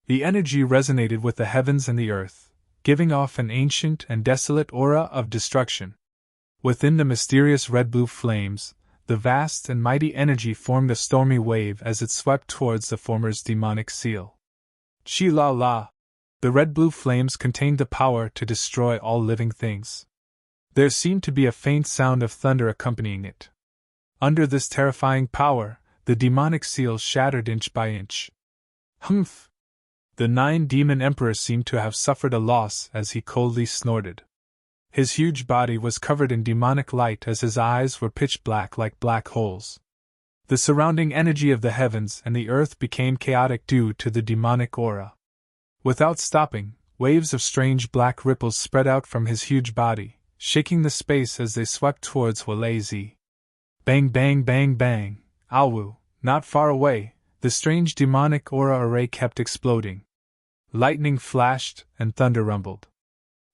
S1: The energy resonated with the heavens and the earth, giving off an ancient and desolate aura of destruction. Within the mysterious red-blue flames, the vast and mighty energy formed a stormy wave as it swept towards the former's demonic seal. Chi-la-la! The red-blue flames contained the power to destroy all living things. There seemed to be a faint sound of thunder accompanying it. Under this terrifying power, the demonic seal shattered inch by inch. Humph! The 9 demon emperors seemed to have suffered a loss as he coldly snorted. His huge body was covered in demonic light as his eyes were pitch black like black holes. The surrounding energy of the heavens and the earth became chaotic due to the demonic aura. Without stopping, waves of strange black ripples spread out from his huge body, shaking the space as they swept towards Hualaizi. Bang bang bang bang, Awu, not far away, the strange demonic aura array kept exploding. Lightning flashed and thunder rumbled.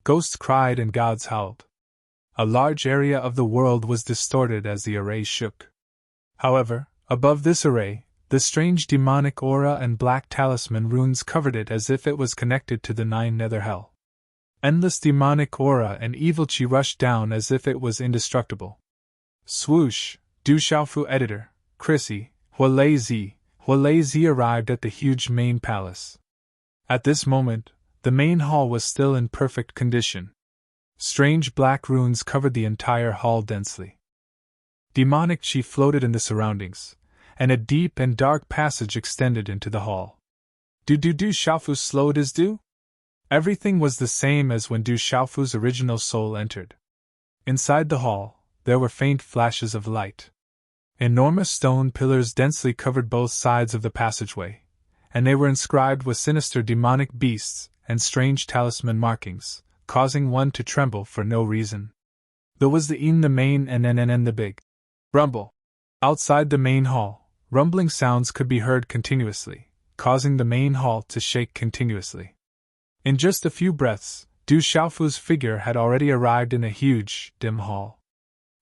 S1: Ghosts cried and gods howled. A large area of the world was distorted as the array shook. However, above this array, the strange demonic aura and black talisman runes covered it as if it was connected to the 9 nether hell. Endless demonic aura and evil chi rushed down as if it was indestructible. Swoosh! Du Xiaofu editor, Chrissy, Hualaizi arrived at the huge main palace. At this moment, the main hall was still in perfect condition. Strange black runes covered the entire hall densely. Demonic chi floated in the surroundings, and a deep and dark passage extended into the hall. Du Xiaofu slowed his do? Everything was the same as when Du Xiaofu's original soul entered. Inside the hall, there were faint flashes of light. Enormous stone pillars densely covered both sides of the passageway, and they were inscribed with sinister demonic beasts and strange talisman markings, causing one to tremble for no reason. There was the main and the big rumble. Outside the main hall, rumbling sounds could be heard continuously, causing the main hall to shake continuously. In just a few breaths, Du Xiaofu's figure had already arrived in a huge, dim hall.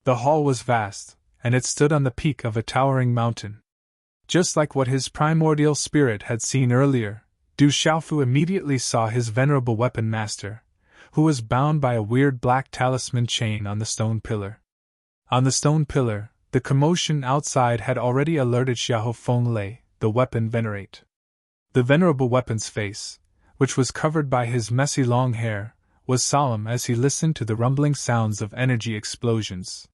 S1: The hall was vast, and it stood on the peak of a towering mountain. Just like what his primordial spirit had seen earlier, Du Xiaofu immediately saw his venerable weapon master, who was bound by a weird black talisman chain on the stone pillar. On the stone pillar, the commotion outside had already alerted Xiahou Fenglei, the weapon venerate. The venerable weapon's face, which was covered by his messy long hair, was solemn as he listened to the rumbling sounds of energy explosions.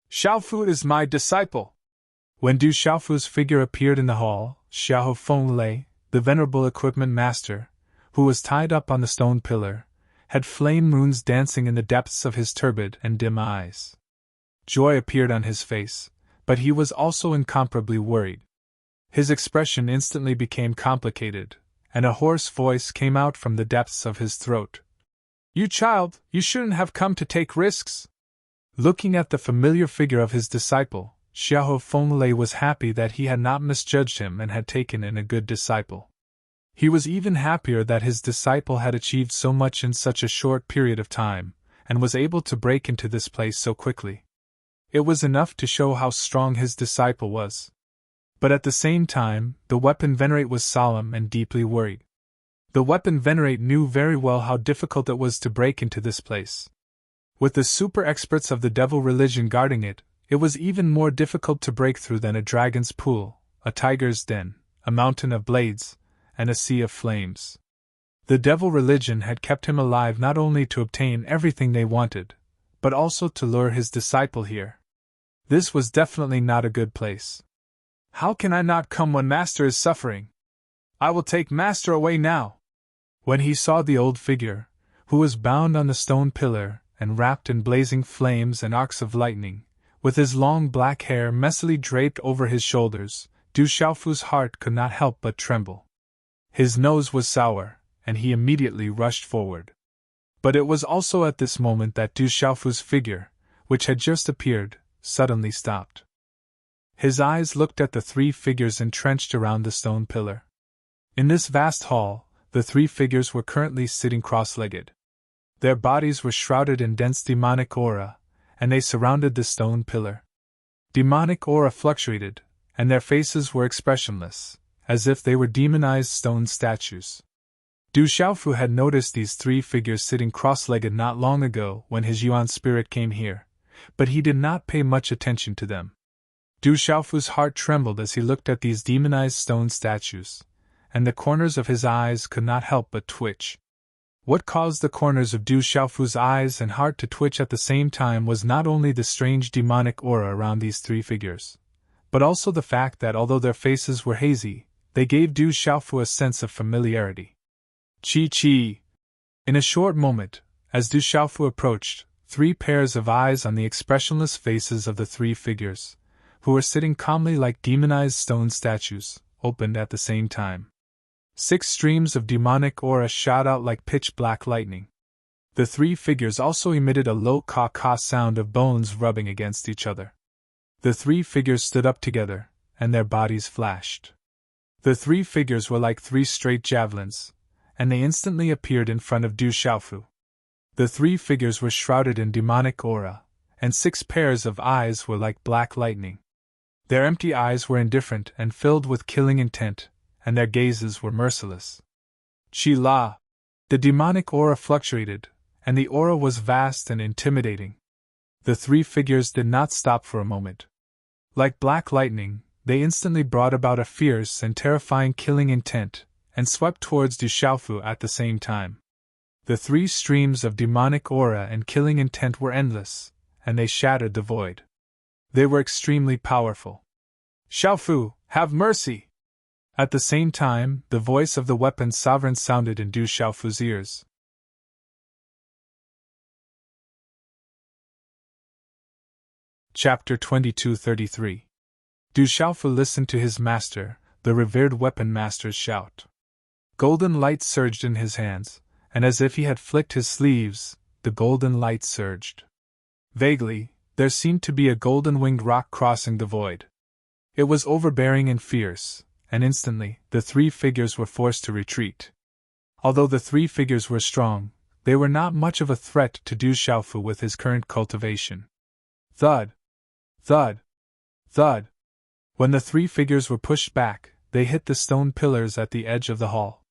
S1: Xiaofu is my disciple! When Du Xiaofu's figure appeared in the hall, Xiahou Fenglei, the venerable equipment master, who was tied up on the stone pillar, had flame runes dancing in the depths of his turbid and dim eyes. Joy appeared on his face, but he was also incomparably worried. His expression instantly became complicated, and a hoarse voice came out from the depths of his throat. You child, you shouldn't have come to take risks. Looking at the familiar figure of his disciple, Xiahou Fenglei was happy that he had not misjudged him and had taken in a good disciple. He was even happier that his disciple had achieved so much in such a short period of time, and was able to break into this place so quickly. It was enough to show how strong his disciple was. But at the same time, the weapon venerate was solemn and deeply worried. The weapon venerate knew very well how difficult it was to break into this place. With the super experts of the devil religion guarding it, it was even more difficult to break through than a dragon's pool, a tiger's den, a mountain of blades, and a sea of flames. The devil religion had kept him alive not only to obtain everything they wanted, but also to lure his disciple here. This was definitely not a good place. How can I not come when Master is suffering? I will take Master away now. When he saw the old figure, who was bound on the stone pillar and wrapped in blazing flames and arcs of lightning, with his long black hair messily draped over his shoulders, Du Xiaofu's heart could not help but tremble. His nose was sour, and he immediately rushed forward. But it was also at this moment that Du Xiaofu's figure, which had just appeared, suddenly stopped. His eyes looked at the three figures entrenched around the stone pillar. In this vast hall, the three figures were currently sitting cross-legged. Their bodies were shrouded in dense demonic aura, and they surrounded the stone pillar. Demonic aura fluctuated, and their faces were expressionless, as if they were demonized stone statues. Du Xiaofu had noticed these three figures sitting cross-legged not long ago when his Yuan spirit came here, but he did not pay much attention to them. Du Xiaofu's heart trembled as he looked at these demonized stone statues, and the corners of his eyes could not help but twitch. What caused the corners of Du Xiaofu's eyes and heart to twitch at the same time was not only the strange demonic aura around these three figures, but also the fact that although their faces were hazy, they gave Du Xiaofu a sense of familiarity. Chi. In a short moment, as Du Xiaofu approached, three pairs of eyes on the expressionless faces of the three figures, who were sitting calmly like demonized stone statues, opened at the same time. 6 streams of demonic aura shot out like pitch-black lightning. The three figures also emitted a low caw-caw sound of bones rubbing against each other. The three figures stood up together, and their bodies flashed. The three figures were like 3 straight javelins, and they instantly appeared in front of Du Xiaofu. The three figures were shrouded in demonic aura, and 6 pairs of eyes were like black lightning. Their empty eyes were indifferent and filled with killing intent, and their gazes were merciless. Chi-la! The demonic aura fluctuated, and the aura was vast and intimidating. The three figures did not stop for a moment. Like black lightning, they instantly brought about a fierce and terrifying killing intent, and swept towards Du Xiaofu at the same time. The 3 streams of demonic aura and killing intent were endless, and they shattered the void. They were extremely powerful. Xiaofu, have mercy! At the same time, the voice of the weapon sovereign sounded in Du Xiaofu's ears. Chapter 2233. Du Xiaofu listened to his master, the revered weapon master's shout. Golden light surged in his hands, and as if he had flicked his sleeves, the golden light surged. Vaguely, there seemed to be a golden-winged rock crossing the void. It was overbearing and fierce, and instantly, the three figures were forced to retreat. Although the three figures were strong, they were not much of a threat to Du Xiaofu with his current cultivation. Thud! Thud! Thud! When the three figures were pushed back, they hit the stone pillars at the edge of the hall.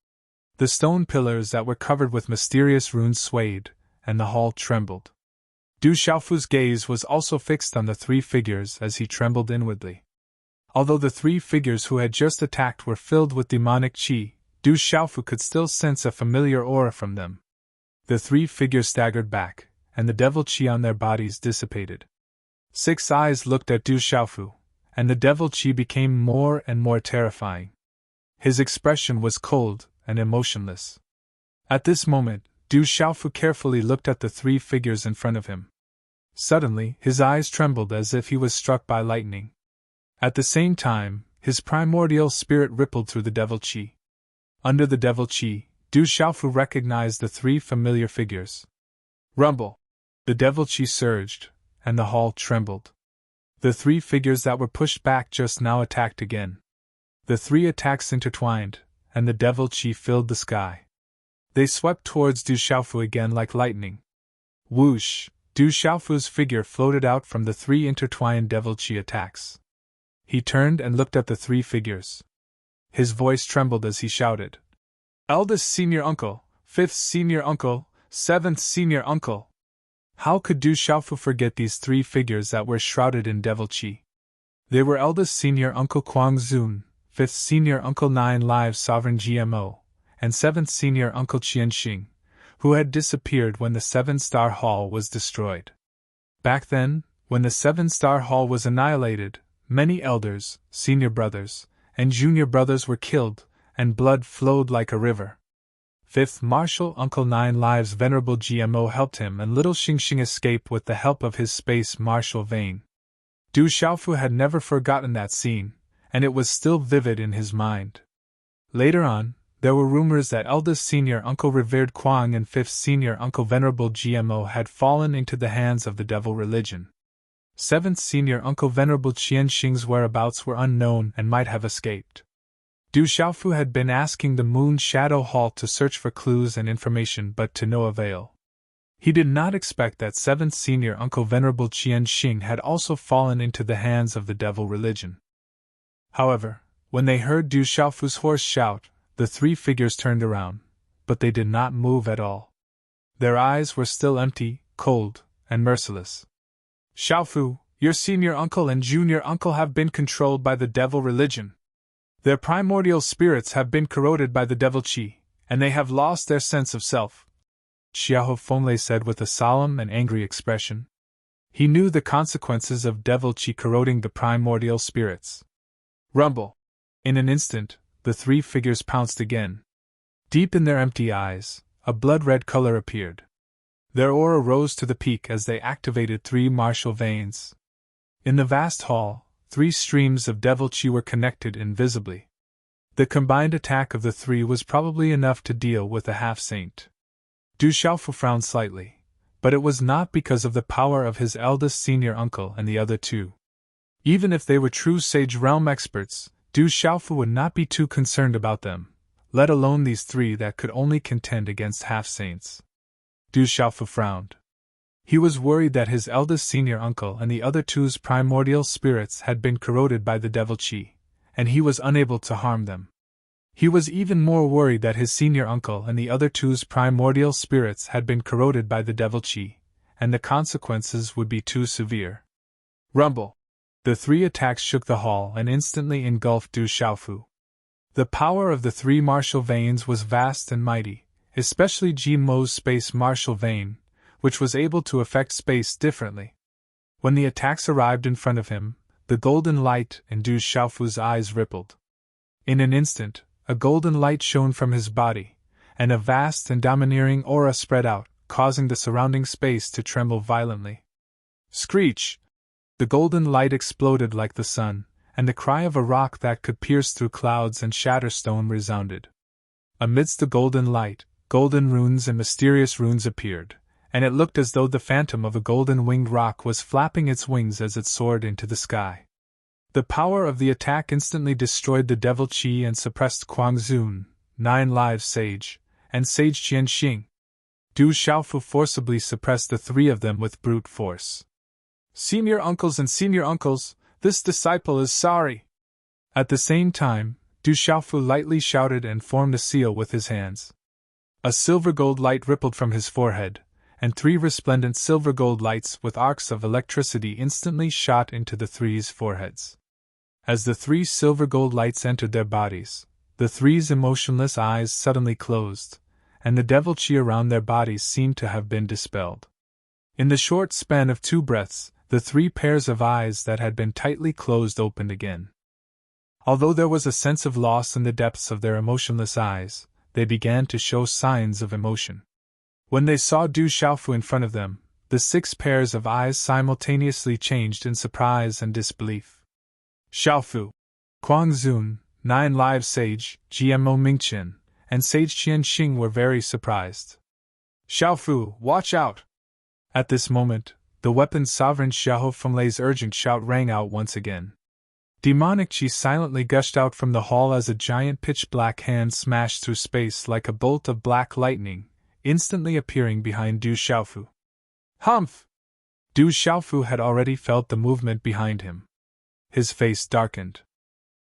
S1: The stone pillars that were covered with mysterious runes swayed, and the hall trembled. Du Xiaofu's gaze was also fixed on the three figures as he trembled inwardly. Although the three figures who had just attacked were filled with demonic qi, Du Xiaofu could still sense a familiar aura from them. The three figures staggered back, and the devil qi on their bodies dissipated. 6 eyes looked at Du Xiaofu, and the devil qi became more and more terrifying. His expression was cold and emotionless. At this moment, Du Xiaofu carefully looked at the three figures in front of him. Suddenly, his eyes trembled as if he was struck by lightning. At the same time, his primordial spirit rippled through the devil qi. Under the devil qi, Du Xiaofu recognized the three familiar figures. Rumble! The devil qi surged, and the hall trembled. The three figures that were pushed back just now attacked again. The 3 attacks intertwined, and the devil qi filled the sky. They swept towards Du Xiaofu again like lightning. Whoosh! Du Xiaofu's figure floated out from the 3 intertwined devil qi attacks. He turned and looked at the 3 figures. His voice trembled as he shouted. Eldest senior uncle, 5th senior uncle, 7th senior uncle. How could Du Xiaofu forget these 3 figures that were shrouded in devil qi? They were eldest senior uncle Kuang Zun, 5th senior uncle 9 Lives Sovereign GMO, and 7th senior uncle Qianxing, who had disappeared when the 7-star hall was destroyed. Back then, when the 7-star hall was annihilated, many elders, senior brothers, and junior brothers were killed, and blood flowed like a river. 5th Marshal Uncle 9 Lives Venerable GMO helped him and little Xingxing escape with the help of his Space Marshal Vane. Du Xiaofu had never forgotten that scene, and it was still vivid in his mind. Later on, There were rumors that eldest senior uncle revered Kuang and fifth senior uncle venerable GMO had fallen into the hands of the devil religion. Seventh senior uncle venerable Qianxing's whereabouts were unknown and might have escaped. Du Xiaofu had been asking the Moon Shadow Hall to search for clues and information, but to no avail. He did not expect that seventh senior uncle venerable Qianxing had also fallen into the hands of the devil religion. However, when they heard Du Xiaofu's hoarse shout, the three figures turned around, but they did not move at all. Their eyes were still empty, cold, and merciless. Xiaofu, your senior uncle and junior uncle have been controlled by the devil religion. Their primordial spirits have been corroded by the devil qi, and they have lost their sense of self, Xiahou Fenglei said with a solemn and angry expression. He knew the consequences of devil qi corroding the primordial spirits. Rumble! In an instant, the three figures pounced again. Deep in their empty eyes, a blood-red color appeared. Their aura rose to the peak as they activated three martial veins. In the vast hall, three streams of devil qi were connected invisibly. The combined attack of the three was probably enough to deal with a half-saint. Du Xiaofu frowned slightly, but it was not because of the power of his eldest senior uncle and the other two. Even if they were true Sage Realm experts, Du Xiaofu would not be too concerned about them, let alone these three that could only contend against half-saints. Du Xiaofu frowned. He was worried that his eldest senior uncle and the other two's primordial spirits had been corroded by the devil qi, and he was unable to harm them. He was even more worried that his senior uncle and the other two's primordial spirits had been corroded by the devil qi, and the consequences would be too severe. Rumble! The three attacks shook the hall and instantly engulfed Du Xiaofu. The power of the three martial veins was vast and mighty, especially Ji Mo's space martial vein, which was able to affect space differently. When the attacks arrived in front of him, the golden light in Du Xiaofu's eyes rippled. In an instant, a golden light shone from his body, and a vast and domineering aura spread out, causing the surrounding space to tremble violently. Screech! The golden light exploded like the sun, and the cry of a rock that could pierce through clouds and shatter stone resounded. Amidst the golden light, golden runes and mysterious runes appeared, and it looked as though the phantom of a golden-winged rock was flapping its wings as it soared into the sky. The power of the attack instantly destroyed the devil qi and suppressed Kuang Zun, 9 Lives Sage, and Sage Qianxing. Du Xiaofu forcibly suppressed the three of them with brute force. Senior uncles and senior uncles, this disciple is sorry. At the same time, Du Xiaofu lightly shouted and formed a seal with his hands. A silver-gold light rippled from his forehead, and three resplendent silver-gold lights with arcs of electricity instantly shot into the three's foreheads. As the three silver-gold lights entered their bodies, the three's emotionless eyes suddenly closed, and the devil qi around their bodies seemed to have been dispelled. In the short span of 2 breaths, the 3 pairs of eyes that had been tightly closed opened again. Although there was a sense of loss in the depths of their emotionless eyes, they began to show signs of emotion. When they saw Du Xiaofu in front of them, the 6 pairs of eyes simultaneously changed in surprise and disbelief. Xiaofu, Kuang Zun, 9 Lives Sage, GMO Mingqian, and Sage Qianxing were very surprised. Xiaofu, watch out! At this moment, the weapon's sovereign Xiahou Fenglei's urgent shout rang out once again. Demonic qi silently gushed out from the hall as a giant pitch-black hand smashed through space like a bolt of black lightning, instantly appearing behind Du Xiaofu. Humph! Du Xiaofu had already felt the movement behind him. His face darkened.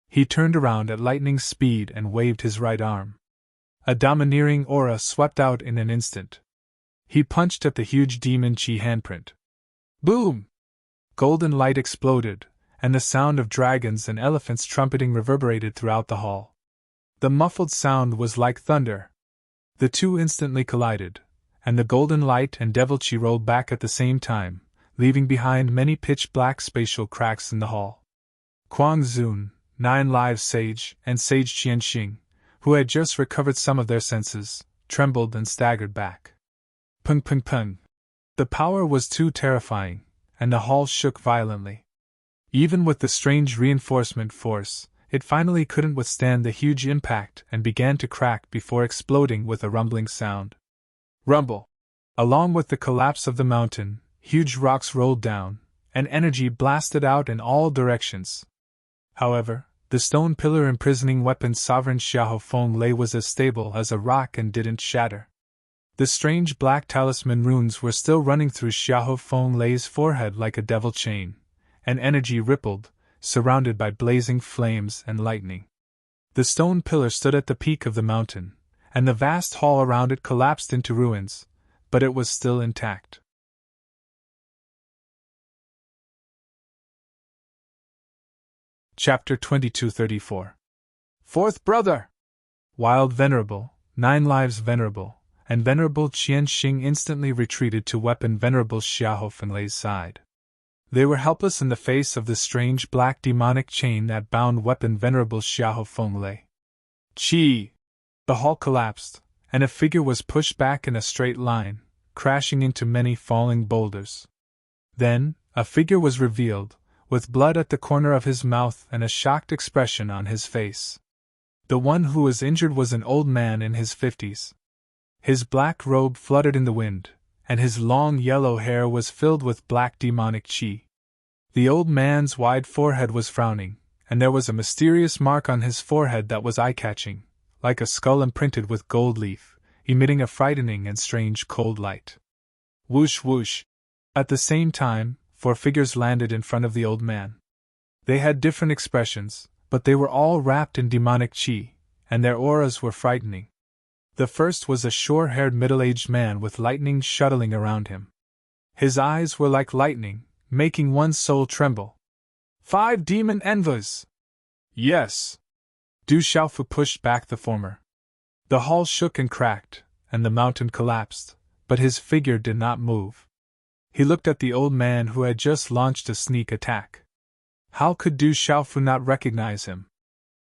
S1: He turned around at lightning speed and waved his right arm. A domineering aura swept out in an instant. He punched at the huge demon qi handprint. Boom! Golden light exploded, and the sound of dragons and elephants trumpeting reverberated throughout the hall. The muffled sound was like thunder. The two instantly collided, and the golden light and devil qi rolled back at the same time, leaving behind many pitch-black spatial cracks in the hall. Kuang Zun, 9 Lives Sage, and Sage Qianxing, who had just recovered some of their senses, trembled and staggered back. Pung pung pung. The power was too terrifying, and the hall shook violently. Even with the strange reinforcement force, it finally couldn't withstand the huge impact and began to crack before exploding with a rumbling sound. Rumble! Along with the collapse of the mountain, huge rocks rolled down, and energy blasted out in all directions. However, the stone pillar imprisoning weapon sovereign Xiao Feng Lei was as stable as a rock and didn't shatter. The strange black talisman runes were still running through Xiao Feng Lei's forehead like a devil chain, and energy rippled, surrounded by blazing flames and lightning. The stone pillar stood at the peak of the mountain, and the vast hall around it collapsed into ruins, but it was still intact. Chapter 2234. Fourth Brother! Wild Venerable, 9 Lives Venerable, and Venerable Qian Xing instantly retreated to weapon Venerable Xiao Fenglei's side. They were helpless in the face of the strange black demonic chain that bound weapon Venerable Xiao Fenglei. Chi! The hall collapsed, and a figure was pushed back in a straight line, crashing into many falling boulders. Then, a figure was revealed, with blood at the corner of his mouth and a shocked expression on his face. The one who was injured was an old man in his 50s. His black robe fluttered in the wind, and his long yellow hair was filled with black demonic chi. The old man's wide forehead was frowning, and there was a mysterious mark on his forehead that was eye-catching, like a skull imprinted with gold leaf, emitting a frightening and strange cold light. Whoosh whoosh! At the same time, 4 figures landed in front of the old man. They had different expressions, but they were all wrapped in demonic chi, and their auras were frightening. The first was a short-haired middle-aged man with lightning shuttling around him. His eyes were like lightning, making one's soul tremble. 5 demon envoys! Yes! Du Xiaofu pushed back the former. The hall shook and cracked, and the mountain collapsed, but his figure did not move. He looked at the old man who had just launched a sneak attack. How could Du Xiaofu not recognize him?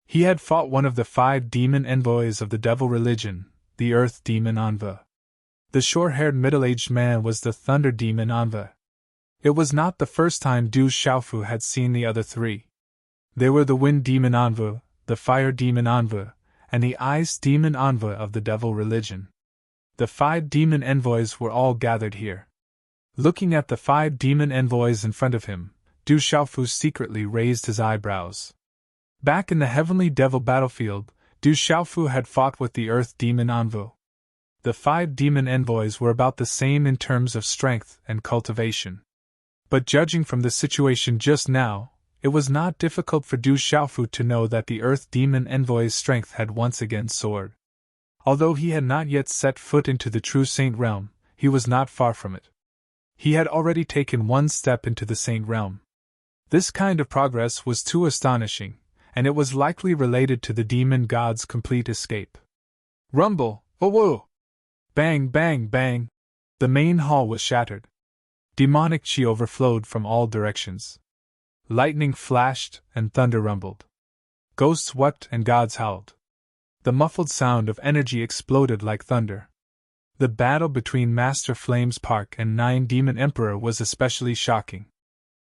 S1: He had fought one of the 5 demon envoys of the devil religion, the earth demon Anva. The short-haired middle-aged man was the thunder demon Anva. It was not the first time Du Xiaofu had seen the other 3. They were the wind demon Anva, the fire demon Anva, and the ice demon Anva of the devil religion. The 5 demon envoys were all gathered here. Looking at the 5 demon envoys in front of him, Du Xiaofu secretly raised his eyebrows. Back in the heavenly devil battlefield, Du Xiaofu had fought with the earth demon Anvo. The 5 demon envoys were about the same in terms of strength and cultivation. But judging from the situation just now, it was not difficult for Du Xiaofu to know that the earth demon envoy's strength had once again soared. Although he had not yet set foot into the true saint realm, he was not far from it. He had already taken 1 step into the saint realm. This kind of progress was too astonishing, and it was likely related to the demon god's complete escape. Rumble! Oh-whoa! Bang, bang, bang! The main hall was shattered. Demonic chi overflowed from all directions. Lightning flashed and thunder rumbled. Ghosts wept and gods howled. The muffled sound of energy exploded like thunder. The battle between Master Flames Park and 9 Demon Emperor was especially shocking.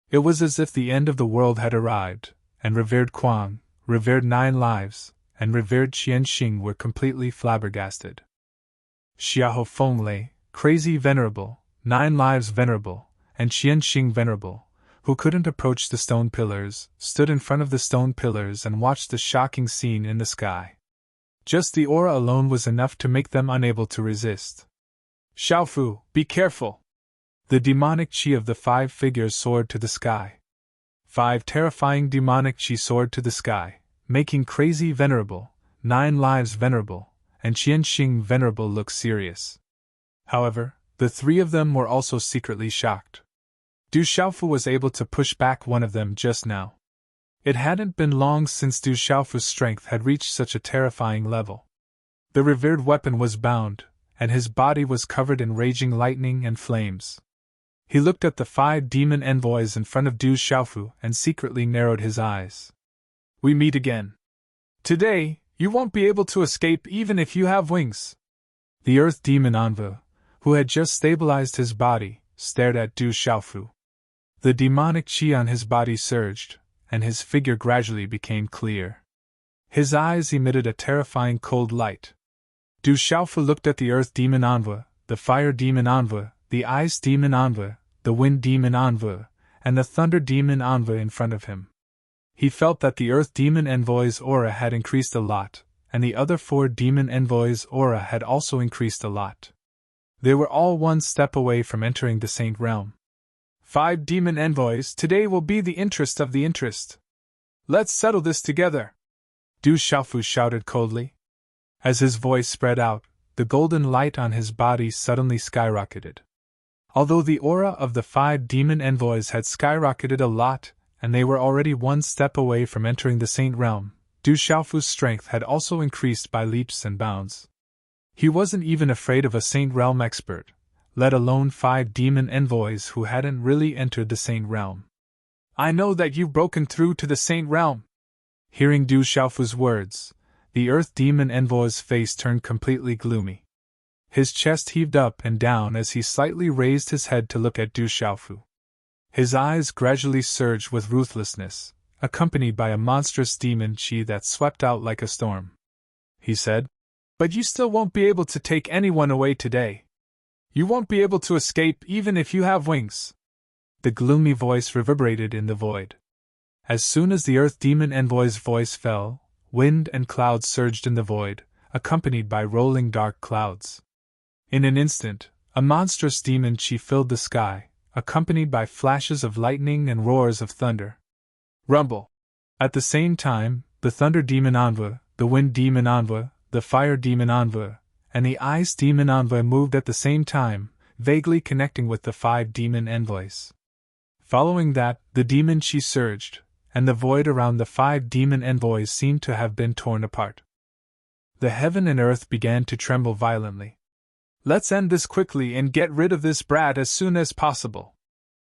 S1: It was as if the end of the world had arrived, and revered Kuang, revered 9 Lives, and revered Qian Xing were completely flabbergasted. Xiao Fenglei, Crazy Venerable, 9 Lives Venerable, and Qian Xing Venerable, who couldn't approach the stone pillars, stood in front of the stone pillars and watched the shocking scene in the sky. Just the aura alone was enough to make them unable to resist. Xiaofu, be careful! The demonic chi of the 5 figures soared to the sky. 5 terrifying demonic chi soared to the sky, making Crazy Venerable, 9 Lives Venerable, and Qian Xing Venerable look serious. However, the 3 of them were also secretly shocked. Du Xiaofu was able to push back one of them just now. It hadn't been long since Du Xiaofu's strength had reached such a terrifying level. The revered weapon was bound, and his body was covered in raging lightning and flames. He looked at the 5 demon envoys in front of Du Xiaofu and secretly narrowed his eyes. We meet again. Today, you won't be able to escape even if you have wings. The earth demon Anvu, who had just stabilized his body, stared at Du Xiaofu. The demonic chi on his body surged, and his figure gradually became clear. His eyes emitted a terrifying cold light. Du Xiaofu looked at the earth demon envoy, the fire demon envoy, the ice demon envoy, the wind demon envoy, and the thunder demon envoy in front of him. He felt that the earth demon envoy's aura had increased a lot, and the other 4 demon envoys' aura had also increased a lot. They were all one step away from entering the Saint Realm. 5 demon envoys, today will be the interest of the interest. Let's settle this together, Du Xiaofu shouted coldly. As his voice spread out, the golden light on his body suddenly skyrocketed. Although the aura of the 5 demon envoys had skyrocketed a lot, and they were already one step away from entering the Saint Realm, Du Xiaofu's strength had also increased by leaps and bounds. He wasn't even afraid of a Saint Realm expert, let alone 5 demon envoys who hadn't really entered the Saint Realm. I know that you've broken through to the Saint Realm. Hearing Du Xiaofu's words, the Earth demon envoy's face turned completely gloomy. His chest heaved up and down as he slightly raised his head to look at Du Xiaofu. His eyes gradually surged with ruthlessness, accompanied by a monstrous demon chi that swept out like a storm. He said, "But you still won't be able to take anyone away today. You won't be able to escape even if you have wings." The gloomy voice reverberated in the void. As soon as the Earth demon envoy's voice fell, wind and clouds surged in the void, accompanied by rolling dark clouds. In an instant, a monstrous demon chi filled the sky, accompanied by flashes of lightning and roars of thunder. Rumble! At the same time, the thunder demon envoy, the wind demon envoy, the fire demon envoy, and the ice demon envoy moved at the same time, vaguely connecting with the 5 demon envoys. Following that, the demon chi surged, and the void around the 5 demon envoys seemed to have been torn apart. The heaven and earth began to tremble violently. "Let's end this quickly and get rid of this brat as soon as possible."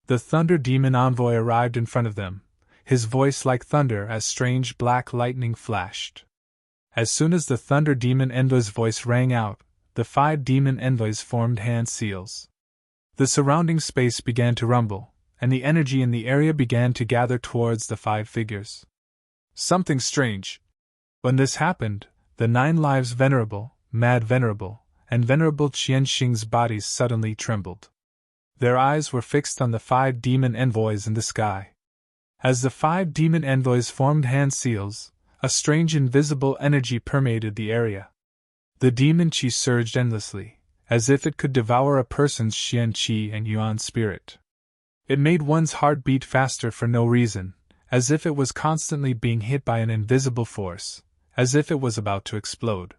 S1: The thunder demon envoy arrived in front of them, his voice like thunder as strange black lightning flashed. As soon as the thunder demon envoy's voice rang out, the 5 demon envoys formed hand seals. The surrounding space began to rumble, and the energy in the area began to gather towards the 5 figures. Something strange. When this happened, the 9 lives venerable, mad venerable, and venerable Qianxing's bodies suddenly trembled. Their eyes were fixed on the 5 demon envoys in the sky. As the 5 demon envoys formed hand seals, a strange invisible energy permeated the area. The demon chi surged endlessly, as if it could devour a person's Xian qi and Yuan spirit. It made one's heart beat faster for no reason, as if it was constantly being hit by an invisible force, as if it was about to explode.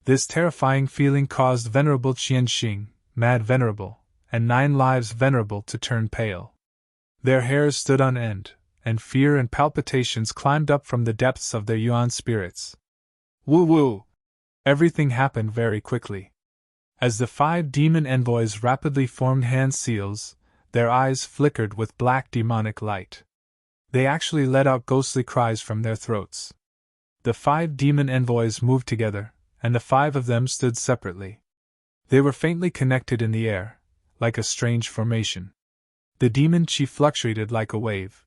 S1: This terrifying feeling caused Venerable Qianxing, Mad Venerable, and 9 Lives Venerable to turn pale. Their hairs stood on end, and fear and palpitations climbed up from the depths of their Yuan spirits. Woo-woo! Everything happened very quickly. As the 5 demon envoys rapidly formed hand seals, their eyes flickered with black demonic light. They actually let out ghostly cries from their throats. The 5 demon envoys moved together, and the 5 of them stood separately. They were faintly connected in the air, like a strange formation. The demon chi fluctuated like a wave.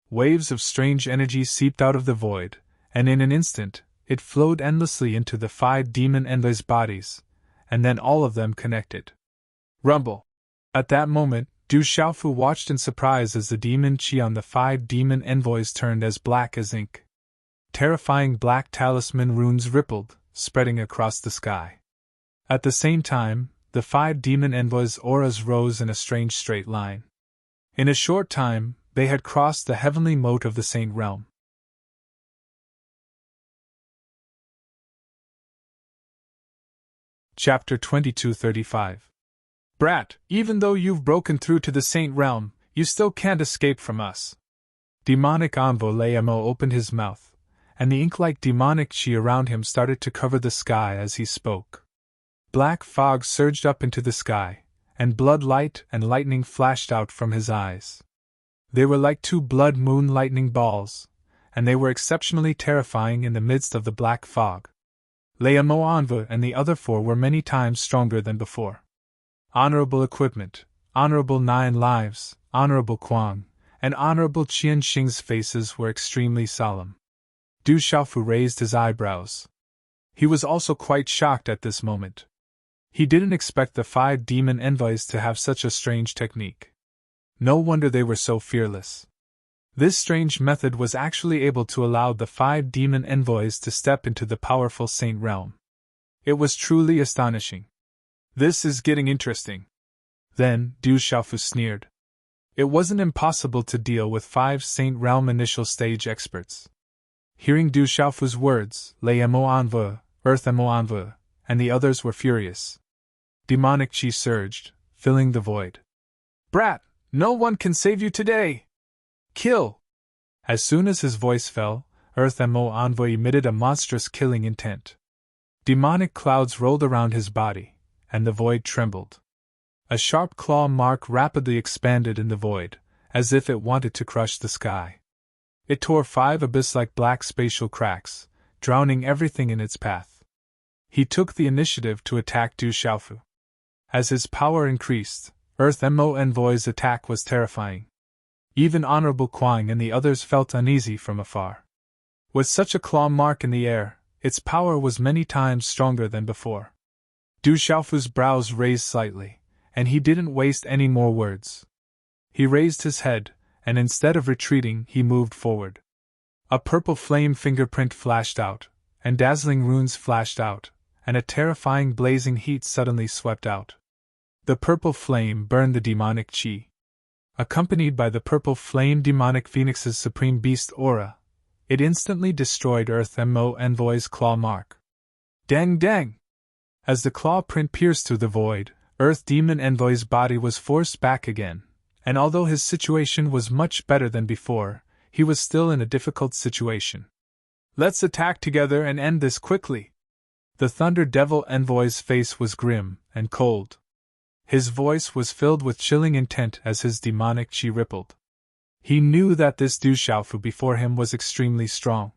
S1: Waves of strange energy seeped out of the void, and in an instant, it flowed endlessly into the 5 demon envoys' bodies, and then all of them connected. Rumble! At that moment, Du Xiaofu watched in surprise as the demon chi on the 5 demon envoys turned as black as ink. Terrifying black talisman runes rippled, spreading across the sky. At the same time, the 5 demon envoys' auras rose in a strange straight line. In a short time, they had crossed the heavenly moat of the Saint Realm. Chapter 2235. Brat, even though you've broken through to the Saint Realm, you still can't escape from us. Demonic Envoy Lamo opened his mouth, and the ink-like demonic chi around him started to cover the sky as he spoke. Black fog surged up into the sky, and blood light and lightning flashed out from his eyes. They were like 2 blood moon lightning balls, and they were exceptionally terrifying in the midst of the black fog. Lamo Envoy and the other 4 were many times stronger than before. Honorable Equipment, Honorable 9 Lives, Honorable Kuang, and Honorable Qianxing's faces were extremely solemn. Du Xiaofu raised his eyebrows. He was also quite shocked at this moment. He didn't expect the 5 demon envoys to have such a strange technique. No wonder they were so fearless. This strange method was actually able to allow the 5 demon envoys to step into the powerful Saint Realm. It was truly astonishing. This is getting interesting. Then, Du Xiaofu sneered. It wasn't impossible to deal with 5 Saint Realm initial stage experts. Hearing Du Xiaofu's words, Les Mo Envoy, Earth Mo Envoy, and the others were furious. Demonic chi surged, filling the void. Brat, no one can save you today! Kill! As soon as his voice fell, Earth Mo Envoy emitted a monstrous killing intent. Demonic clouds rolled around his body, and the void trembled. A sharp claw mark rapidly expanded in the void, as if it wanted to crush the sky. It tore 5 abyss-like black spatial cracks, drowning everything in its path. He took the initiative to attack Du Xiaofu. As his power increased, Earth Mo Envoy's attack was terrifying. Even Honorable Kuang and the others felt uneasy from afar. With such a claw mark in the air, its power was many times stronger than before. Du Xiaofu's brows raised slightly, and he didn't waste any more words. He raised his head, and instead of retreating, he moved forward. A purple flame fingerprint flashed out, and dazzling runes flashed out, and a terrifying blazing heat suddenly swept out. The purple flame burned the demonic chi. Accompanied by the purple flame demonic phoenix's supreme beast aura, it instantly destroyed Earth Mo Envoy's claw mark. Dang dang! As the claw print pierced through the void, Earth Demon Envoy's body was forced back again, and although his situation was much better than before, he was still in a difficult situation. Let's attack together and end this quickly. The Thunder Devil Envoy's face was grim and cold. His voice was filled with chilling intent as his demonic chi rippled. He knew that this Du Xiaofu before him was extremely strong.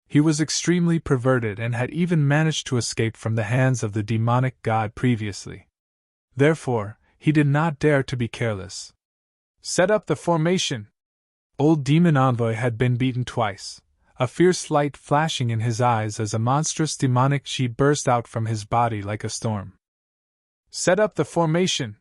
S1: He was extremely perverted and had even managed to escape from the hands of the demonic god previously. Therefore, he did not dare to be careless. Set up the formation! Old Demon Envoy had been beaten twice, a fierce light flashing in his eyes as a monstrous demonic chi burst out from his body like a storm. Set up the formation!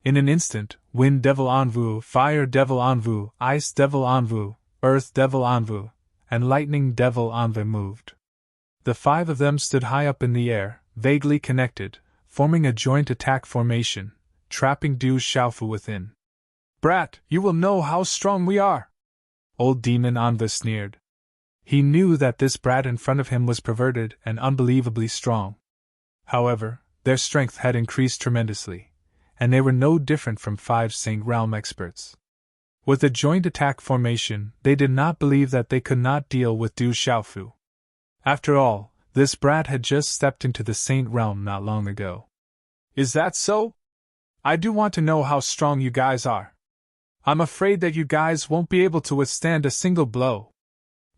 S1: In an instant, Wind Devil Envoy, Fire Devil Envoy, Ice Devil Envoy, Earth Devil Envoy, and Lightning Devil Envoy moved. The 5 of them stood high up in the air, vaguely connected, forming a joint attack formation, trapping Du Xiaofu within. Brat, you will know how strong we are! Old Demon Envoy sneered. He knew that this brat in front of him was perverted and unbelievably strong. However, their strength had increased tremendously, and they were no different from 5 Saint Realm experts. With a joint attack formation, they did not believe that they could not deal with Du Xiaofu. After all, this brat had just stepped into the Saint Realm not long ago. Is that so? I do want to know how strong you guys are. I'm afraid that you guys won't be able to withstand a single blow.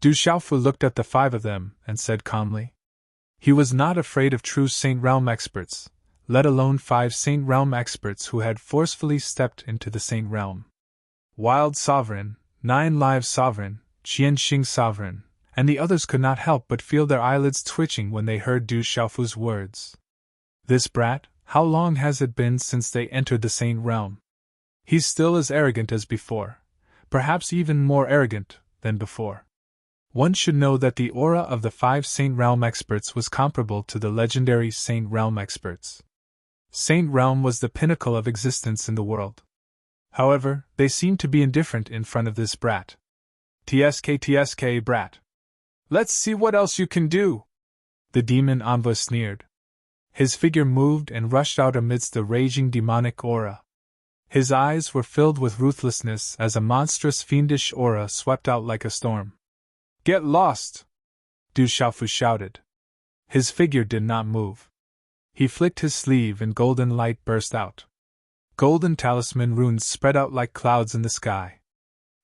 S1: Du Xiaofu looked at the 5 of them and said calmly. He was not afraid of true Saint Realm experts, let alone 5 Saint Realm experts who had forcefully stepped into the Saint Realm. Wild Sovereign, 9 Lives Sovereign, Qianxing Sovereign, and the others could not help but feel their eyelids twitching when they heard Du Xiaofu's words. This brat, how long has it been since they entered the Saint Realm? He's still as arrogant as before, perhaps even more arrogant than before. One should know that the aura of the 5 Saint Realm experts was comparable to the legendary Saint Realm experts. Saint Realm was the pinnacle of existence in the world. However, they seemed to be indifferent in front of this brat. TSK brat. Let's see what else you can do! The demon envoy sneered. His figure moved and rushed out amidst the raging demonic aura. His eyes were filled with ruthlessness as a monstrous fiendish aura swept out like a storm. Get lost! Du Xiaofu shouted. His figure did not move. He flicked his sleeve and golden light burst out. Golden talisman runes spread out like clouds in the sky.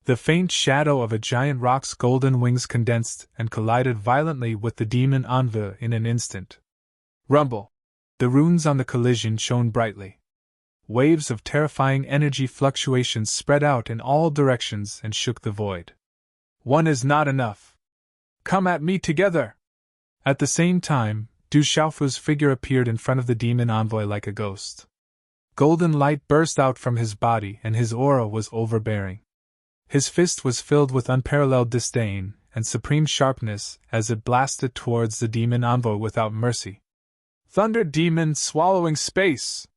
S1: The faint shadow of a giant rock's golden wings condensed and collided violently with the demon envoy in an instant. Rumble! The runes on the collision shone brightly. Waves of terrifying energy fluctuations spread out in all directions and shook the void. One is not enough. come at me together! At the same time, Du Xiaofu's figure appeared in front of the demon envoy like a ghost. Golden light burst out from his body and his aura was overbearing. His fist was filled with unparalleled disdain and supreme sharpness as it blasted towards the demon envoy without mercy. Thunder demon swallowing space!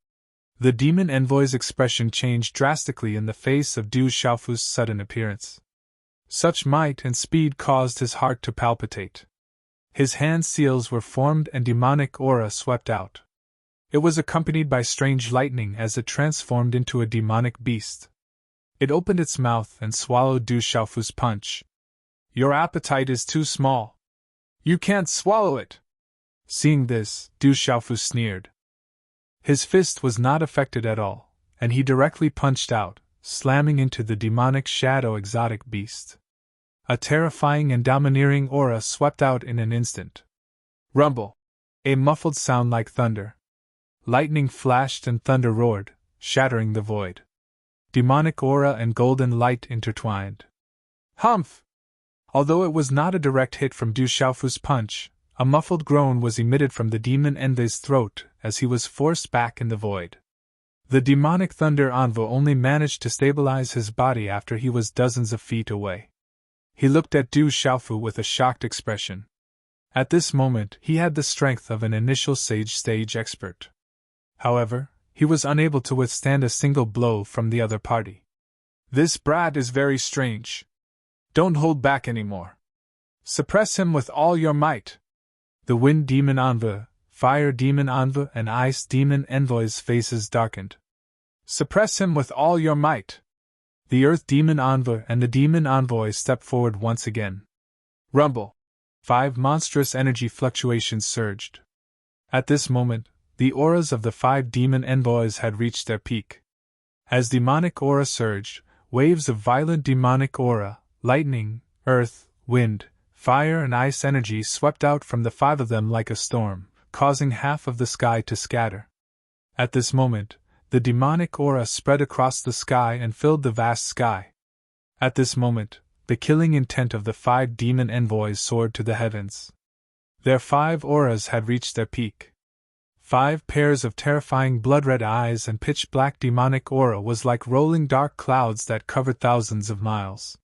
S1: The demon envoy's expression changed drastically in the face of Du Xiaofu's sudden appearance. Such might and speed caused his heart to palpitate. His hand seals were formed and demonic aura swept out. It was accompanied by strange lightning as it transformed into a demonic beast. It opened its mouth and swallowed Du Xiaofu's punch. Your appetite is too small. You can't swallow it. Seeing this, Du Xiaofu sneered. His fist was not affected at all, and he directly punched out, slamming into the demonic shadow exotic beast. A terrifying and domineering aura swept out in an instant. Rumble! A muffled sound like thunder. Lightning flashed and thunder roared, shattering the void. Demonic aura and golden light intertwined. Humph! Although it was not a direct hit from Du Xiaofu's punch, a muffled groan was emitted from the demon envoy's throat as he was forced back in the void. The demonic thunder envoy only managed to stabilize his body after he was dozens of feet away. He looked at Du Xiaofu with a shocked expression. At this moment, he had the strength of an initial stage expert. However, he was unable to withstand a single blow from the other party. This brat is very strange. Don't hold back anymore. Suppress him with all your might. The wind demon envoy, fire demon envoy, and ice demon envoy's faces darkened. Suppress him with all your might. The earth demon envoy and the demon envoy stepped forward once again. Rumble! 5 monstrous energy fluctuations surged. At this moment, the auras of the 5 demon envoys had reached their peak. As demonic aura surged, waves of violent demonic aura, lightning, earth, wind, fire and ice energy swept out from the 5 of them like a storm, causing half of the sky to scatter. At this moment, the demonic aura spread across the sky and filled the vast sky. At this moment, the killing intent of the 5 demon envoys soared to the heavens. Their 5 auras had reached their peak. 5 pairs of terrifying blood-red eyes and pitch-black demonic aura was like rolling dark clouds that covered thousands of miles.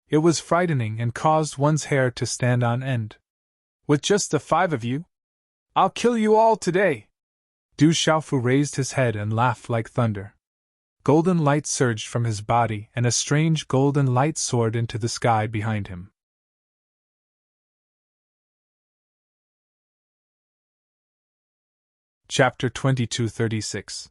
S1: It was frightening and caused one's hair to stand on end. With just the 5 of you? I'll kill you all today! Du Xiaofu raised his head and laughed like thunder. Golden light surged from his body and a strange golden light soared into the sky behind him. Chapter 2236.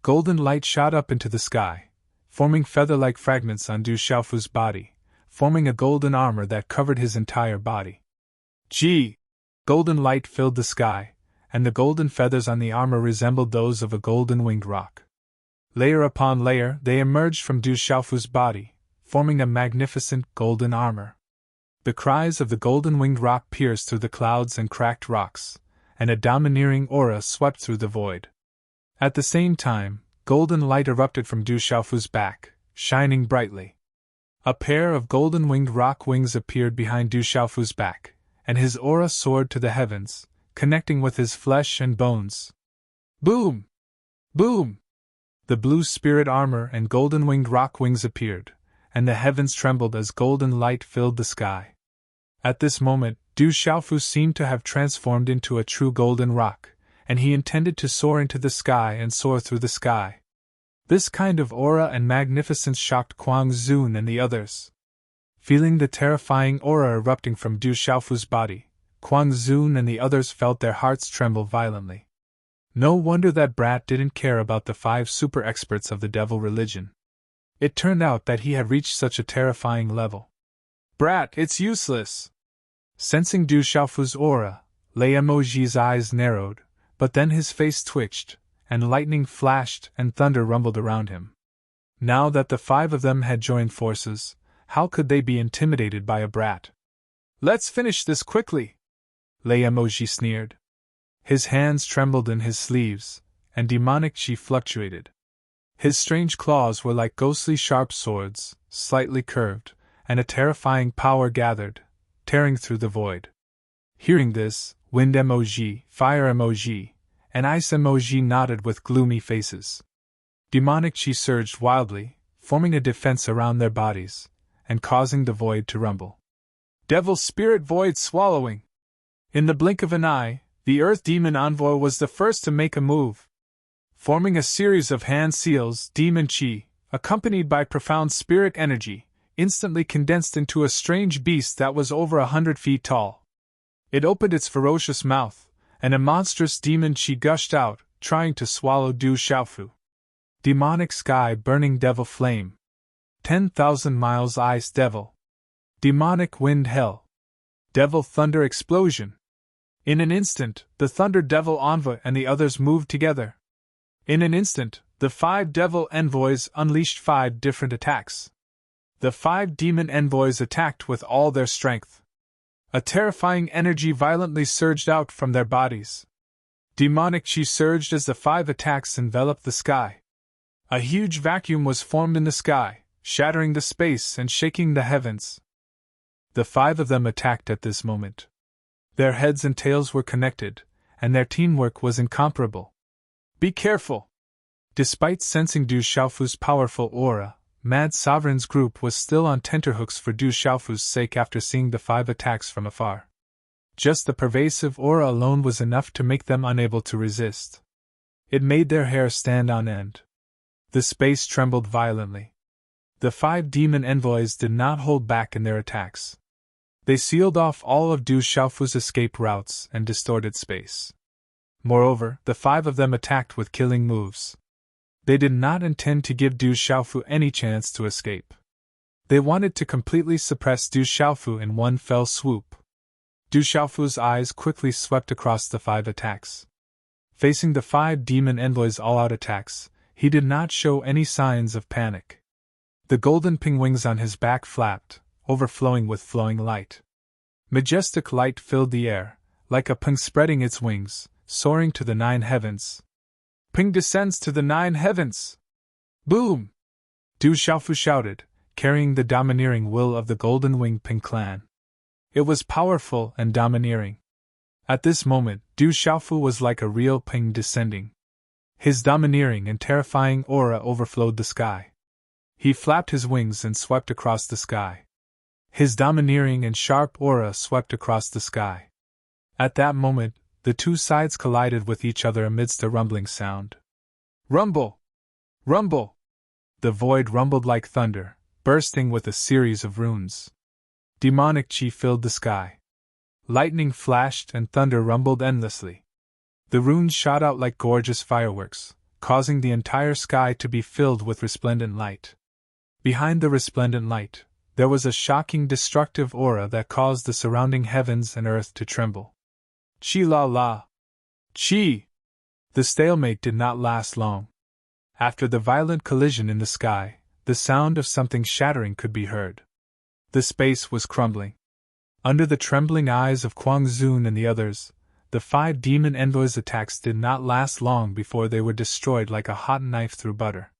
S1: Golden light shot up into the sky, forming feather-like fragments on Du Xiaofu's body, forming a golden armor that covered his entire body. Gee! Golden light filled the sky, and the golden feathers on the armor resembled those of a golden-winged rock. Layer upon layer, they emerged from Du Xiaofu's body, forming a magnificent golden armor. The cries of the golden-winged rock pierced through the clouds and cracked rocks, and a domineering aura swept through the void. At the same time, golden light erupted from Du Xiaofu's back, shining brightly. A pair of golden-winged rock wings appeared behind Du Xiaofu's back, and his aura soared to the heavens, connecting with his flesh and bones. Boom! Boom! The blue spirit armor and golden-winged rock wings appeared, and the heavens trembled as golden light filled the sky. At this moment, Du Xiaofu seemed to have transformed into a true golden rock, and he intended to soar into the sky and soar through the sky. This kind of aura and magnificence shocked Kuang Zun and the others. Feeling the terrifying aura erupting from Du Xiaofu's body, Kuang Zun and the others felt their hearts tremble violently. No wonder that brat didn't care about the 5 super experts of the devil religion. It turned out that he had reached such a terrifying level. Brat, it's useless! Sensing Du Xiaofu's aura, Lei Emoji's eyes narrowed, but then his face twitched, and lightning flashed and thunder rumbled around him. Now that the 5 of them had joined forces, how could they be intimidated by a brat? Let's finish this quickly! Lei Emoji sneered. His hands trembled in his sleeves, and demonic chi fluctuated. His strange claws were like ghostly sharp swords, slightly curved, and a terrifying power gathered, tearing through the void. Hearing this, wind emoji, fire emoji, and ice emoji nodded with gloomy faces. Demonic chi surged wildly, forming a defense around their bodies, and causing the void to rumble. Devil spirit void swallowing! In the blink of an eye, the Earth Demon Envoy was the first to make a move. Forming a series of hand seals, demon chi, accompanied by profound spirit energy, instantly condensed into a strange beast that was over 100 feet tall. It opened its ferocious mouth, and a monstrous demon chi gushed out, trying to swallow Du Xiaofu. Demonic sky burning devil flame. 10,000 miles ice devil. Demonic wind hell. Devil thunder explosion. In an instant, the Thunder Devil Envoy and the others moved together. In an instant, the 5 Devil Envoys unleashed 5 different attacks. The 5 Demon Envoys attacked with all their strength. A terrifying energy violently surged out from their bodies. Demonic chi surged as the 5 attacks enveloped the sky. A huge vacuum was formed in the sky, shattering the space and shaking the heavens. The 5 of them attacked at this moment. Their heads and tails were connected, and their teamwork was incomparable. Be careful! Despite sensing Du Xiaofu's powerful aura, Mad Sovereign's group was still on tenterhooks for Du Xiaofu's sake after seeing the 5 attacks from afar. Just the pervasive aura alone was enough to make them unable to resist. It made their hair stand on end. The space trembled violently. The 5 demon envoys did not hold back in their attacks. They sealed off all of Du Xiaofu's escape routes and distorted space. Moreover, the 5 of them attacked with killing moves. They did not intend to give Du Xiaofu any chance to escape. They wanted to completely suppress Du Xiaofu in one fell swoop. Du Xiaofu's eyes quickly swept across the 5 attacks. Facing the 5 demon envoys' all-out attacks, he did not show any signs of panic. The golden ping wings on his back flapped, overflowing with flowing light. Majestic light filled the air, like a ping spreading its wings, soaring to the 9 heavens. Ping descends to the 9 heavens! Boom! Du Xiaofu shouted, carrying the domineering will of the Golden Wing Ping clan. It was powerful and domineering. At this moment, Du Xiaofu was like a real ping descending. His domineering and terrifying aura overflowed the sky. He flapped his wings and swept across the sky. His domineering and sharp aura swept across the sky. At that moment, the 2 sides collided with each other amidst a rumbling sound. Rumble! Rumble! The void rumbled like thunder, bursting with a series of runes. Demonic chi filled the sky. Lightning flashed and thunder rumbled endlessly. The runes shot out like gorgeous fireworks, causing the entire sky to be filled with resplendent light. Behind the resplendent light, there was a shocking destructive aura that caused the surrounding heavens and earth to tremble. Chi la la! Chi! The stalemate did not last long. After the violent collision in the sky, the sound of something shattering could be heard. The space was crumbling. Under the trembling eyes of Kuang Zun and the others, the 5 demon envoys' attacks did not last long before they were destroyed like a hot knife through butter.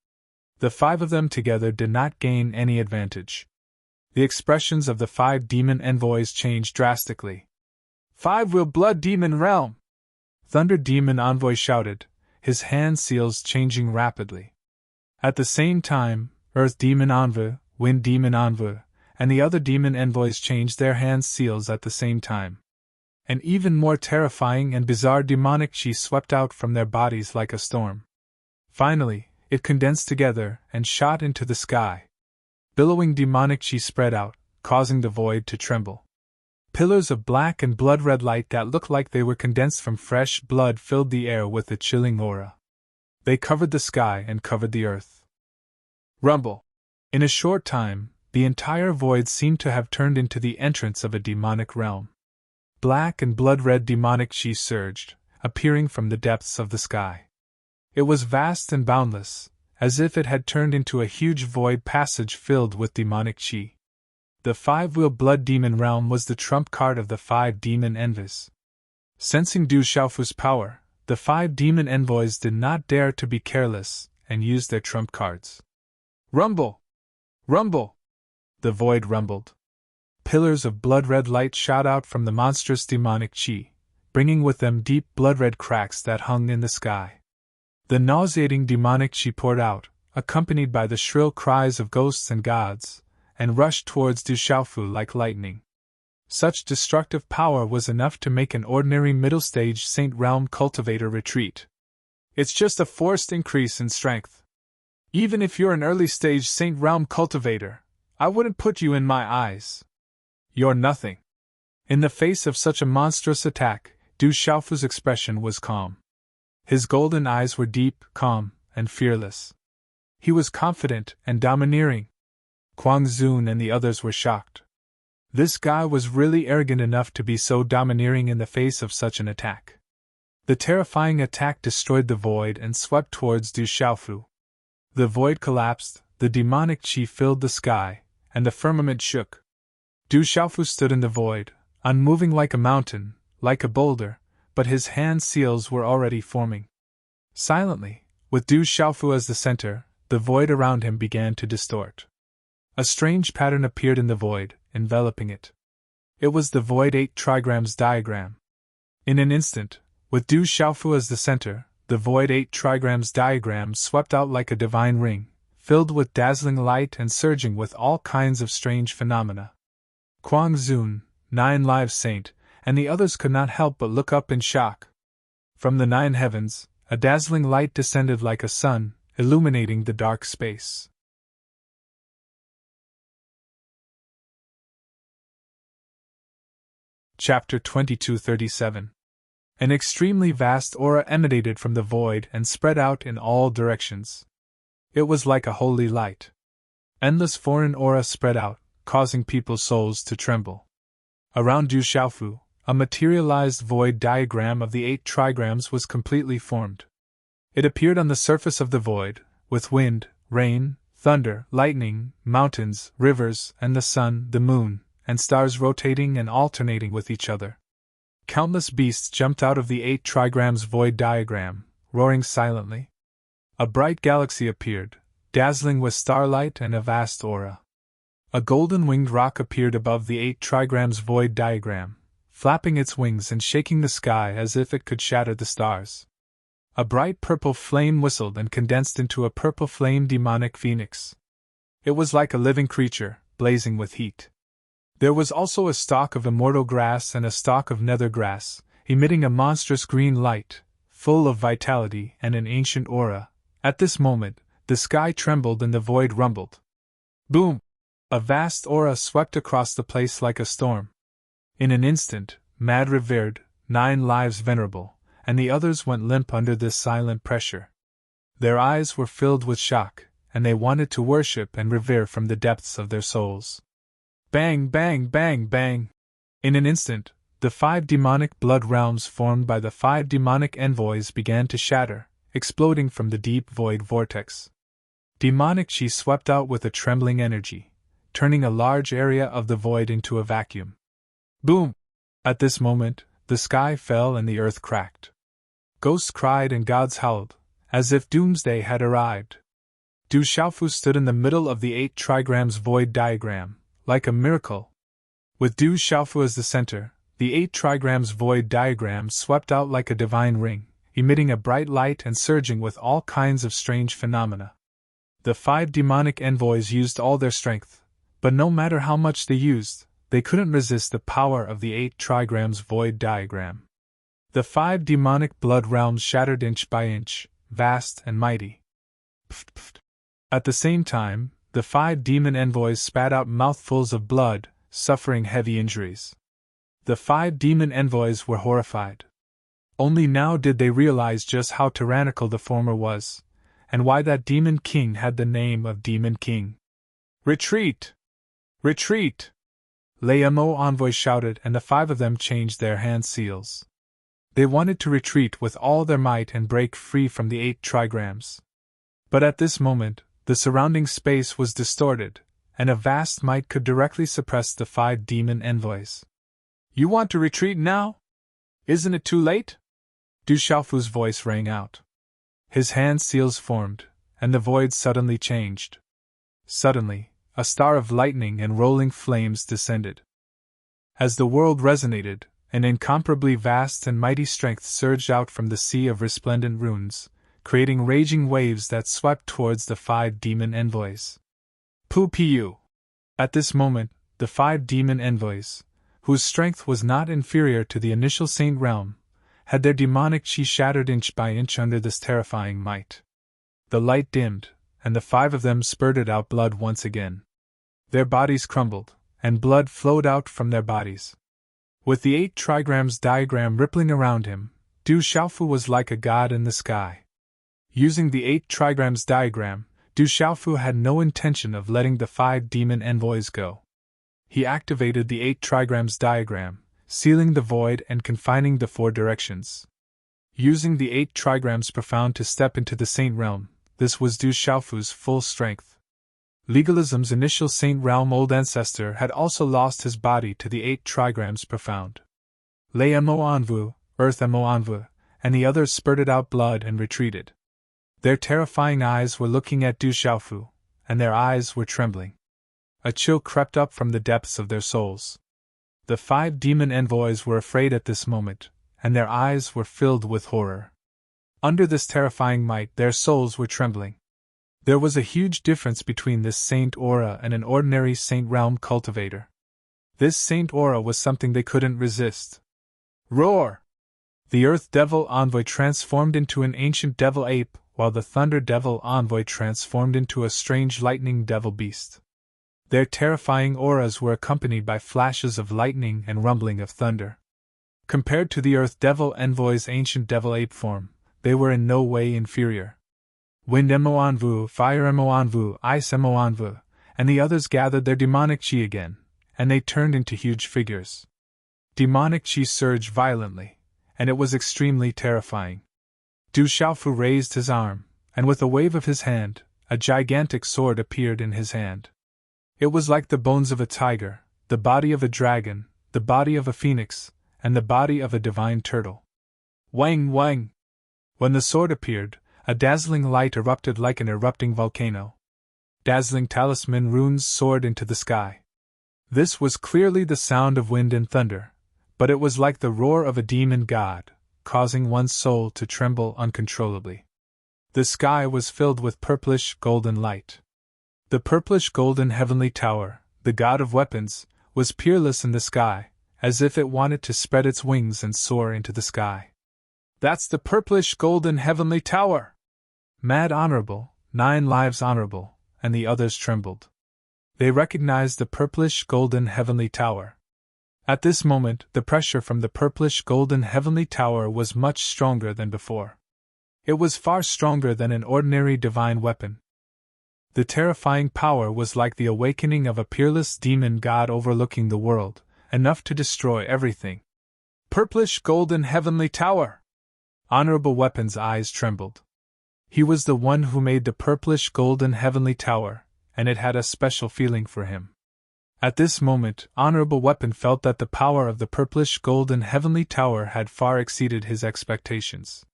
S1: The 5 of them together did not gain any advantage. The expressions of the 5 demon envoys changed drastically. 5-wheel blood demon realm! Thunder Demon Envoy shouted, his hand seals changing rapidly. At the same time, Earth Demon Envoy, Wind Demon Envoy, and the other demon envoys changed their hand seals at the same time. An even more terrifying and bizarre demonic chi swept out from their bodies like a storm. Finally, it condensed together and shot into the sky. Billowing demonic chi spread out, causing the void to tremble. Pillars of black and blood-red light that looked like they were condensed from fresh blood filled the air with a chilling aura. They covered the sky and covered the earth. Rumble! In a short time, the entire void seemed to have turned into the entrance of a demonic realm. Black and blood-red demonic chi surged, appearing from the depths of the sky. It was vast and boundless, as if it had turned into a huge void passage filled with demonic chi. The 5-wheel blood demon realm was the trump card of the 5 demon envoys. Sensing Du Xiaofu's power, the 5 demon envoys did not dare to be careless and used their trump cards. Rumble! Rumble! The void rumbled. Pillars of blood-red light shot out from the monstrous demonic chi, bringing with them deep blood-red cracks that hung in the sky. The nauseating demonic chi poured out, accompanied by the shrill cries of ghosts and gods, and rushed towards Du Xiaofu like lightning. Such destructive power was enough to make an ordinary middle-stage Saint Realm cultivator retreat. It's just a forced increase in strength. Even if you're an early-stage Saint Realm cultivator, I wouldn't put you in my eyes. You're nothing. In the face of such a monstrous attack, Du Xiaofu's expression was calm. His golden eyes were deep, calm, and fearless. He was confident and domineering. Kuang Zun and the others were shocked. This guy was really arrogant enough to be so domineering in the face of such an attack. The terrifying attack destroyed the void and swept towards Du Xiaofu. The void collapsed, the demonic chi filled the sky, and the firmament shook. Du Xiaofu stood in the void, unmoving like a mountain, like a boulder, but his hand seals were already forming. Silently, with Du Xiaofu as the center, the void around him began to distort. A strange pattern appeared in the void, enveloping it. It was the void 8 trigrams diagram. In an instant, with Du Xiaofu as the center, the void 8 trigrams diagram swept out like a divine ring, filled with dazzling light and surging with all kinds of strange phenomena. Kuang Zun, 9 Lives Saint, and the others could not help but look up in shock. From the 9 heavens, a dazzling light descended like a sun, illuminating the dark space. Chapter 2237. An extremely vast aura emanated from the void and spread out in all directions. It was like a holy light. Endless foreign aura spread out, causing people's souls to tremble. Around Du Xiaofu, a materialized void diagram of the 8 trigrams was completely formed. It appeared on the surface of the void, with wind, rain, thunder, lightning, mountains, rivers, and the sun, the moon, and stars rotating and alternating with each other. Countless beasts jumped out of the 8 trigrams void diagram, roaring silently. A bright galaxy appeared, dazzling with starlight and a vast aura. A golden winged rock appeared above the 8 trigrams void diagram, flapping its wings and shaking the sky as if it could shatter the stars. A bright purple flame whistled and condensed into a purple flame demonic phoenix. It was like a living creature, blazing with heat. There was also a stalk of immortal grass and a stalk of nether grass, emitting a monstrous green light, full of vitality and an ancient aura. At this moment, the sky trembled and the void rumbled. Boom! A vast aura swept across the place like a storm. In an instant, Mad revered, 9 Lives Venerable, and the others went limp under this silent pressure. Their eyes were filled with shock, and they wanted to worship and revere from the depths of their souls. Bang, bang, bang, bang! In an instant, the 5 demonic blood realms formed by the 5 demonic envoys began to shatter, exploding from the deep void vortex. Demonic chi swept out with a trembling energy, turning a large area of the void into a vacuum. Boom! At this moment, the sky fell and the earth cracked. Ghosts cried and gods howled, as if doomsday had arrived. Du Xiaofu stood in the middle of the 8 trigrams void diagram, like a miracle. With Du Xiaofu as the center, the 8 trigrams void diagram swept out like a divine ring, emitting a bright light and surging with all kinds of strange phenomena. The 5 demonic envoys used all their strength, but no matter how much they used, they couldn't resist the power of the 8 trigrams void diagram. The 5 demonic blood realms shattered inch by inch, vast and mighty. Pft, pft. At the same time, the 5 demon envoys spat out mouthfuls of blood, suffering heavy injuries. The 5 demon envoys were horrified. Only now did they realize just how tyrannical the former was, and why that demon king had the name of Demon King. Retreat! Retreat! Mo envoys shouted, and the 5 of them changed their hand seals. They wanted to retreat with all their might and break free from the 8 trigrams. But at this moment, the surrounding space was distorted, and a vast might could directly suppress the 5 demon envoys. You want to retreat now? Isn't it too late? Du Xiaofu's voice rang out. His hand seals formed, and the void suddenly changed. Suddenly, a star of lightning and rolling flames descended. As the world resonated, an incomparably vast and mighty strength surged out from the sea of resplendent runes, creating raging waves that swept towards the 5 demon envoys. Pu. At this moment, the 5 demon envoys, whose strength was not inferior to the initial Saint Realm, had their demonic chi shattered inch by inch under this terrifying might. The light dimmed, and the 5 of them spurted out blood once again. Their bodies crumbled, and blood flowed out from their bodies. With the 8 trigrams diagram rippling around him, Du Xiaofu was like a god in the sky. Using the 8 trigrams diagram, Du Xiaofu had no intention of letting the 5 demon envoys go. He activated the 8 trigrams diagram, sealing the void and confining the 4 directions. Using the 8 trigrams profound to step into the Saint Realm, this was Du Xiaofu's full strength. Legalism's initial Saint Realm old ancestor had also lost his body to the 8 trigrams profound. Lei Mo Anvu, Earth Mo Anvu, and the others spurted out blood and retreated. Their terrifying eyes were looking at Du Xiaofu, and their eyes were trembling. A chill crept up from the depths of their souls. The 5 demon envoys were afraid at this moment, and their eyes were filled with horror. Under this terrifying might, their souls were trembling. There was a huge difference between this Saint Aura and an ordinary Saint Realm cultivator. This Saint Aura was something they couldn't resist. Roar! The Earth Devil Envoy transformed into an ancient devil ape, while the Thunder Devil Envoy transformed into a strange lightning devil beast. Their terrifying auras were accompanied by flashes of lightning and rumbling of thunder. Compared to the Earth Devil Envoy's ancient devil ape form, they were in no way inferior. Wind Mo Anvu, Fire Mo Anvu, Ice Mo Anvu, and the others gathered their demonic chi again, and they turned into huge figures. Demonic chi surged violently, and it was extremely terrifying. Du Xiaofu raised his arm, and with a wave of his hand, a gigantic sword appeared in his hand. It was like the bones of a tiger, the body of a dragon, the body of a phoenix, and the body of a divine turtle. Wang wang! When the sword appeared, a dazzling light erupted like an erupting volcano. Dazzling talisman runes soared into the sky. This was clearly the sound of wind and thunder, but it was like the roar of a demon god, causing one's soul to tremble uncontrollably. The sky was filled with purplish golden light. The purplish golden heavenly tower, the god of weapons, was peerless in the sky, as if it wanted to spread its wings and soar into the sky. That's the purplish golden heavenly tower! Mad Honorable, 9 Lives Honorable, and the others trembled. They recognized the purplish golden heavenly tower. At this moment, the pressure from the purplish golden heavenly tower was much stronger than before. It was far stronger than an ordinary divine weapon. The terrifying power was like the awakening of a peerless demon god overlooking the world, enough to destroy everything. Purplish golden heavenly tower! Honorable Weapon's eyes trembled. He was the one who made the purplish golden heavenly tower, and it had a special feeling for him. At this moment, Honorable Weapon felt that the power of the purplish golden heavenly tower had far exceeded his expectations.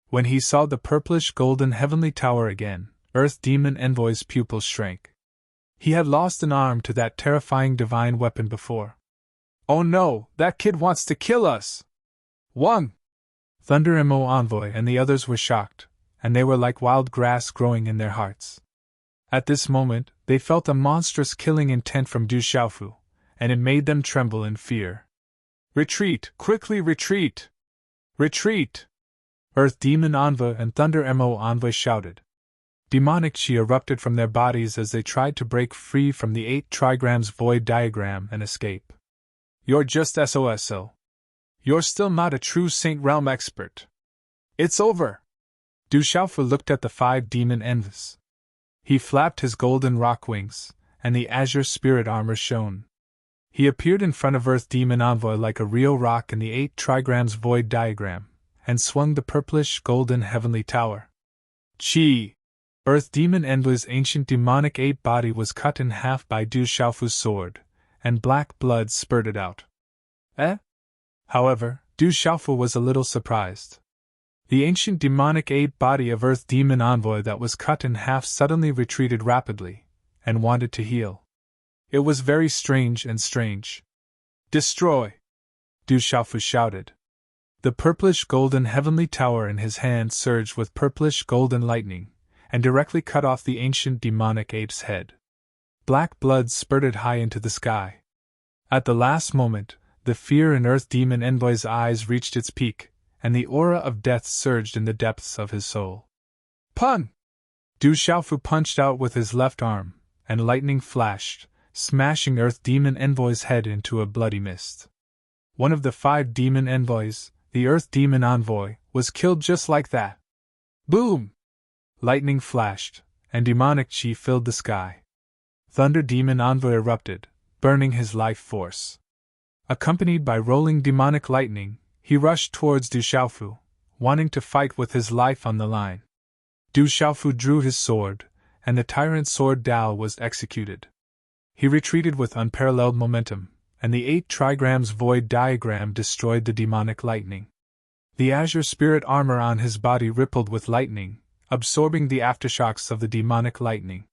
S1: When he saw the purplish golden heavenly tower again, Earth Demon Envoy's pupils shrank. He had lost an arm to that terrifying divine weapon before. Oh no, that kid wants to kill us! Wang! Thunder Mo Envoy and the others were shocked, and they were like wild grass growing in their hearts. At this moment, they felt a monstrous killing intent from Du Xiaofu, and it made them tremble in fear. Retreat! Quickly retreat! Retreat! Earth Demon Envoy and Thunder Mo Envoy shouted. Demonic chi erupted from their bodies as they tried to break free from the 8 trigrams void diagram and escape. You're just SOSO. You're still not a true Saint Realm expert. It's over! Du Xiaofu looked at the 5 demon envoys. He flapped his golden rock wings, and the azure spirit armor shone. He appeared in front of Earth Demon Envoy like a real rock in the 8 trigrams void diagram, and swung the purplish golden heavenly tower. Chi! Earth Demon Envoy's ancient demonic ape body was cut in half by Du Xiaofu's sword, and black blood spurted out. However, Du Xiaofu was a little surprised. The ancient demonic ape body of Earth Demon Envoy that was cut in half suddenly retreated rapidly, and wanted to heal. It was very strange and strange. Destroy! Du Xiaofu shouted. The purplish-golden heavenly tower in his hand surged with purplish-golden lightning, and directly cut off the ancient demonic ape's head. Black blood spurted high into the sky. At the last moment, the fear in Earth Demon Envoy's eyes reached its peak, and the aura of death surged in the depths of his soul. Pun! Du Xiaofu punched out with his left arm, and lightning flashed, smashing Earth Demon Envoy's head into a bloody mist. One of the 5 demon envoys, the Earth Demon Envoy, was killed just like that. Boom! Lightning flashed, and demonic chi filled the sky. Thunder Demon Envoy erupted, burning his life force. Accompanied by rolling demonic lightning, he rushed towards Du Xiaofu, wanting to fight with his life on the line. Du Xiaofu drew his sword, and the tyrant sword Dao was executed. He retreated with unparalleled momentum, and the 8 trigrams void diagram destroyed the demonic lightning. The azure spirit armor on his body rippled with lightning, absorbing the aftershocks of the demonic lightning.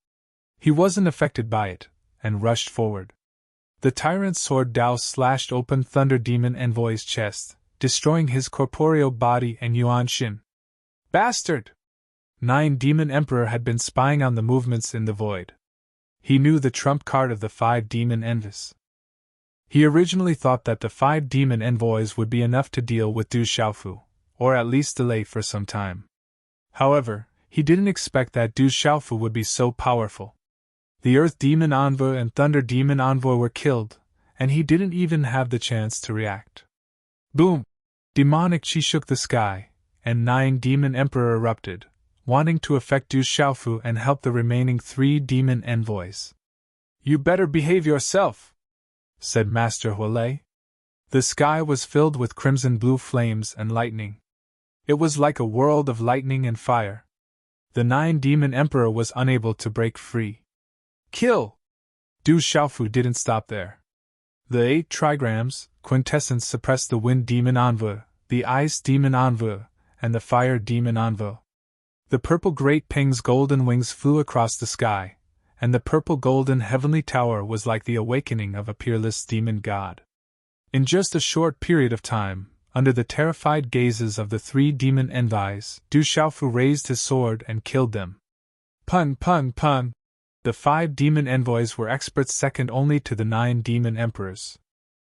S1: He wasn't affected by it, and rushed forward. The tyrant's sword Dao slashed open Thunder Demon Envoy's chest, destroying his corporeal body and Yuan Shin. Bastard! 9 Demon Emperor had been spying on the movements in the void. He knew the trump card of the 5 demon envoys. He originally thought that the 5 demon envoys would be enough to deal with Du Xiaofu, or at least delay for some time. However, he didn't expect that Du Xiaofu would be so powerful. The Earth Demon Envoy and Thunder Demon Envoy were killed, and he didn't even have the chance to react. Boom! Demonic chi shook the sky, and 9 Demon Emperor erupted, wanting to affect Du Xiaofu and help the remaining 3 demon envoys. You better behave yourself, said Master Huolei. The sky was filled with crimson-blue flames and lightning. It was like a world of lightning and fire. The 9 Demon Emperor was unable to break free. Kill! Du Xiaofu didn't stop there. The 8 trigrams, quintessence suppressed the Wind Demon Envoy, the Ice Demon Envoy, and the Fire Demon Envoy. The purple Great Ping's golden wings flew across the sky, and the purple-golden heavenly tower was like the awakening of a peerless demon god. In just a short period of time, under the terrified gazes of the 3 demon envoys, Du Xiaofu raised his sword and killed them. Pun pun pun! The 5 demon envoys were experts second only to the 9 demon emperors.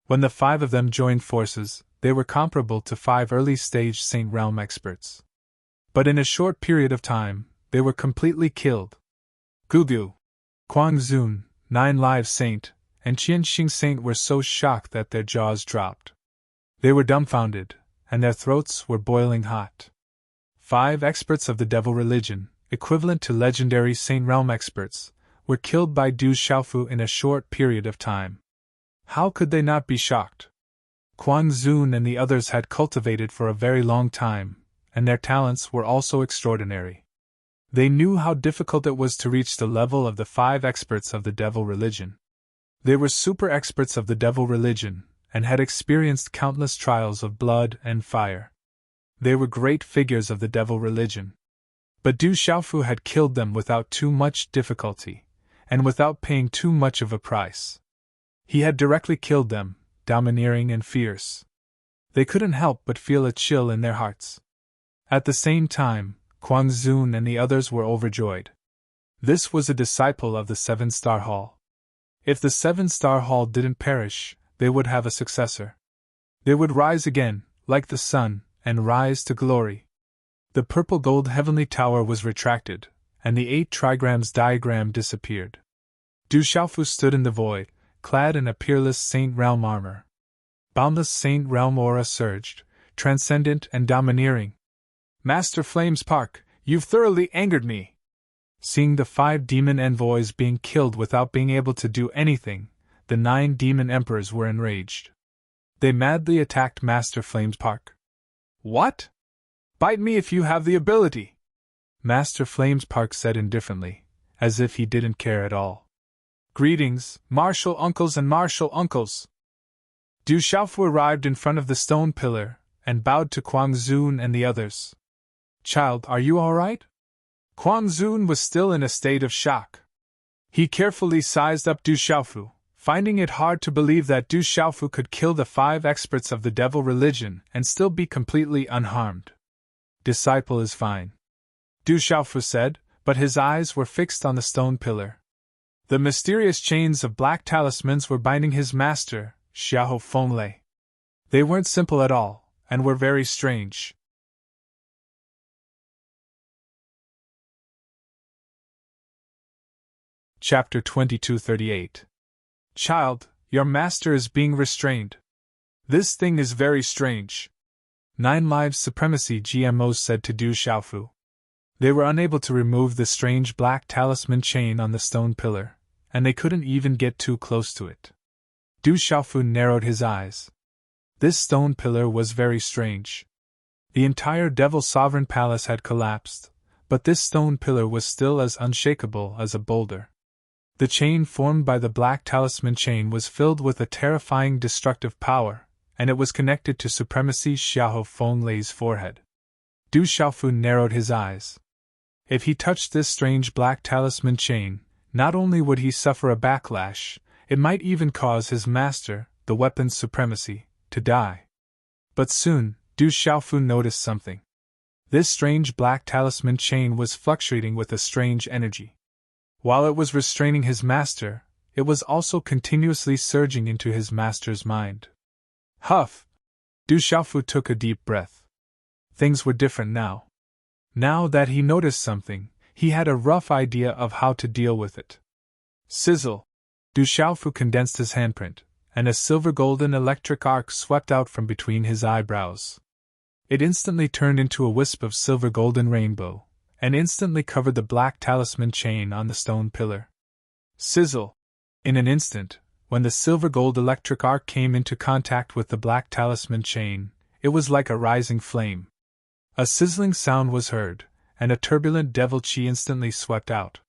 S1: When the 5 of them joined forces, they were comparable to 5 early-stage Saint Realm experts. But in a short period of time, they were completely killed. Gugu, Kuang Zun, 9 Live Saint, and Qianxing Saint were so shocked that their jaws dropped. They were dumbfounded, and their throats were boiling hot. 5 experts of the devil religion, equivalent to legendary Saint Realm experts, were killed by Du Xiaofu in a short period of time. How could they not be shocked? Kuang Zun and the others had cultivated for a very long time, and their talents were also extraordinary. They knew how difficult it was to reach the level of the 5 experts of the devil religion. They were super experts of the devil religion, and had experienced countless trials of blood and fire. They were great figures of the devil religion. But Du Xiaofu had killed them without too much difficulty, and without paying too much of a price. He had directly killed them, domineering and fierce. They couldn't help but feel a chill in their hearts. At the same time, Kuang Zun and the others were overjoyed. This was a disciple of the 7-Star Hall. If the 7-Star Hall didn't perish, they would have a successor. They would rise again, like the sun, and rise to glory. The purple gold heavenly tower was retracted, and the 8 trigrams diagram disappeared. Du Xiaofu stood in the void, clad in a peerless Saint Realm armor. Boundless Saint Realm aura surged, transcendent and domineering. Master Flames Park, you've thoroughly angered me. Seeing the 5 demon envoys being killed without being able to do anything, the 9 demon emperors were enraged. They madly attacked Master Flames Park. What? Bite me if you have the ability, Master Flames Park said indifferently, as if he didn't care at all. Greetings, martial uncles and martial uncles. Du Xiaofu arrived in front of the stone pillar, and bowed to Kuang Zun and the others. Child, are you all right? Kuang Zun was still in a state of shock. He carefully sized up Du Xiaofu, finding it hard to believe that Du Xiaofu could kill the 5 experts of the devil religion and still be completely unharmed. Disciple is fine, Du Xiaofu said, but his eyes were fixed on the stone pillar. The mysterious chains of black talismans were binding his master, Xiao Fenglei. They weren't simple at all, and were very strange. Chapter 2238. Child, your master is being restrained. This thing is very strange. 9 lives supremacy GMOs said to Du Xiaofu. They were unable to remove the strange black talisman chain on the stone pillar, and they couldn't even get too close to it. Du Xiaofu narrowed his eyes. This stone pillar was very strange. The entire Devil Sovereign Palace had collapsed, but this stone pillar was still as unshakable as a boulder. The chain formed by the black talisman chain was filled with a terrifying destructive power, and it was connected to Supremacy Xiao Fenglei's forehead. Du Xiaofu narrowed his eyes. If he touched this strange black talisman chain, not only would he suffer a backlash, it might even cause his master, the weapon's supremacy, to die. But soon, Du Xiaofu noticed something. This strange black talisman chain was fluctuating with a strange energy. While it was restraining his master, it was also continuously surging into his master's mind. Huff! Du Xiaofu took a deep breath. Things were different now. Now that he noticed something, he had a rough idea of how to deal with it. Sizzle! Du Xiaofu condensed his handprint, and a silver-golden electric arc swept out from between his eyebrows. It instantly turned into a wisp of silver-golden rainbow, and instantly covered the black talisman chain on the stone pillar. Sizzle! In an instant, when the silver-gold electric arc came into contact with the black talisman chain, it was like a rising flame. A sizzling sound was heard, and a turbulent devil chi instantly swept out.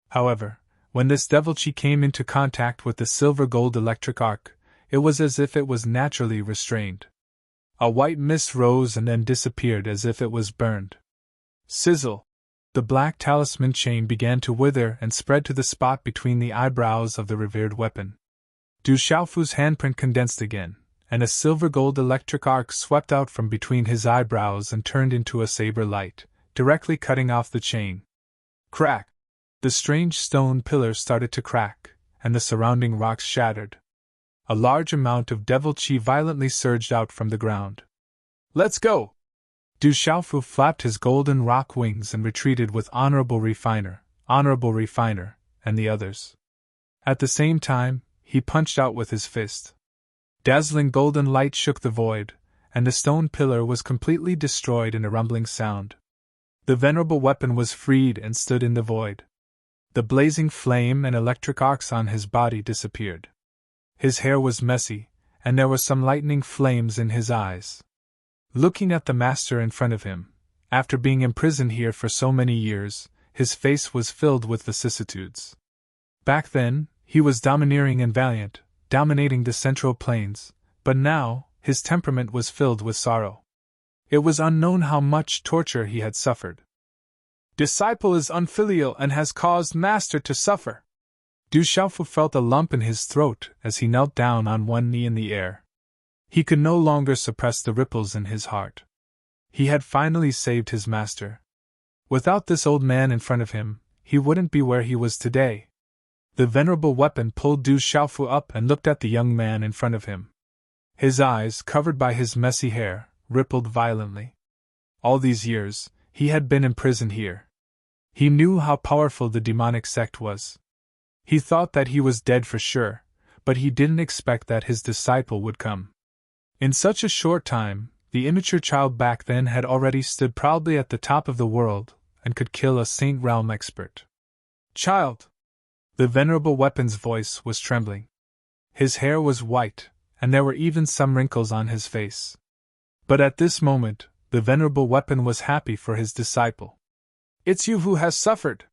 S1: However, when this devil chi came into contact with the silver-gold electric arc, it was as if it was naturally restrained. A white mist rose and then disappeared as if it was burned. Sizzle! The black talisman chain began to wither and spread to the spot between the eyebrows of the revered weapon. Du Xiaofu's handprint condensed again, and a silver-gold electric arc swept out from between his eyebrows and turned into a saber light, directly cutting off the chain. Crack! The strange stone pillar started to crack, and the surrounding rocks shattered. A large amount of devil chi violently surged out from the ground. Let's go! Du Xiaofu flapped his golden rock wings and retreated with Honorable Refiner, and the others. At the same time, he punched out with his fist. Dazzling golden light shook the void, and the stone pillar was completely destroyed in a rumbling sound. The venerable weapon was freed and stood in the void. The blazing flame and electric arcs on his body disappeared. His hair was messy, and there were some lightning flames in his eyes. Looking at the master in front of him, after being imprisoned here for so many years, his face was filled with vicissitudes. Back then, he was domineering and valiant, dominating the Central Plains, but now, his temperament was filled with sorrow. It was unknown how much torture he had suffered. Disciple is unfilial and has caused master to suffer. Du Xiaofu felt a lump in his throat as he knelt down on one knee in the air. He could no longer suppress the ripples in his heart. He had finally saved his master. Without this old man in front of him, he wouldn't be where he was today. The venerable weapon pulled Du Xiaofu up and looked at the young man in front of him. His eyes, covered by his messy hair, rippled violently. All these years, he had been imprisoned here. He knew how powerful the demonic sect was. He thought that he was dead for sure, but he didn't expect that his disciple would come. In such a short time, the immature child back then had already stood proudly at the top of the world and could kill a Saint Realm expert. Child! The venerable weapon's voice was trembling. His hair was white, and there were even some wrinkles on his face. But at this moment, the venerable weapon was happy for his disciple. It's you who has suffered!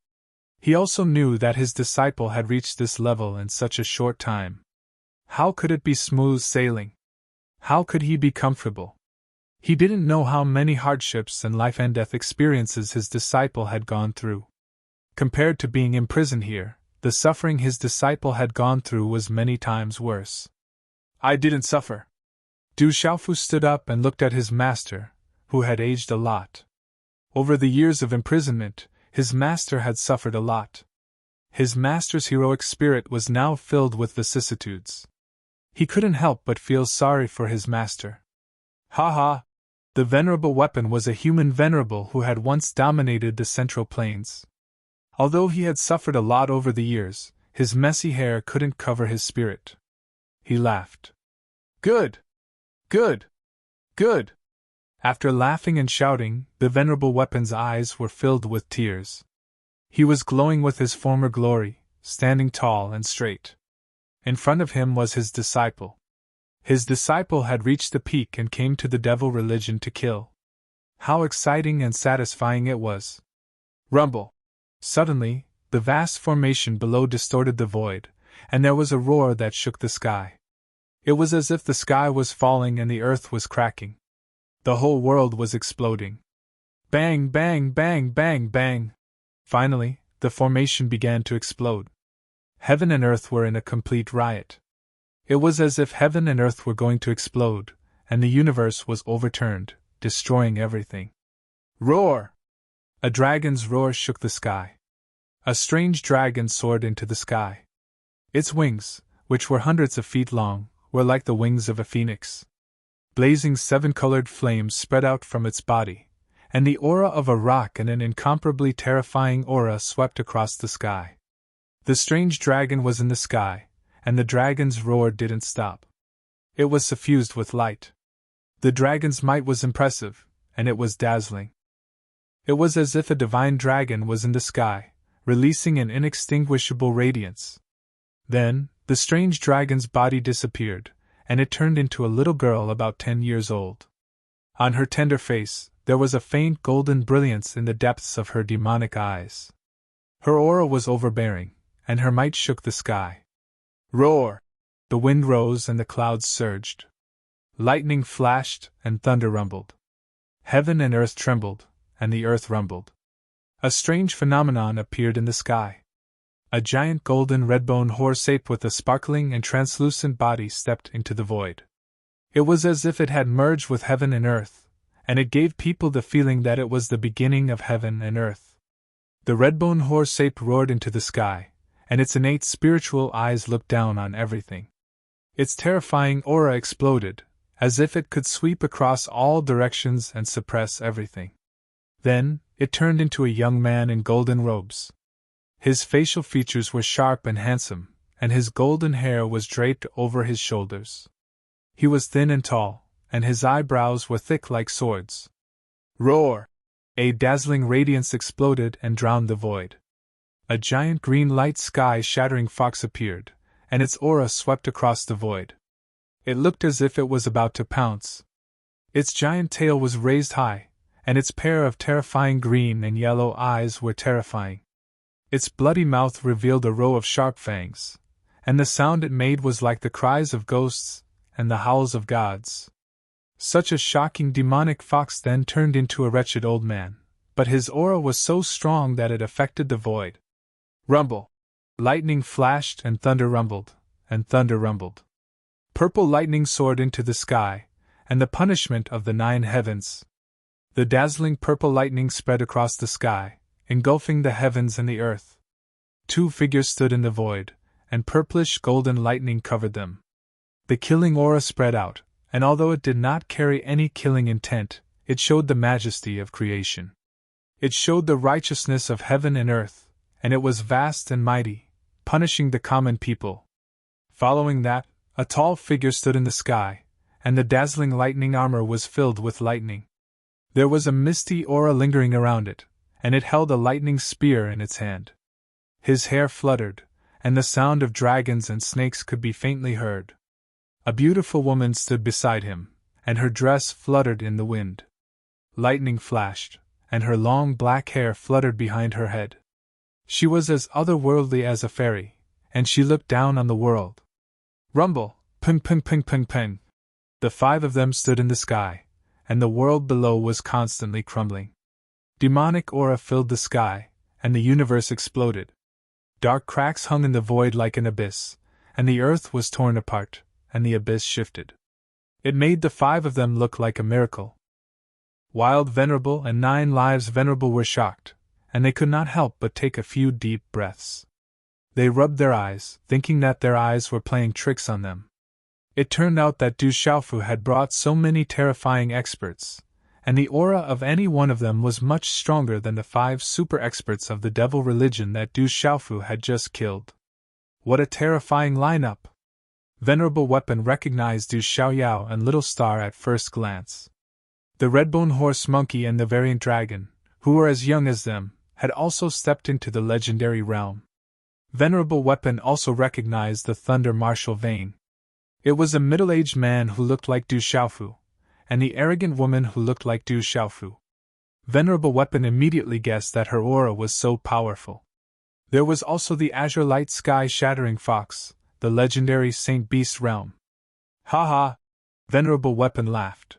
S1: He also knew that his disciple had reached this level in such a short time. How could it be smooth sailing? How could he be comfortable? He didn't know how many hardships and life-and-death experiences his disciple had gone through. Compared to being imprisoned here, the suffering his disciple had gone through was many times worse. I didn't suffer. Du Xiaofu stood up and looked at his master, who had aged a lot. Over the years of imprisonment, his master had suffered a lot. His master's heroic spirit was now filled with vicissitudes. He couldn't help but feel sorry for his master. Ha ha! The venerable weapon was a human venerable who had once dominated the Central Plains. Although he had suffered a lot over the years, his messy hair couldn't cover his spirit. He laughed. Good! Good! Good! After laughing and shouting, the venerable weapon's eyes were filled with tears. He was glowing with his former glory, standing tall and straight. In front of him was his disciple. His disciple had reached the peak and came to the devil religion to kill. How exciting and satisfying it was! Rumble! Suddenly, the vast formation below distorted the void, and there was a roar that shook the sky. It was as if the sky was falling and the earth was cracking. The whole world was exploding. Bang, bang, bang, bang, bang! Finally, the formation began to explode. Heaven and earth were in a complete riot. It was as if heaven and earth were going to explode, and the universe was overturned, destroying everything. Roar! A dragon's roar shook the sky. A strange dragon soared into the sky. Its wings, which were hundreds of feet long, were like the wings of a phoenix. Blazing seven-colored flames spread out from its body, and the aura of a rock and an incomparably terrifying aura swept across the sky. The strange dragon was in the sky, and the dragon's roar didn't stop. It was suffused with light. The dragon's might was impressive, and it was dazzling. It was as if a divine dragon was in the sky, releasing an inextinguishable radiance. Then, the strange dragon's body disappeared, and it turned into a little girl about 10 years old. On her tender face, there was a faint golden brilliance in the depths of her demonic eyes. Her aura was overbearing, and her might shook the sky. Roar! The wind rose and the clouds surged. Lightning flashed and thunder rumbled. Heaven and earth trembled, and the earth rumbled. A strange phenomenon appeared in the sky. A giant golden red-boned horse ape with a sparkling and translucent body stepped into the void. It was as if it had merged with heaven and earth, and it gave people the feeling that it was the beginning of heaven and earth. The red-boned horse ape roared into the sky, and its innate spiritual eyes looked down on everything. Its terrifying aura exploded, as if it could sweep across all directions and suppress everything. Then, it turned into a young man in golden robes. His facial features were sharp and handsome, and his golden hair was draped over his shoulders. He was thin and tall, and his eyebrows were thick like swords. Roar! A dazzling radiance exploded and drowned the void. A giant green light sky-shattering fox appeared, and its aura swept across the void. It looked as if it was about to pounce. Its giant tail was raised high, and its pair of terrifying green and yellow eyes were terrifying. Its bloody mouth revealed a row of sharp fangs, and the sound it made was like the cries of ghosts and the howls of gods. Such a shocking demonic fox then turned into a wretched old man, but his aura was so strong that it affected the void. Rumble! Lightning flashed and thunder rumbled, and thunder rumbled. Purple lightning soared into the sky, and the punishment of the 9 heavens. The dazzling purple lightning spread across the sky, engulfing the heavens and the earth. 2 figures stood in the void, and purplish golden lightning covered them. The killing aura spread out, and although it did not carry any killing intent, it showed the majesty of creation. It showed the righteousness of heaven and earth, and it was vast and mighty, punishing the common people. Following that, a tall figure stood in the sky, and the dazzling lightning armor was filled with lightning. There was a misty aura lingering around it, and it held a lightning spear in its hand. His hair fluttered, and the sound of dragons and snakes could be faintly heard. A beautiful woman stood beside him, and her dress fluttered in the wind. Lightning flashed, and her long black hair fluttered behind her head. She was as otherworldly as a fairy, and she looked down on the world. Rumble! Ping ping ping ping ping! The 5 of them stood in the sky, and the world below was constantly crumbling. Demonic aura filled the sky, and the universe exploded. Dark cracks hung in the void like an abyss, and the earth was torn apart, and the abyss shifted. It made the 5 of them look like a miracle. Wild Venerable and 9 Lives Venerable were shocked, and they could not help but take a few deep breaths. They rubbed their eyes, thinking that their eyes were playing tricks on them. It turned out that Du Xiaofu had brought so many terrifying experts, and the aura of any one of them was much stronger than the 5 super experts of the devil religion that Du Xiaofu had just killed. What a terrifying lineup! Venerable Weapon recognized Du Xiaoyao and Little Star at first glance. The Redbone Horse Monkey and the Variant Dragon, who were as young as them, had also stepped into the legendary realm. Venerable Weapon also recognized the Thunder Marshal Vane. It was a middle-aged man who looked like Du Xiaofu, and the arrogant woman who looked like Du Xiaofu. Venerable Weapon immediately guessed that her aura was so powerful. There was also the Azure Light Sky Shattering Fox, the legendary Saint Beast realm. Ha ha! Venerable Weapon laughed.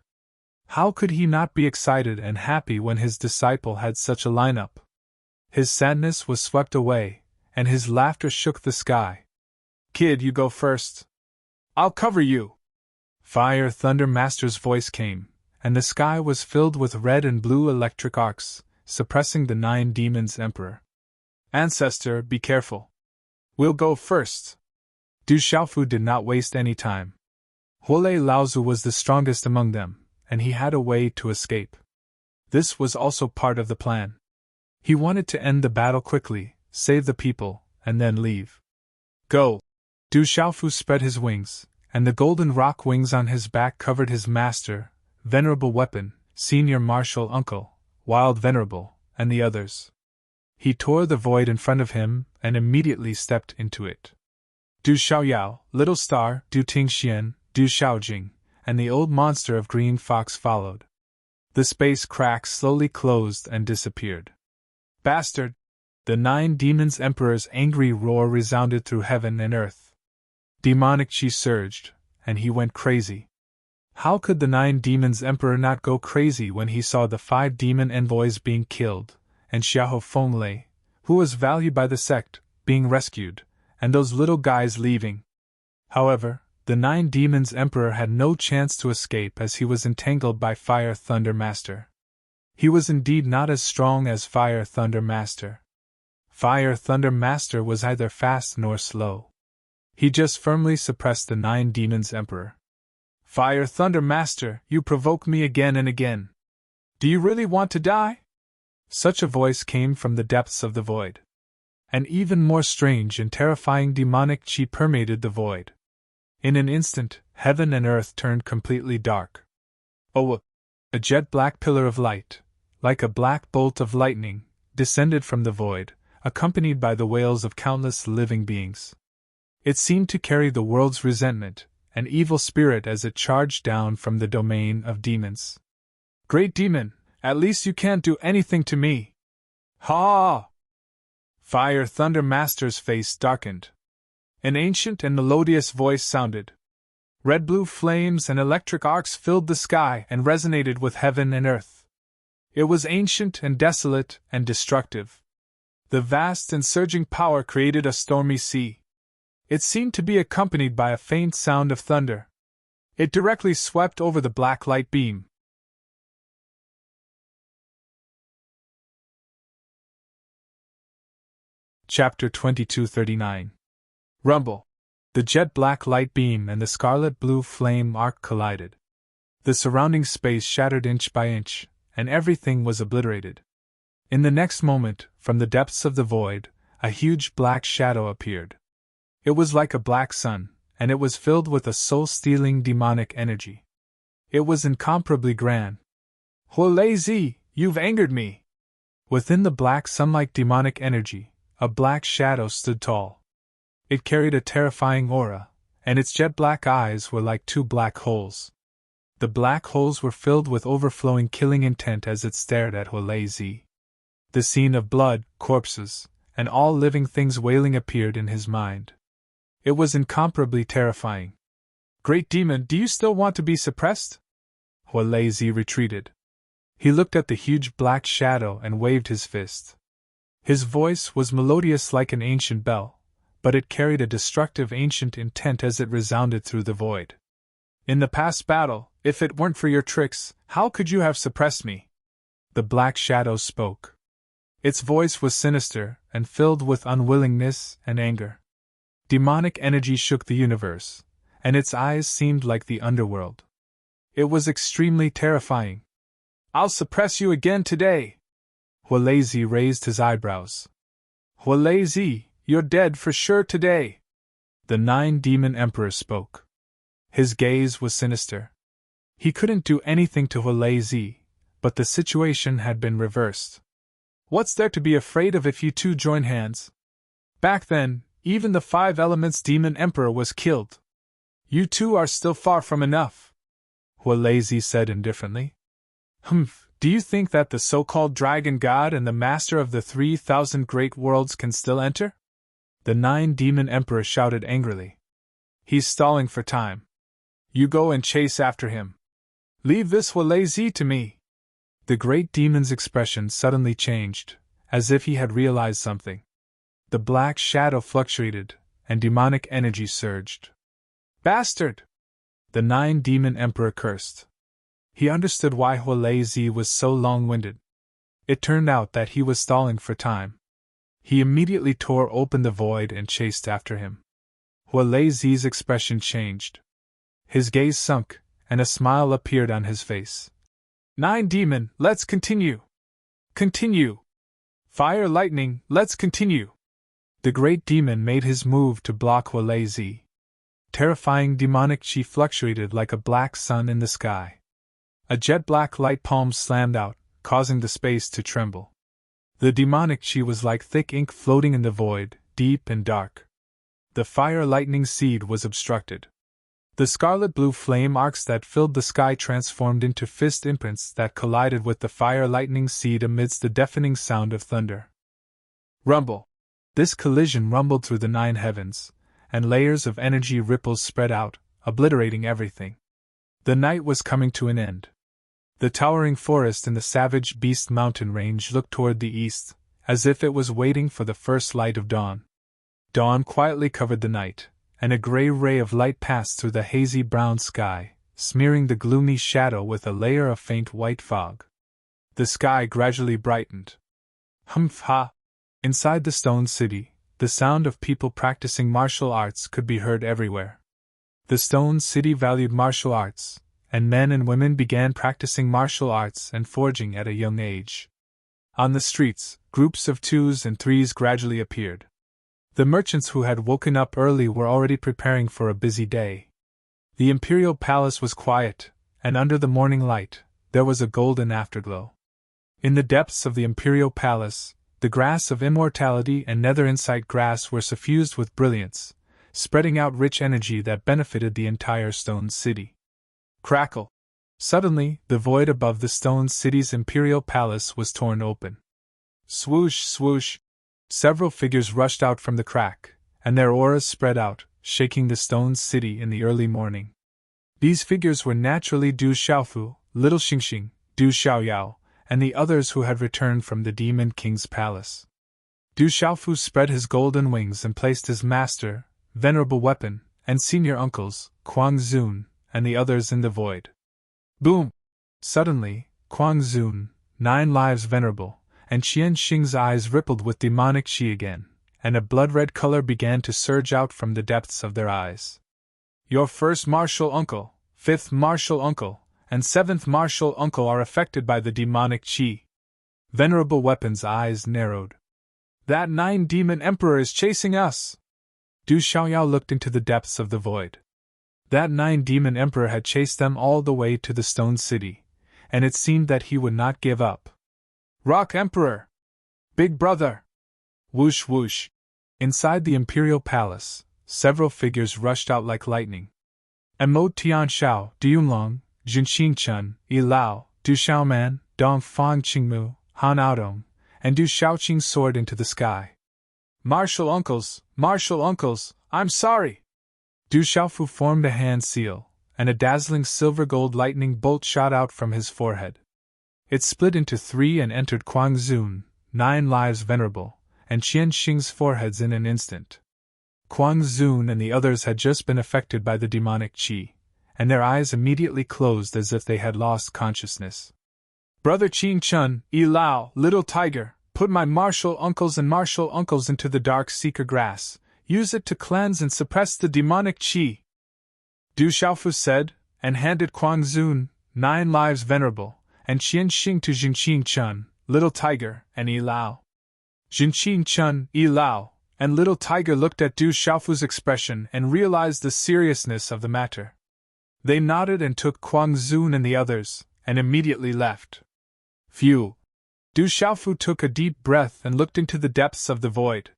S1: How could he not be excited and happy when his disciple had such a lineup? His sadness was swept away, and his laughter shook the sky. Kid, you go first. I'll cover you! Fire Thunder Master's voice came, and the sky was filled with red and blue electric arcs, suppressing the 9 demons' emperor. Ancestor, be careful. We'll go first. Du Xiaofu did not waste any time. Huolei Laozu was the strongest among them, and he had a way to escape. This was also part of the plan. He wanted to end the battle quickly, save the people, and then leave. Go! Du Xiaofu spread his wings, and the golden rock wings on his back covered his master, Venerable Weapon, Senior Marshal Uncle, Wild Venerable, and the others. He tore the void in front of him and immediately stepped into it. Du Xiaoyao, Little Star, Du Tingxian, Du Xiaojing, and the old monster of Green Fox followed. The space crack slowly closed and disappeared. Bastard! The 9 demons' emperor's angry roar resounded through heaven and earth. Demonic chi surged, and he went crazy. How could the 9 demons' emperor not go crazy when he saw the 5 demon envoys being killed, and Xiahou Fenglei, who was valued by the sect, being rescued, and those little guys leaving? However, the 9 demons' emperor had no chance to escape as he was entangled by Fire Thunder Master. He was indeed not as strong as Fire Thunder Master. Fire Thunder Master was neither fast nor slow. He just firmly suppressed the 9 demons' emperor. Fire Thunder Master, you provoke me again and again. Do you really want to die? Such a voice came from the depths of the void. An even more strange and terrifying demonic chi permeated the void. In an instant, heaven and earth turned completely dark. Oh, a jet-black pillar of light, like a black bolt of lightning, descended from the void, accompanied by the wails of countless living beings. It seemed to carry the world's resentment, an evil spirit as it charged down from the domain of demons. Great demon, at least you can't do anything to me. Ha! Fire Thunder Master's face darkened. An ancient and melodious voice sounded. Red-blue flames and electric arcs filled the sky and resonated with heaven and earth. It was ancient and desolate and destructive. The vast and surging power created a stormy sea. It seemed to be accompanied by a faint sound of thunder. It directly swept over the black light beam. Chapter 2239. Rumble. The jet-black light beam and the scarlet-blue flame arc collided. The surrounding space shattered inch by inch, and everything was obliterated. In the next moment, from the depths of the void, a huge black shadow appeared. It was like a black sun, and it was filled with a soul-stealing demonic energy. It was incomparably grand. Huolei Zi, you've angered me! Within the black sun-like demonic energy, a black shadow stood tall. It carried a terrifying aura, and its jet-black eyes were like 2 black holes. The black holes were filled with overflowing killing intent as it stared at Huolei Zi. The scene of blood, corpses, and all living things wailing appeared in his mind. It was incomparably terrifying. Great demon, do you still want to be suppressed? Huolei Zi retreated. He looked at the huge black shadow and waved his fist. His voice was melodious like an ancient bell, but it carried a destructive ancient intent as it resounded through the void. In the past battle, if it weren't for your tricks, how could you have suppressed me? The black shadow spoke. Its voice was sinister and filled with unwillingness and anger. Demonic energy shook the universe, and its eyes seemed like the underworld. It was extremely terrifying. I'll suppress you again today! Hualazi raised his eyebrows. Hualazi, you're dead for sure today! The Nine-Demon Emperor spoke. His gaze was sinister. He couldn't do anything to Hualazi, but the situation had been reversed. What's there to be afraid of if you two join hands? Back then, even the Five Elements Demon Emperor was killed. You two are still far from enough, Hualazi said indifferently. Do you think that the so-called Dragon God and the Master of the 3,000 Great Worlds can still enter? The Nine-Demon Emperor shouted angrily. He's stalling for time. You go and chase after him. Leave this Hualazi to me. The great demon's expression suddenly changed, as if he had realized something. The black shadow fluctuated, and demonic energy surged. Bastard! The Nine-Demon Emperor cursed. He understood why Hualazi was so long-winded. It turned out that he was stalling for time. He immediately tore open the void and chased after him. Hualazi's expression changed. His gaze sunk, and a smile appeared on his face. Nine-Demon, let's continue! Continue! Fire lightning, let's continue! The great demon made his move to block Hualazi. Terrifying demonic chi fluctuated like a black sun in the sky. A jet-black light palm slammed out, causing the space to tremble. The demonic chi was like thick ink floating in the void, deep and dark. The fire lightning seed was obstructed. The scarlet-blue flame arcs that filled the sky transformed into fist imprints that collided with the fire lightning seed amidst the deafening sound of thunder. Rumble! This collision rumbled through the 9 heavens, and layers of energy ripples spread out, obliterating everything. The night was coming to an end. The towering forest in the Savage Beast mountain range looked toward the east, as if it was waiting for the first light of dawn. Dawn quietly covered the night, and a gray ray of light passed through the hazy brown sky, smearing the gloomy shadow with a layer of faint white fog. The sky gradually brightened. Humph-ha! Inside the stone city, the sound of people practicing martial arts could be heard everywhere. The stone city valued martial arts, and men and women began practicing martial arts and forging at a young age. On the streets, groups of 2s and 3s gradually appeared. The merchants who had woken up early were already preparing for a busy day. The imperial palace was quiet, and under the morning light, there was a golden afterglow. In the depths of the imperial palace, the grass of immortality and nether insight grass were suffused with brilliance, spreading out rich energy that benefited the entire stone city. Crackle! Suddenly, the void above the stone city's imperial palace was torn open. Swoosh, swoosh! Several figures rushed out from the crack, and their auras spread out, shaking the stone city in the early morning. These figures were naturally Du Xiaofu, Little Xingxing, Du Xiaoyao, and the others who had returned from the Demon King's palace. Du Xiaofu spread his golden wings and placed his master, venerable weapon, and senior uncles, Kuang Zun, and the others in the void. Boom! Suddenly, Kuang Zun, 9 lives venerable, and Qian Xing's eyes rippled with demonic qi again, and a blood-red color began to surge out from the depths of their eyes. Your first martial uncle, 5th martial uncle, and 7th martial uncle are affected by the demonic qi. Venerable Weapon's eyes narrowed. That 9-demon emperor is chasing us! Du Xiaoyao looked into the depths of the void. That 9-demon emperor had chased them all the way to the stone city, and it seemed that he would not give up. Rock Emperor! Big Brother! Whoosh whoosh! Inside the imperial palace, several figures rushed out like lightning. Emo Tianshao, Diyunlong, Junxing Chun, Yi Lao, Du Xiaoman, Dong Fang Qingmu, Han Aodong, and Du Xiaoqing soared into the sky. Martial uncles, I'm sorry! Du Xiaofu formed a hand seal, and a dazzling silver-gold lightning bolt shot out from his forehead. It split into 3 and entered Kuang Zun, 9 lives venerable, and Qian Xing's foreheads in an instant. Kuang Zun and the others had just been affected by the demonic qi, and their eyes immediately closed as if they had lost consciousness. Brother Qing Chun, Yi Lao, little tiger, put my martial uncles into the dark seeker grass. Use it to cleanse and suppress the demonic qi. Du Xiaofu said, and handed Kuang Zun, 9 lives venerable, and Qian Xing to Jinqing Chun, little tiger, and Yi Lao. Jinqing Chun, Yi Lao, and little tiger looked at Du Xiaofu's expression and realized the seriousness of the matter. They nodded and took Kuang Zun and the others, and immediately left. Phew! Du Xiaofu took a deep breath and looked into the depths of the void.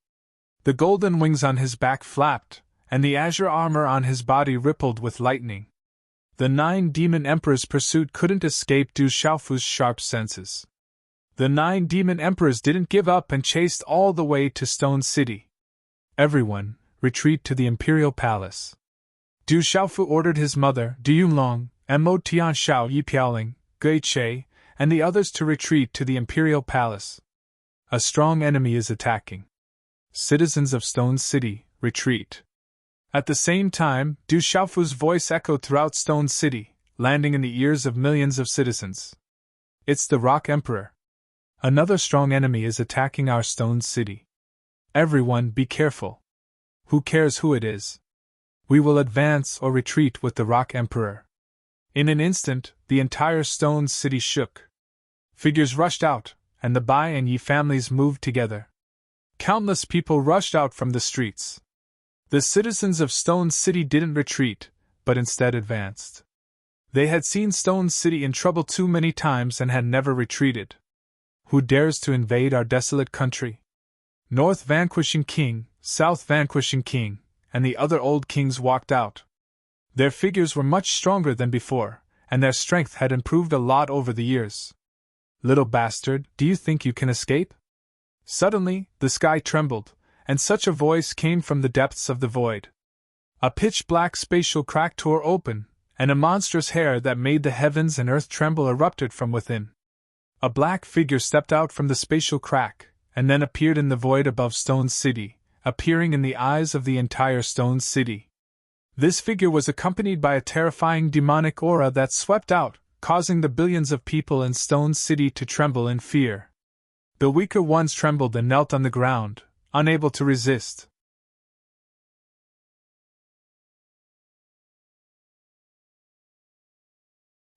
S1: The golden wings on his back flapped, and the azure armor on his body rippled with lightning. The 9 demon emperors' pursuit couldn't escape Du Xiaofu's sharp senses. The 9 demon emperors didn't give up and chased all the way to Stone City. Everyone, retreat to the imperial palace. Du Xiaofu ordered his mother, Du Yunlong, and Mo Tianxiao Yi Piaoling, Gui Che, and the others to retreat to the imperial palace. A strong enemy is attacking. Citizens of Stone City, retreat. At the same time, Du Xiaofu's voice echoed throughout Stone City, landing in the ears of millions of citizens. It's the Rock Emperor. Another strong enemy is attacking our Stone City. Everyone be careful. Who cares who it is? We will advance or retreat with the Rock Emperor. In an instant, the entire Stone City shook. Figures rushed out, and the Bai and Yi families moved together. Countless people rushed out from the streets. The citizens of Stone City didn't retreat, but instead advanced. They had seen Stone City in trouble too many times and had never retreated. Who dares to invade our desolate country? North vanquishing king, South vanquishing king, and the other old kings walked out. Their figures were much stronger than before, and their strength had improved a lot over the years. Little bastard, do you think you can escape? Suddenly, the sky trembled, and such a voice came from the depths of the void. A pitch-black spatial crack tore open, and a monstrous hair that made the heavens and earth tremble erupted from within. A black figure stepped out from the spatial crack, and then appeared in the void above Stone City, appearing in the eyes of the entire Stone City. This figure was accompanied by a terrifying demonic aura that swept out, causing the billions of people in Stone City to tremble in fear. The weaker ones trembled and knelt on the ground, unable to resist.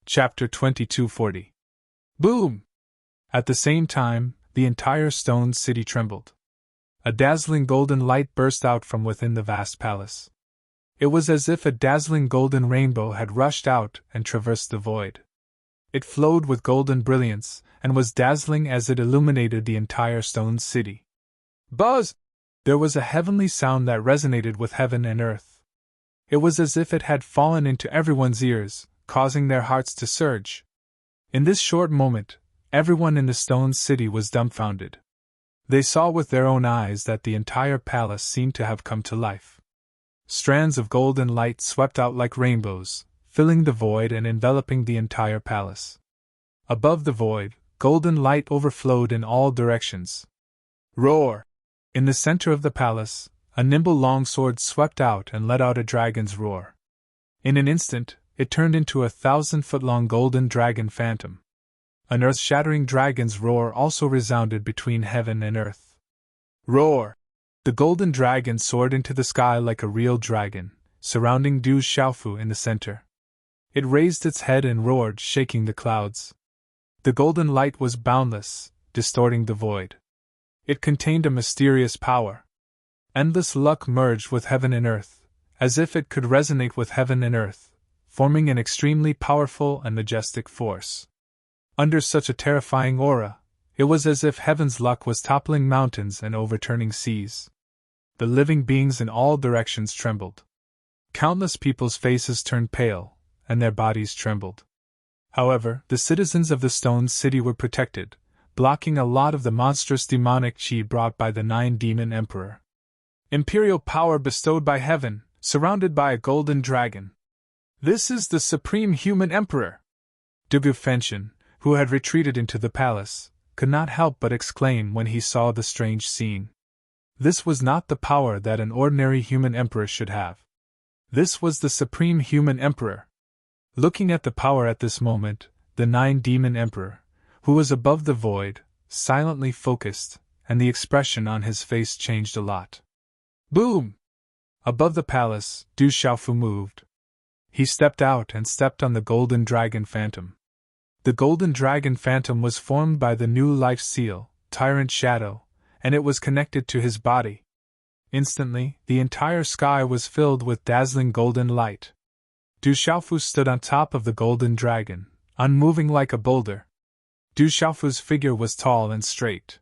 S1: Chapter 2240. Boom! At the same time, the entire Stone City trembled. A dazzling golden light burst out from within the vast palace. It was as if a dazzling golden rainbow had rushed out and traversed the void. It flowed with golden brilliance, and was dazzling as it illuminated the entire Stone City. Buzz! There was a heavenly sound that resonated with heaven and earth. It was as if it had fallen into everyone's ears, causing their hearts to surge. In this short moment, everyone in the Stone City was dumbfounded. They saw with their own eyes that the entire palace seemed to have come to life. Strands of golden light swept out like rainbows, filling the void and enveloping the entire palace. Above the void, golden light overflowed in all directions. Roar! In the center of the palace, a nimble longsword swept out and let out a dragon's roar. In an instant, it turned into a 1,000-foot-long golden dragon phantom. An earth-shattering dragon's roar also resounded between heaven and earth. Roar! The golden dragon soared into the sky like a real dragon, surrounding Du Xiaofu in the center. It raised its head and roared, shaking the clouds. The golden light was boundless, distorting the void. It contained a mysterious power. Endless luck merged with heaven and earth, as if it could resonate with heaven and earth, forming an extremely powerful and majestic force. Under such a terrifying aura, it was as if heaven's luck was toppling mountains and overturning seas. The living beings in all directions trembled. Countless people's faces turned pale, and their bodies trembled. However, the citizens of the Stone City were protected, blocking a lot of the monstrous demonic qi brought by the 9 demon emperor. Imperial power bestowed by heaven, surrounded by a golden dragon. This is the supreme human emperor! Dugu Fenshin, who had retreated into the palace, could not help but exclaim when he saw the strange scene. This was not the power that an ordinary human emperor should have. This was the supreme human emperor. Looking at the power at this moment, the nine-demon emperor, who was above the void, silently focused, and the expression on his face changed a lot. Boom! Above the palace, Du Xiaofu moved. He stepped out and stepped on the golden dragon phantom. The golden dragon phantom was formed by the new life seal, Tyrant Shadow, and it was connected to his body. Instantly, the entire sky was filled with dazzling golden light. Du Xiaofu stood on top of the golden dragon, unmoving like a boulder. Du Xiaofu's figure was tall and straight.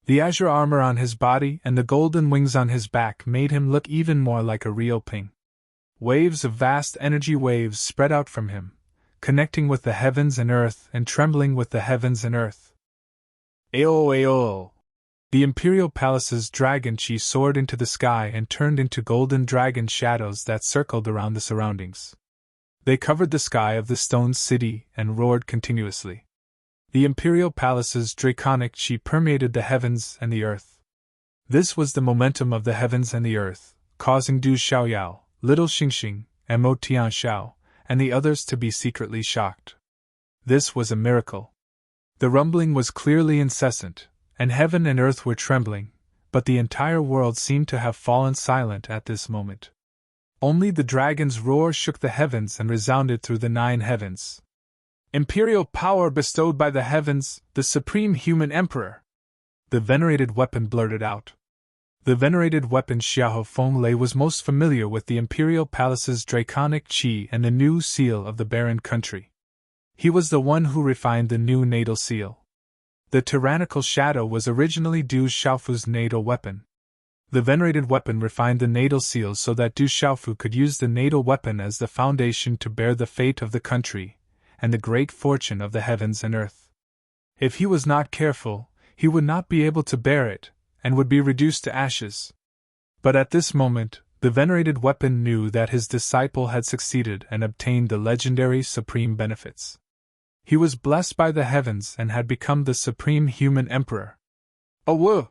S1: The azure armor on his body and the golden wings on his back made him look even more like a real ping. Waves of vast energy waves spread out from him, connecting with the heavens and earth and trembling with the heavens and earth. Ayo ayo! The imperial palace's dragon chi soared into the sky and turned into golden dragon shadows that circled around the surroundings. They covered the sky of the stone city and roared continuously. The imperial palace's draconic chi permeated the heavens and the earth. This was the momentum of the heavens and the earth, causing Du Xiaoyao, Little Xingxing, and Mo Tianxiao, and the others to be secretly shocked. This was a miracle. The rumbling was clearly incessant, and heaven and earth were trembling, but the entire world seemed to have fallen silent at this moment. Only the dragon's roar shook the heavens and resounded through the 9 heavens. Imperial power bestowed by the heavens, the supreme human emperor! The venerated weapon blurted out. The venerated weapon Xiahou Fenglei was most familiar with the imperial palace's draconic chi and the new seal of the barren country. He was the one who refined the new natal seal. The tyrannical shadow was originally Du Xiaofu's natal weapon. The venerated weapon refined the natal seal so that Du Xiaofu could use the natal weapon as the foundation to bear the fate of the country and the great fortune of the heavens and earth. If he was not careful, he would not be able to bear it, and would be reduced to ashes. But at this moment, the venerated weapon knew that his disciple had succeeded and obtained the legendary supreme benefits. He was blessed by the heavens and had become the supreme human emperor. Awoo!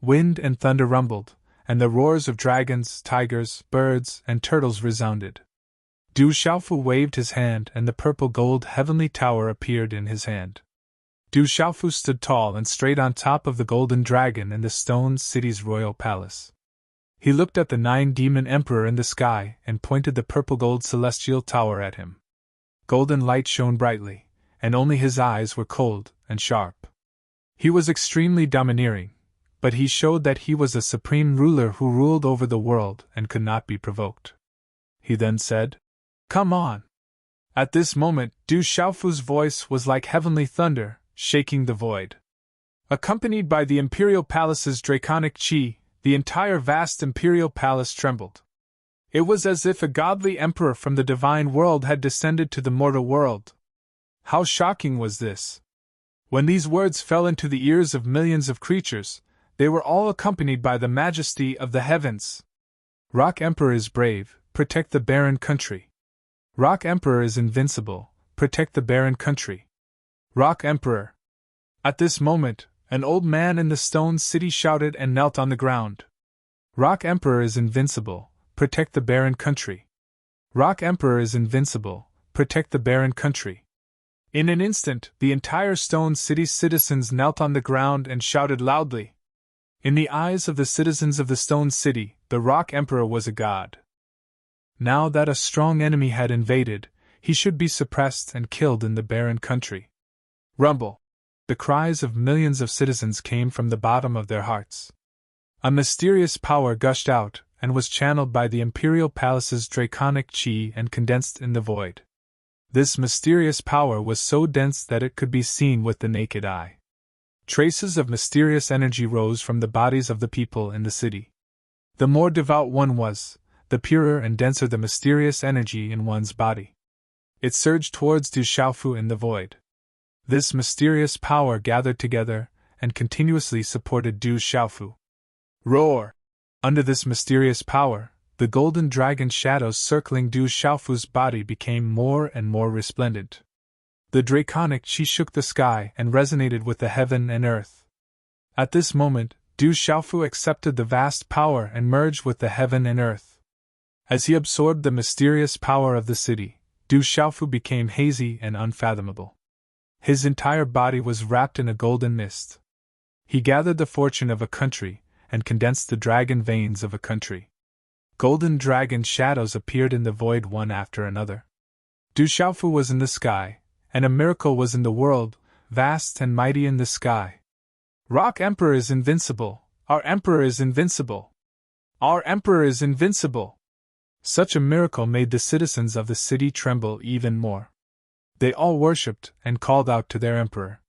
S1: Wind and thunder rumbled, and the roars of dragons, tigers, birds, and turtles resounded. Du Xiaofu waved his hand and the purple-gold heavenly tower appeared in his hand. Du Xiaofu stood tall and straight on top of the golden dragon in the stone city's royal palace. He looked at the 9-demon emperor in the sky and pointed the purple-gold celestial tower at him. Golden light shone brightly, and only his eyes were cold and sharp. He was extremely domineering, but he showed that he was a supreme ruler who ruled over the world and could not be provoked. He then said, "Come on." At this moment, Du Xiaofu's voice was like heavenly thunder, shaking the void. Accompanied by the imperial palace's draconic chi, the entire vast imperial palace trembled. It was as if a godly emperor from the divine world had descended to the mortal world. How shocking was this! When these words fell into the ears of millions of creatures, they were all accompanied by the majesty of the heavens. Rock Emperor is brave, protect the barren country. Rock Emperor is invincible, protect the barren country. Rock Emperor! At this moment, an old man in the stone city shouted and knelt on the ground. Rock Emperor is invincible, protect the barren country. Rock Emperor is invincible, protect the barren country. In an instant, the entire stone city's citizens knelt on the ground and shouted loudly. In the eyes of the citizens of the stone city, the Rock Emperor was a god. Now that a strong enemy had invaded, he should be suppressed and killed in the barren country. Rumble! The cries of millions of citizens came from the bottom of their hearts. A mysterious power gushed out and was channeled by the imperial palace's draconic chi and condensed in the void. This mysterious power was so dense that it could be seen with the naked eye. Traces of mysterious energy rose from the bodies of the people in the city. The more devout one was, the purer and denser the mysterious energy in one's body. It surged towards Du Xiaofu in the void. This mysterious power gathered together and continuously supported Du Xiaofu. Roar! Under this mysterious power, the golden dragon shadows circling Du Xiaofu's body became more and more resplendent. The draconic chi shook the sky and resonated with the heaven and earth. At this moment, Du Xiaofu accepted the vast power and merged with the heaven and earth. As he absorbed the mysterious power of the city, Du Xiaofu became hazy and unfathomable. His entire body was wrapped in a golden mist. He gathered the fortune of a country and condensed the dragon veins of a country. Golden dragon shadows appeared in the void one after another. Du Xiaofu was in the sky, and a miracle was in the world, vast and mighty in the sky. Rock Emperor is invincible! Our Emperor is invincible! Our Emperor is invincible! Such a miracle made the citizens of the city tremble even more. They all worshipped and called out to their Emperor.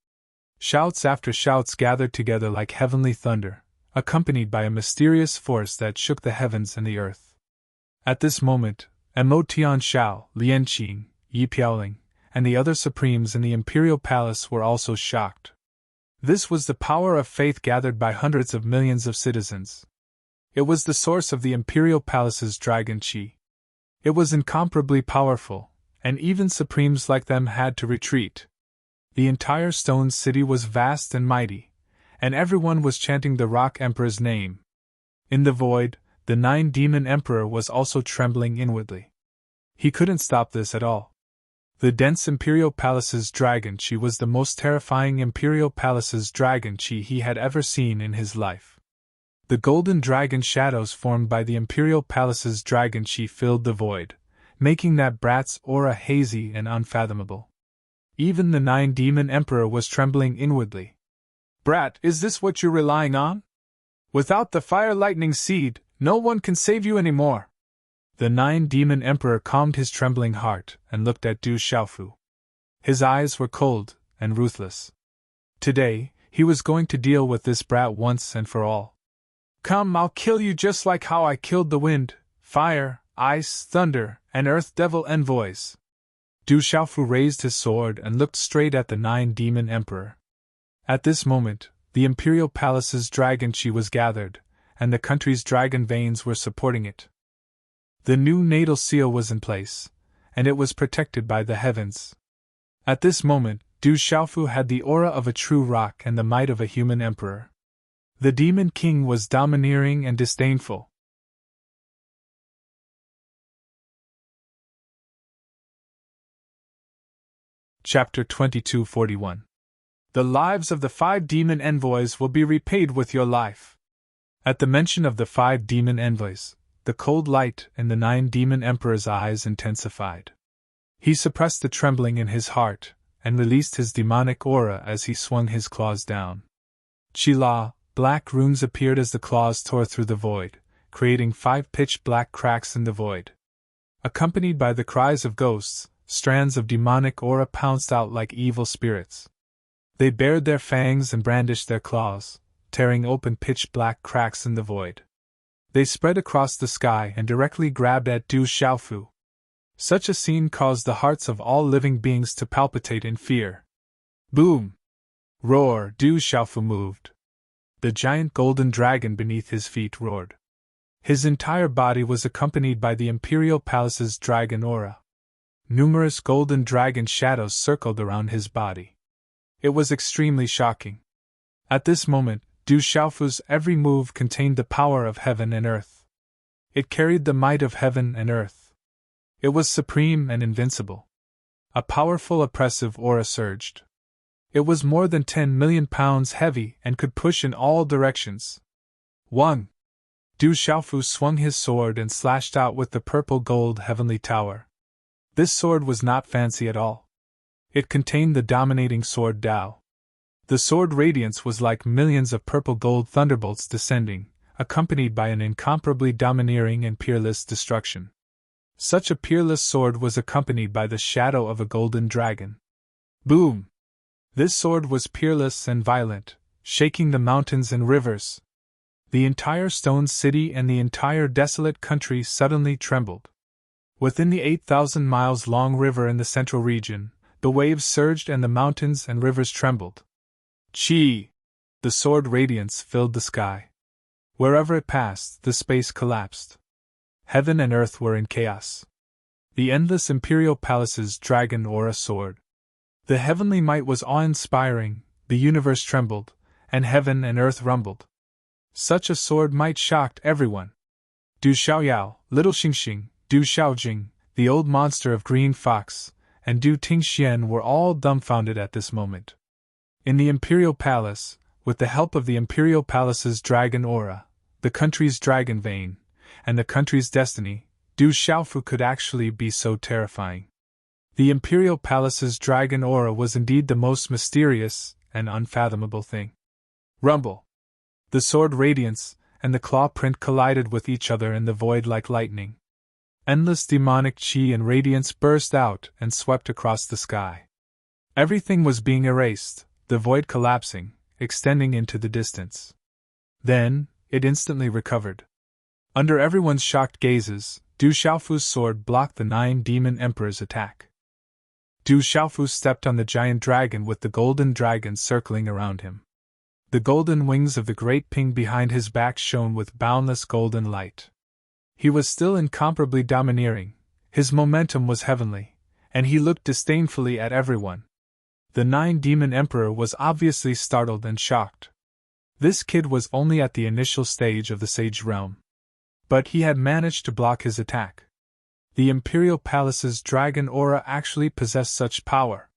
S1: Shouts after shouts gathered together like heavenly thunder, accompanied by a mysterious force that shook the heavens and the earth. At this moment, Mo Tianshao, Lian Qing, Yi Piaoling, and the other supremes in the imperial palace were also shocked. This was the power of faith gathered by hundreds of millions of citizens. It was the source of the imperial palace's dragon chi. It was incomparably powerful, and even supremes like them had to retreat. The entire stone city was vast and mighty, and everyone was chanting the Rock Emperor's name. In the void, the Nine-Demon Emperor was also trembling inwardly. He couldn't stop this at all. The dense Imperial Palace's dragon chi was the most terrifying Imperial Palace's dragon chi he had ever seen in his life. The golden dragon shadows formed by the Imperial Palace's dragon chi filled the void, making that brat's aura hazy and unfathomable. Even the Nine-Demon Emperor was trembling inwardly. Brat, is this what you're relying on? Without the fire lightning seed, no one can save you anymore. The Nine-Demon Emperor calmed his trembling heart and looked at Du Xiaofu. His eyes were cold and ruthless. Today, he was going to deal with this brat once and for all. Come, I'll kill you just like how I killed the wind, fire, ice, thunder, and earth devil envoys. Du Xiaofu raised his sword and looked straight at the Nine-Demon Emperor. At this moment, the Imperial Palace's dragon chi was gathered, and the country's dragon veins were supporting it. The new natal seal was in place, and it was protected by the heavens. At this moment, Du Xiaofu had the aura of a true rock and the might of a human emperor. The Demon King was domineering and disdainful. Chapter 2241. The lives of the 5 demon envoys will be repaid with your life. At the mention of the 5 demon envoys, the cold light in the 9 demon emperor's eyes intensified. He suppressed the trembling in his heart, and released his demonic aura as he swung his claws down. Chi-La, black runes appeared as the claws tore through the void, creating 5 pitch-black cracks in the void. Accompanied by the cries of ghosts, strands of demonic aura pounced out like evil spirits. They bared their fangs and brandished their claws, tearing open pitch-black cracks in the void. They spread across the sky and directly grabbed at Du Xiaofu. Such a scene caused the hearts of all living beings to palpitate in fear. Boom! Roar! Du Xiaofu moved. The giant golden dragon beneath his feet roared. His entire body was accompanied by the Imperial Palace's dragon aura. Numerous golden dragon shadows circled around his body. It was extremely shocking. At this moment, Du Xiaofu's every move contained the power of heaven and earth. It carried the might of heaven and earth. It was supreme and invincible. A powerful oppressive aura surged. It was more than 10 million pounds heavy and could push in all directions. 1. Du Xiaofu swung his sword and slashed out with the purple gold heavenly tower. This sword was not fancy at all. It contained the dominating sword Dao. The sword radiance was like millions of purple gold thunderbolts descending, accompanied by an incomparably domineering and peerless destruction. Such a peerless sword was accompanied by the shadow of a golden dragon. Boom! This sword was peerless and violent, shaking the mountains and rivers. The entire stone city and the entire desolate country suddenly trembled. Within the 8,000 miles long river in the central region, the waves surged and the mountains and rivers trembled. Chi! The sword radiance filled the sky. Wherever it passed, the space collapsed. Heaven and earth were in chaos. The endless Imperial Palace's dragon aura soared. The heavenly might was awe-inspiring, the universe trembled, and heaven and earth rumbled. Such a sword might shocked everyone. Du Xiaoyao, little Xingxing, Du Xiaojing, the old monster of Green Fox, and Du Tingxian were all dumbfounded at this moment. In the Imperial Palace, with the help of the Imperial Palace's dragon aura, the country's dragon vein, and the country's destiny, Du Xiaofu could actually be so terrifying. The Imperial Palace's dragon aura was indeed the most mysterious and unfathomable thing. Rumble! The sword radiance and the claw print collided with each other in the void like lightning. Endless demonic chi and radiance burst out and swept across the sky. Everything was being erased, the void collapsing, extending into the distance. Then, it instantly recovered. Under everyone's shocked gazes, Du Xiaofu's sword blocked the 9 demon emperors' attack. Du Xiaofu stepped on the giant dragon with the golden dragon circling around him. The golden wings of the great ping behind his back shone with boundless golden light. He was still incomparably domineering, his momentum was heavenly, and he looked disdainfully at everyone. The 9 demon emperor was obviously startled and shocked. This kid was only at the initial stage of the sage realm. But he had managed to block his attack. The Imperial Palace's dragon aura actually possessed such power.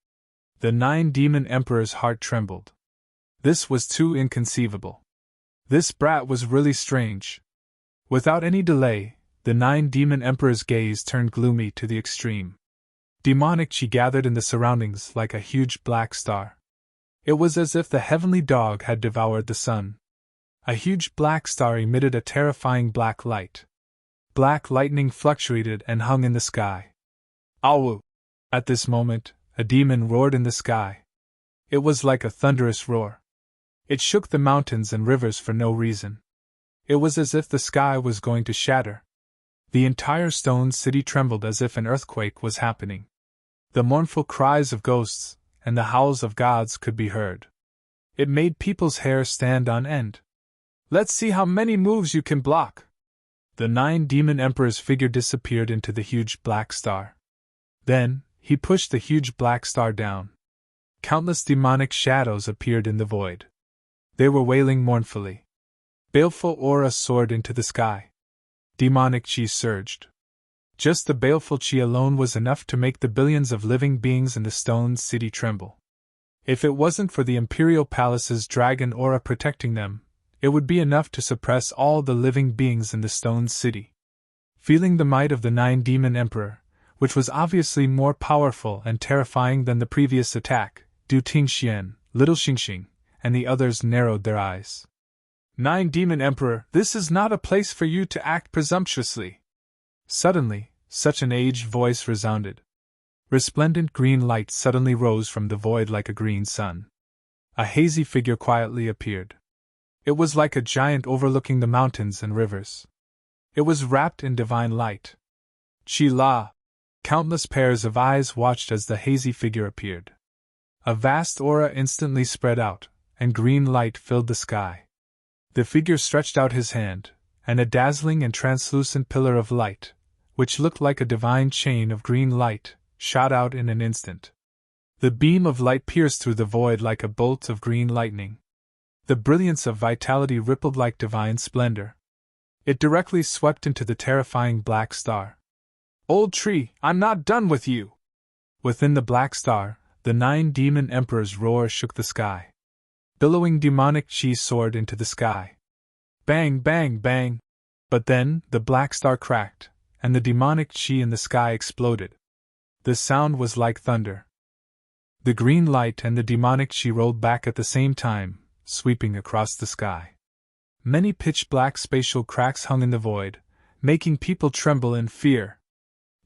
S1: The 9 demon emperor's heart trembled. This was too inconceivable. This brat was really strange. Without any delay, the 9 demon emperor's gaze turned gloomy to the extreme. Demonic chi gathered in the surroundings like a huge black star. It was as if the heavenly dog had devoured the sun. A huge black star emitted a terrifying black light. Black lightning fluctuated and hung in the sky. Awu! At this moment, a demon roared in the sky. It was like a thunderous roar. It shook the mountains and rivers for no reason. It was as if the sky was going to shatter. The entire stone city trembled as if an earthquake was happening. The mournful cries of ghosts and the howls of gods could be heard. It made people's hair stand on end. Let's see how many moves you can block. The 9 demon emperor's figure disappeared into the huge black star. Then, he pushed the huge black star down. Countless demonic shadows appeared in the void. They were wailing mournfully. Baleful aura soared into the sky. Demonic chi surged. Just the baleful chi alone was enough to make the billions of living beings in the stone city tremble. If it wasn't for the Imperial Palace's dragon aura protecting them, it would be enough to suppress all the living beings in the stone city. Feeling the might of the 9 demon emperor, which was obviously more powerful and terrifying than the previous attack, Du Tingxian, little Xingxing, and the others narrowed their eyes. 9 demon emperor, this is not a place for you to act presumptuously. Suddenly, such an aged voice resounded. Resplendent green light suddenly rose from the void like a green sun. A hazy figure quietly appeared. It was like a giant overlooking the mountains and rivers. It was wrapped in divine light. Chi-La! Countless pairs of eyes watched as the hazy figure appeared. A vast aura instantly spread out, and green light filled the sky. The figure stretched out his hand, and a dazzling and translucent pillar of light, which looked like a divine chain of green light, shot out in an instant. The beam of light pierced through the void like a bolt of green lightning. The brilliance of vitality rippled like divine splendor. It directly swept into the terrifying black star. Old tree, I'm not done with you! Within the black star, the 9 demon emperors' roar shook the sky. Billowing demonic chi soared into the sky. Bang, bang, bang! But then, the black star cracked, and the demonic chi in the sky exploded. The sound was like thunder. The green light and the demonic chi rolled back at the same time, sweeping across the sky. Many pitch-black spatial cracks hung in the void, making people tremble in fear.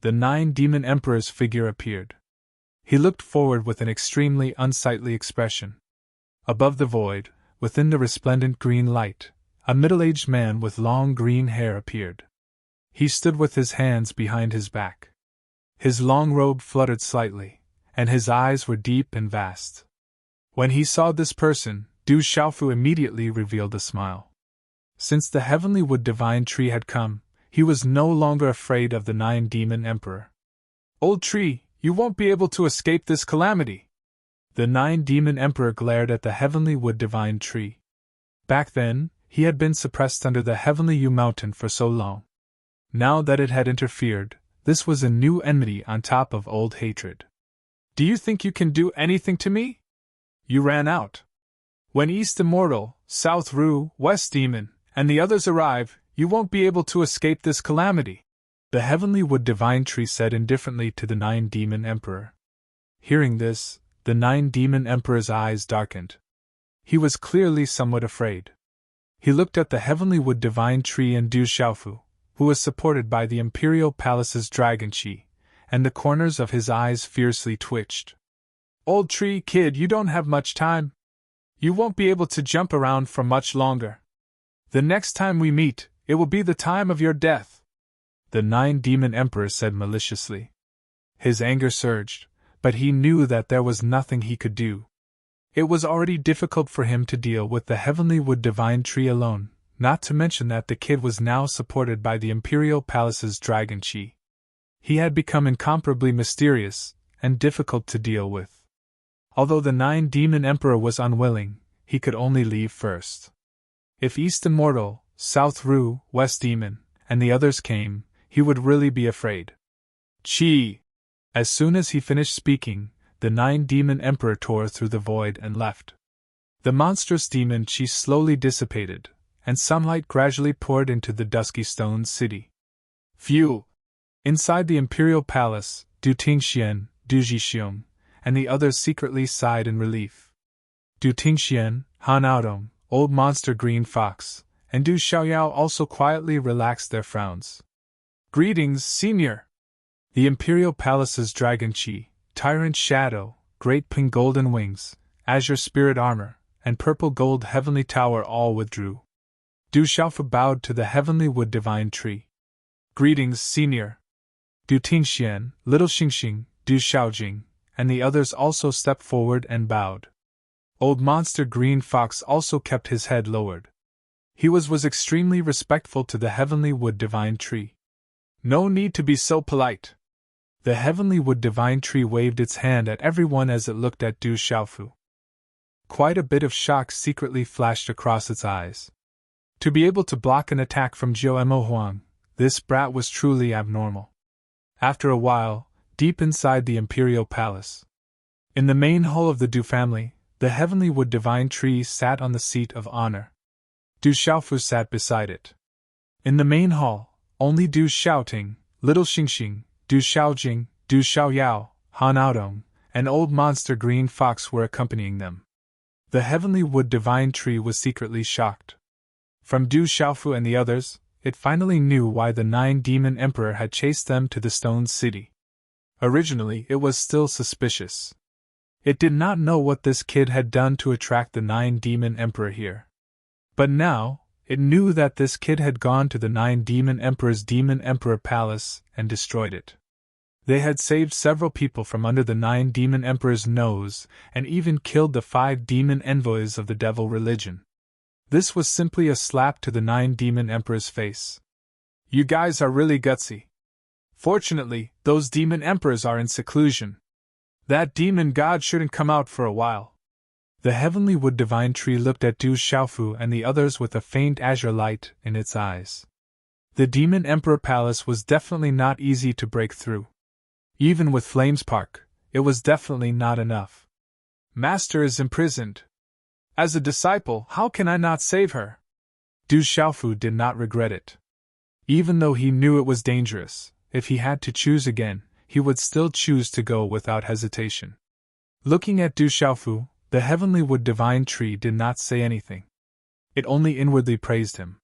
S1: The 9 demon emperor's figure appeared. He looked forward with an extremely unsightly expression. Above the void, within the resplendent green light, a middle-aged man with long green hair appeared. He stood with his hands behind his back. His long robe fluttered slightly, and his eyes were deep and vast. When he saw this person, Du Xiaofu immediately revealed a smile. Since the heavenly wood divine tree had come, he was no longer afraid of the 9 demon emperor. Old tree, you won't be able to escape this calamity. The Nine-Demon Emperor glared at the heavenly wood divine tree. Back then, he had been suppressed under the heavenly yew mountain for so long. Now that it had interfered, this was a new enmity on top of old hatred. Do you think you can do anything to me? You ran out. When East Immortal, South Rue, West Demon, and the others arrive, you won't be able to escape this calamity, the heavenly wood divine tree said indifferently to the Nine-Demon Emperor. Hearing this, the Nine-Demon Emperor's eyes darkened. He was clearly somewhat afraid. He looked at the heavenly wood divine tree and Du Xiaofu, who was supported by the Imperial Palace's dragon chi, and the corners of his eyes fiercely twitched. Old tree kid, you don't have much time. You won't be able to jump around for much longer. The next time we meet, it will be the time of your death, the Nine-Demon Emperor said maliciously. His anger surged, but he knew that there was nothing he could do. It was already difficult for him to deal with the heavenly wood divine tree alone, not to mention that the kid was now supported by the Imperial Palace's dragon chi. He had become incomparably mysterious and difficult to deal with. Although the Nine-Demon Emperor was unwilling, he could only leave first. If East Immortal, South Rue, West Demon, and the others came, he would really be afraid. Chi! As soon as he finished speaking, the Nine-Demon Emperor tore through the void and left. The monstrous demon chi slowly dissipated, and sunlight gradually poured into the dusky stone city. Phew! Inside the Imperial Palace, Du Tingxian, Du Jixiong, and the others secretly sighed in relief. Du Tingxian, Han Aodong, Old Monster Green Fox, and Du Xiaoyao also quietly relaxed their frowns. Greetings, Senior! The Imperial Palace's Dragon Chi, Tyrant Shadow, Great Pink Golden Wings, Azure Spirit Armor, and Purple Gold Heavenly Tower all withdrew. Du Xiaofu bowed to the Heavenly Wood Divine Tree. Greetings, Senior! Du Tingxian, Little Xingxing, Du Xiaojing, and the others also stepped forward and bowed. Old Monster Green Fox also kept his head lowered. He was extremely respectful to the Heavenly Wood Divine Tree. No need to be so polite. The Heavenly Wood Divine Tree waved its hand at everyone as it looked at Du Xiaofu. Quite a bit of shock secretly flashed across its eyes. To be able to block an attack from Jiu Mo Huang, this brat was truly abnormal. After a while, deep inside the Imperial Palace, in the main hall of the Du family, the Heavenly Wood Divine Tree sat on the seat of honor. Du Xiaofu sat beside it. In the main hall, only Du Xiaoting, Little Xingxing, Du Xiaojing, Du Xiaoyao, Han Aodong, and Old Monster Green Fox were accompanying them. The Heavenly Wood Divine Tree was secretly shocked. From Du Xiaofu and the others, it finally knew why the Nine-Demon Emperor had chased them to the Stone City. Originally, it was still suspicious. It did not know what this kid had done to attract the Nine-Demon Emperor here. But now, it knew that this kid had gone to the Nine-Demon Emperor's Demon Emperor Palace and destroyed it. They had saved several people from under the Nine-Demon Emperor's nose and even killed the 5 demon envoys of the devil religion. This was simply a slap to the Nine-Demon Emperor's face. You guys are really gutsy. Fortunately, those demon emperors are in seclusion. That demon god shouldn't come out for a while. The Heavenly Wood Divine Tree looked at Du Xiaofu and the others with a faint azure light in its eyes. The Demon Emperor Palace was definitely not easy to break through. Even with Flames Park, it was definitely not enough. Master is imprisoned. As a disciple, how can I not save her? Du Xiaofu did not regret it. Even though he knew it was dangerous, if he had to choose again, he would still choose to go without hesitation. Looking at Du Xiaofu, the Heavenly Wood Divine Tree did not say anything. It only inwardly praised him.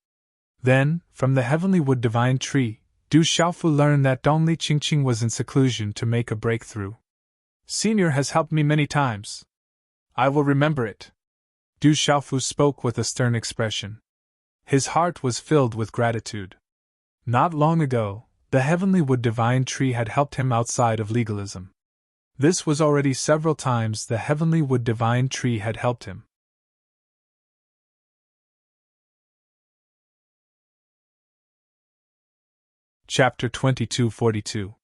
S1: Then, from the Heavenly Wood Divine Tree, Du Xiaofu learned that Dongli Qingqing was in seclusion to make a breakthrough. Senior has helped me many times. I will remember it. Du Xiaofu spoke with a stern expression. His heart was filled with gratitude. Not long ago, the Heavenly Wood Divine Tree had helped him outside of legalism. This was already several times the Heavenly Wood Divine Tree had helped him. Chapter 2242.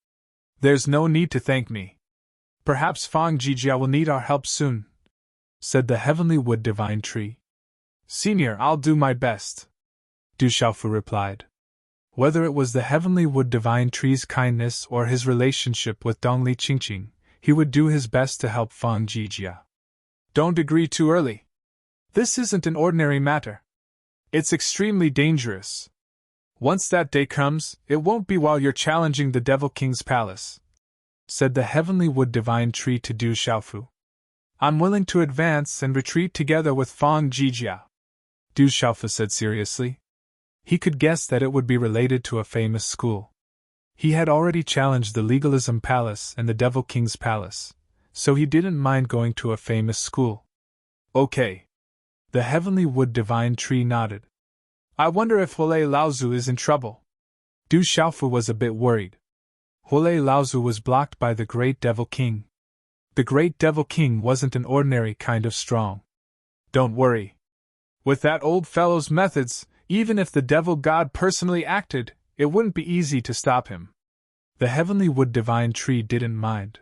S1: There's no need to thank me. Perhaps Fang Jijia will need our help soon, said the heavenly wood divine tree. Senior, I'll do my best, Du Xiaofu replied. Whether it was the heavenly wood divine tree's kindness or his relationship with Dongli Qingqing, he would do his best to help Fang Jijia. Don't agree too early. This isn't an ordinary matter. It's extremely dangerous. Once that day comes, it won't be while you're challenging the Devil King's palace, said the heavenly wood divine tree to Du Xiaofu. I'm willing to advance and retreat together with Fang Jijia, Du Xiaofu said seriously. He could guess that it would be related to a famous school. He had already challenged the Legalism Palace and the Devil King's Palace, so he didn't mind going to a famous school. Okay. The heavenly wood divine tree nodded. I wonder if Huolei Laozu is in trouble. Du Xiaofu was a bit worried. Huolei Laozu was blocked by the Great Devil King. The Great Devil King wasn't an ordinary kind of strong. Don't worry. With that old fellow's methods, even if the Devil God personally acted, it wouldn't be easy to stop him. The heavenly wood divine tree didn't mind.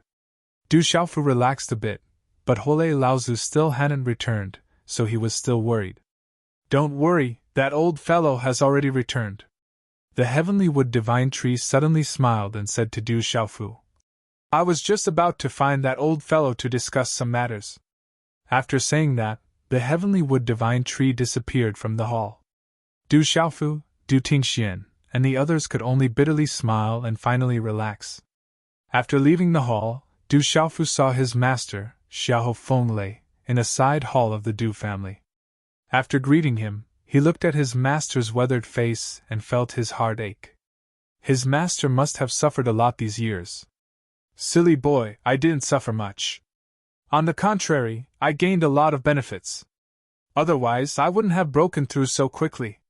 S1: Du Xiaofu relaxed a bit, but Huolei Laozu still hadn't returned, so he was still worried. Don't worry, that old fellow has already returned. The heavenly wood divine tree suddenly smiled and said to Du Xiaofu, I was just about to find that old fellow to discuss some matters. After saying that, the heavenly wood divine tree disappeared from the hall. Du Xiaofu, Du Tingxian, and the others could only bitterly smile and finally relax. After leaving the hall, Du Xiaofu saw his master, Xiahou Fenglei, in a side hall of the Du family. After greeting him, he looked at his master's weathered face and felt his heart ache. His master must have suffered a lot these years. Silly boy, I didn't suffer much. On the contrary, I gained a lot of benefits. Otherwise, I wouldn't have broken through so quickly.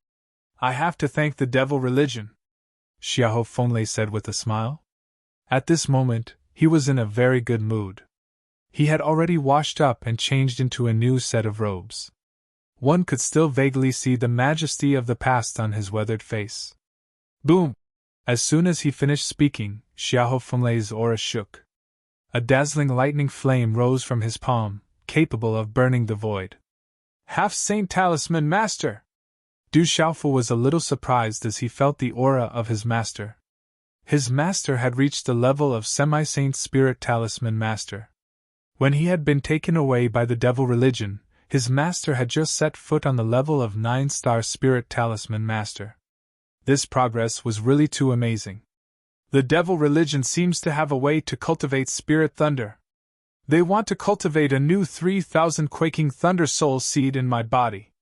S1: I have to thank the devil religion, Xiahou Fenglei said with a smile. At this moment, he was in a very good mood. He had already washed up and changed into a new set of robes. One could still vaguely see the majesty of the past on his weathered face. Boom! As soon as he finished speaking, Xiahou Fenglei's aura shook. A dazzling lightning flame rose from his palm, capable of burning the void. Half-Saint Talisman Master! Du Xiaofu was a little surprised as he felt the aura of his master. His master had reached the level of Semi-Saint Spirit Talisman Master. When he had been taken away by the devil religion, his master had just set foot on the level of 9-star Spirit Talisman Master. This progress was really too amazing. The devil religion seems to have a way to cultivate spirit thunder. They want to cultivate a new 3,000 quaking thunder soul seed in my body.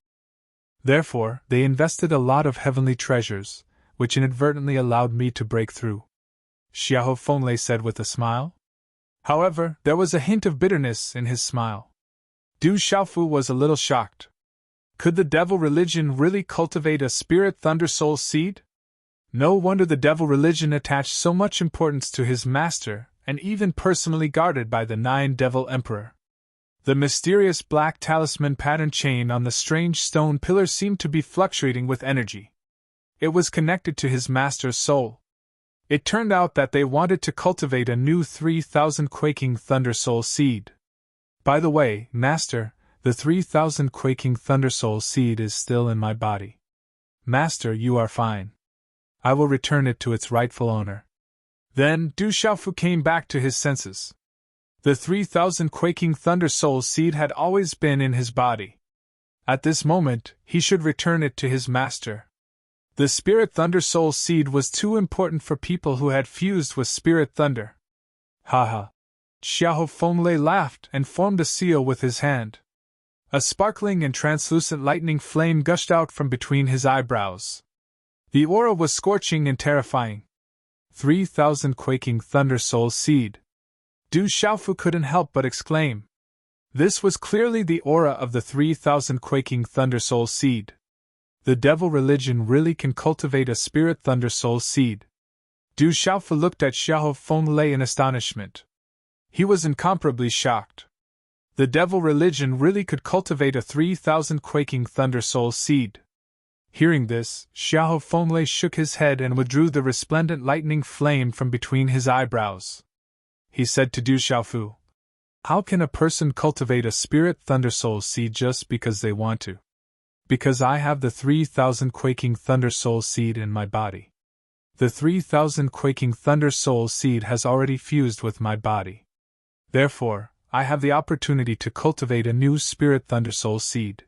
S1: Therefore, they invested a lot of heavenly treasures, which inadvertently allowed me to break through, Xiahou Fenglei said with a smile. However, there was a hint of bitterness in his smile. Du Xiaofu was a little shocked. Could the devil religion really cultivate a spirit thunder soul seed? No wonder the devil religion attached so much importance to his master, and even personally guarded by the 9 Devil Emperor. The mysterious black talisman pattern chain on the strange stone pillar seemed to be fluctuating with energy. It was connected to his master's soul. It turned out that they wanted to cultivate a new 3,000 quaking thunder soul seed. By the way, Master, the 3,000 quaking thunder soul seed is still in my body. Master, you are fine. I will return it to its rightful owner. Then Du Xiaofu came back to his senses. The 3,000 quaking thunder soul seed had always been in his body. At this moment, he should return it to his master. The spirit thunder soul seed was too important for people who had fused with spirit thunder. Haha. Xiahou Fenglei laughed and formed a seal with his hand. A sparkling and translucent lightning flame gushed out from between his eyebrows. The aura was scorching and terrifying. 3,000 quaking thunder soul seed. Du Xiaofu couldn't help but exclaim. This was clearly the aura of the 3,000 quaking thunder soul seed. The devil religion really can cultivate a spirit thunder soul seed. Du Xiaofu looked at Xiahou Fenglei in astonishment. He was incomparably shocked. The devil religion really could cultivate a 3,000 quaking thunder soul seed. Hearing this, Xiahou Fenglei shook his head and withdrew the resplendent lightning flame from between his eyebrows. He said to Du Xiaofu, How can a person cultivate a spirit thundersoul seed just because they want to? Because I have the 3,000 quaking thundersoul seed in my body. The 3,000 quaking thundersoul seed has already fused with my body. Therefore, I have the opportunity to cultivate a new spirit thundersoul seed.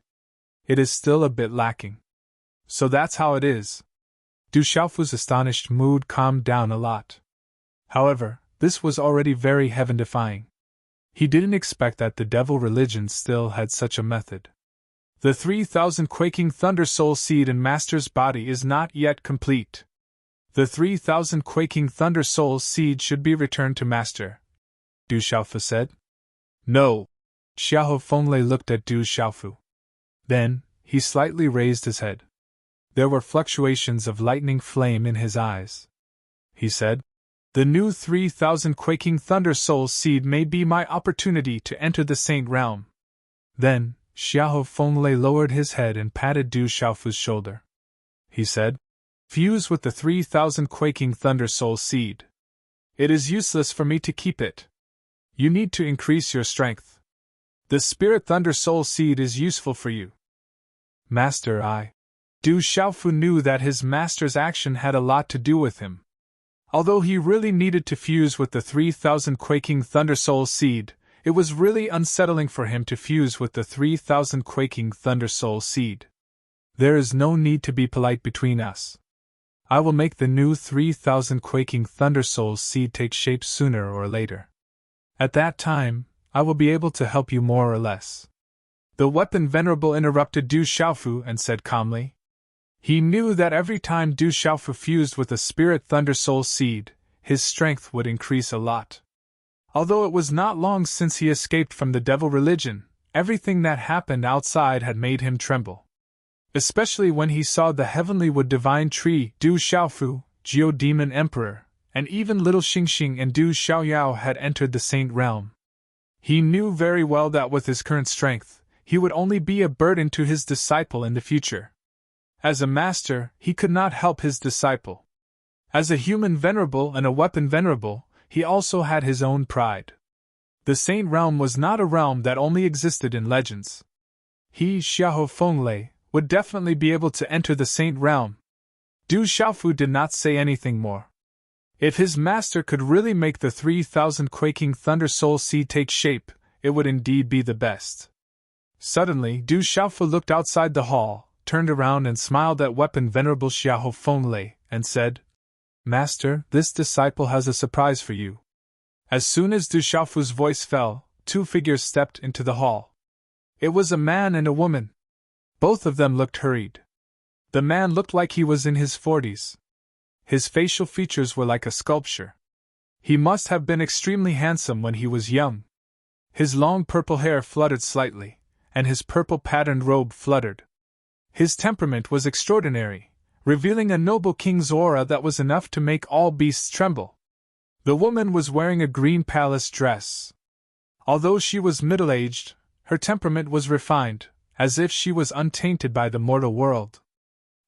S1: It is still a bit lacking. So that's how it is. Du Xiaofu's astonished mood calmed down a lot. However, this was already very heaven-defying. He didn't expect that the devil religion still had such a method. The 3,000 quaking thundersoul seed in Master's body is not yet complete. The 3,000 quaking thundersoul seed should be returned to Master, Du Xiaofu said. No. Xiahou Fenglei looked at Du Xiaofu. Then, he slightly raised his head. There were fluctuations of lightning flame in his eyes. He said, "The new 3,000 quaking thundersoul seed may be my opportunity to enter the saint realm." Then, Xiahou Fenglei lowered his head and patted Du Xiaofu's shoulder. He said, "Fuse with the 3,000 quaking thundersoul seed. It is useless for me to keep it. You need to increase your strength. The spirit thundersoul seed is useful for you." Master, Du Xiaofu knew that his master's action had a lot to do with him. Although he really needed to fuse with the 3,000 quaking thundersoul seed, it was really unsettling for him to fuse with the 3,000 quaking thundersoul seed. There is no need to be polite between us. I will make the new 3,000 quaking thundersoul seed take shape sooner or later. At that time, I will be able to help you more or less. The weapon venerable interrupted Du Xiaofu and said calmly. He knew that every time Du Xiaofu fused with a spirit thundersoul seed, his strength would increase a lot. Although it was not long since he escaped from the devil religion, everything that happened outside had made him tremble. Especially when he saw the heavenly wood divine tree, Du Xiaofu, Geodemon Emperor, and even little Xingxing and Du Xiaoyao had entered the saint realm. He knew very well that with his current strength, he would only be a burden to his disciple in the future. As a master, he could not help his disciple. As a human venerable and a weapon venerable, he also had his own pride. The saint realm was not a realm that only existed in legends. He, Xiahou Fenglei, would definitely be able to enter the saint realm. Du Xiaofu did not say anything more. If his master could really make the 3,000 quaking thunder soul seed take shape, it would indeed be the best. Suddenly, Du Xiaofu looked outside the hall, turned around and smiled at weapon venerable Xiahou Fenglei, and said, "Master, this disciple has a surprise for you." As soon as Du Xiaofu's voice fell, two figures stepped into the hall. It was a man and a woman. Both of them looked hurried. The man looked like he was in his 40s. His facial features were like a sculpture. He must have been extremely handsome when he was young. His long purple hair fluttered slightly, and his purple patterned robe fluttered. His temperament was extraordinary, revealing a noble king's aura that was enough to make all beasts tremble. The woman was wearing a green palace dress. Although she was middle-aged, her temperament was refined, as if she was untainted by the mortal world.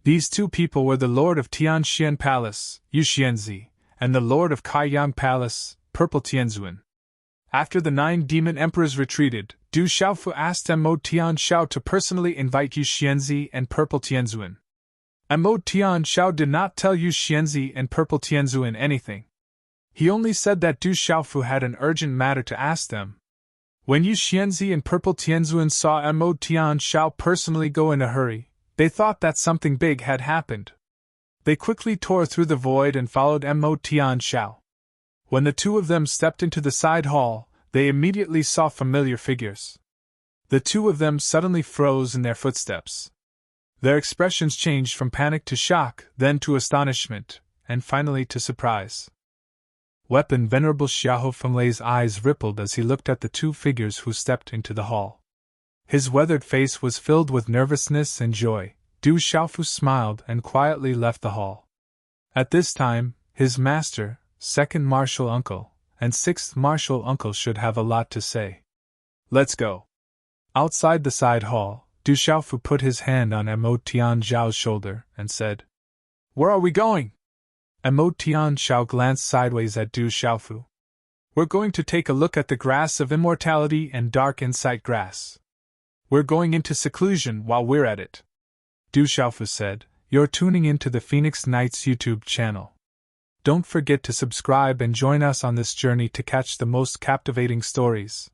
S1: These two people were the Lord of Tianxian Palace, Yu Xianzi, and the Lord of Kaiyang Palace, Purple Tianzuan. After the 9 demon emperors retreated, Du Xiaofu asked Mo Tianxiao to personally invite Yu Xianzi and Purple Tianzuan. Mo Tianxiao did not tell Yu Xianzi and Purple Tianzuan anything. He only said that Du Xiaofu had an urgent matter to ask them. When Yu Xianzi and Purple Tianzuan saw Mo Tianxiao personally go in a hurry, they thought that something big had happened. They quickly tore through the void and followed Mo Tianxiao. When the two of them stepped into the side hall, they immediately saw familiar figures. The two of them suddenly froze in their footsteps. Their expressions changed from panic to shock, then to astonishment, and finally to surprise. Weapon Venerable Xiahou Fenglei's eyes rippled as he looked at the two figures who stepped into the hall. His weathered face was filled with nervousness and joy. Du Xiaofu smiled and quietly left the hall. At this time, his master, second martial uncle, and sixth martial uncle should have a lot to say. "Let's go." Outside the side hall, Du Xiaofu put his hand on Mo Tianxiao's shoulder and said, "Where are we going?" Mo Tianxiao glanced sideways at Du Xiaofu. We're going to take a look at the grass of immortality and dark insight grass. We're going into seclusion while we're at it. Du Xiaofu said, "You're tuning into the Phoenix Nights YouTube channel. Don't forget to subscribe and join us on this journey to catch the most captivating stories."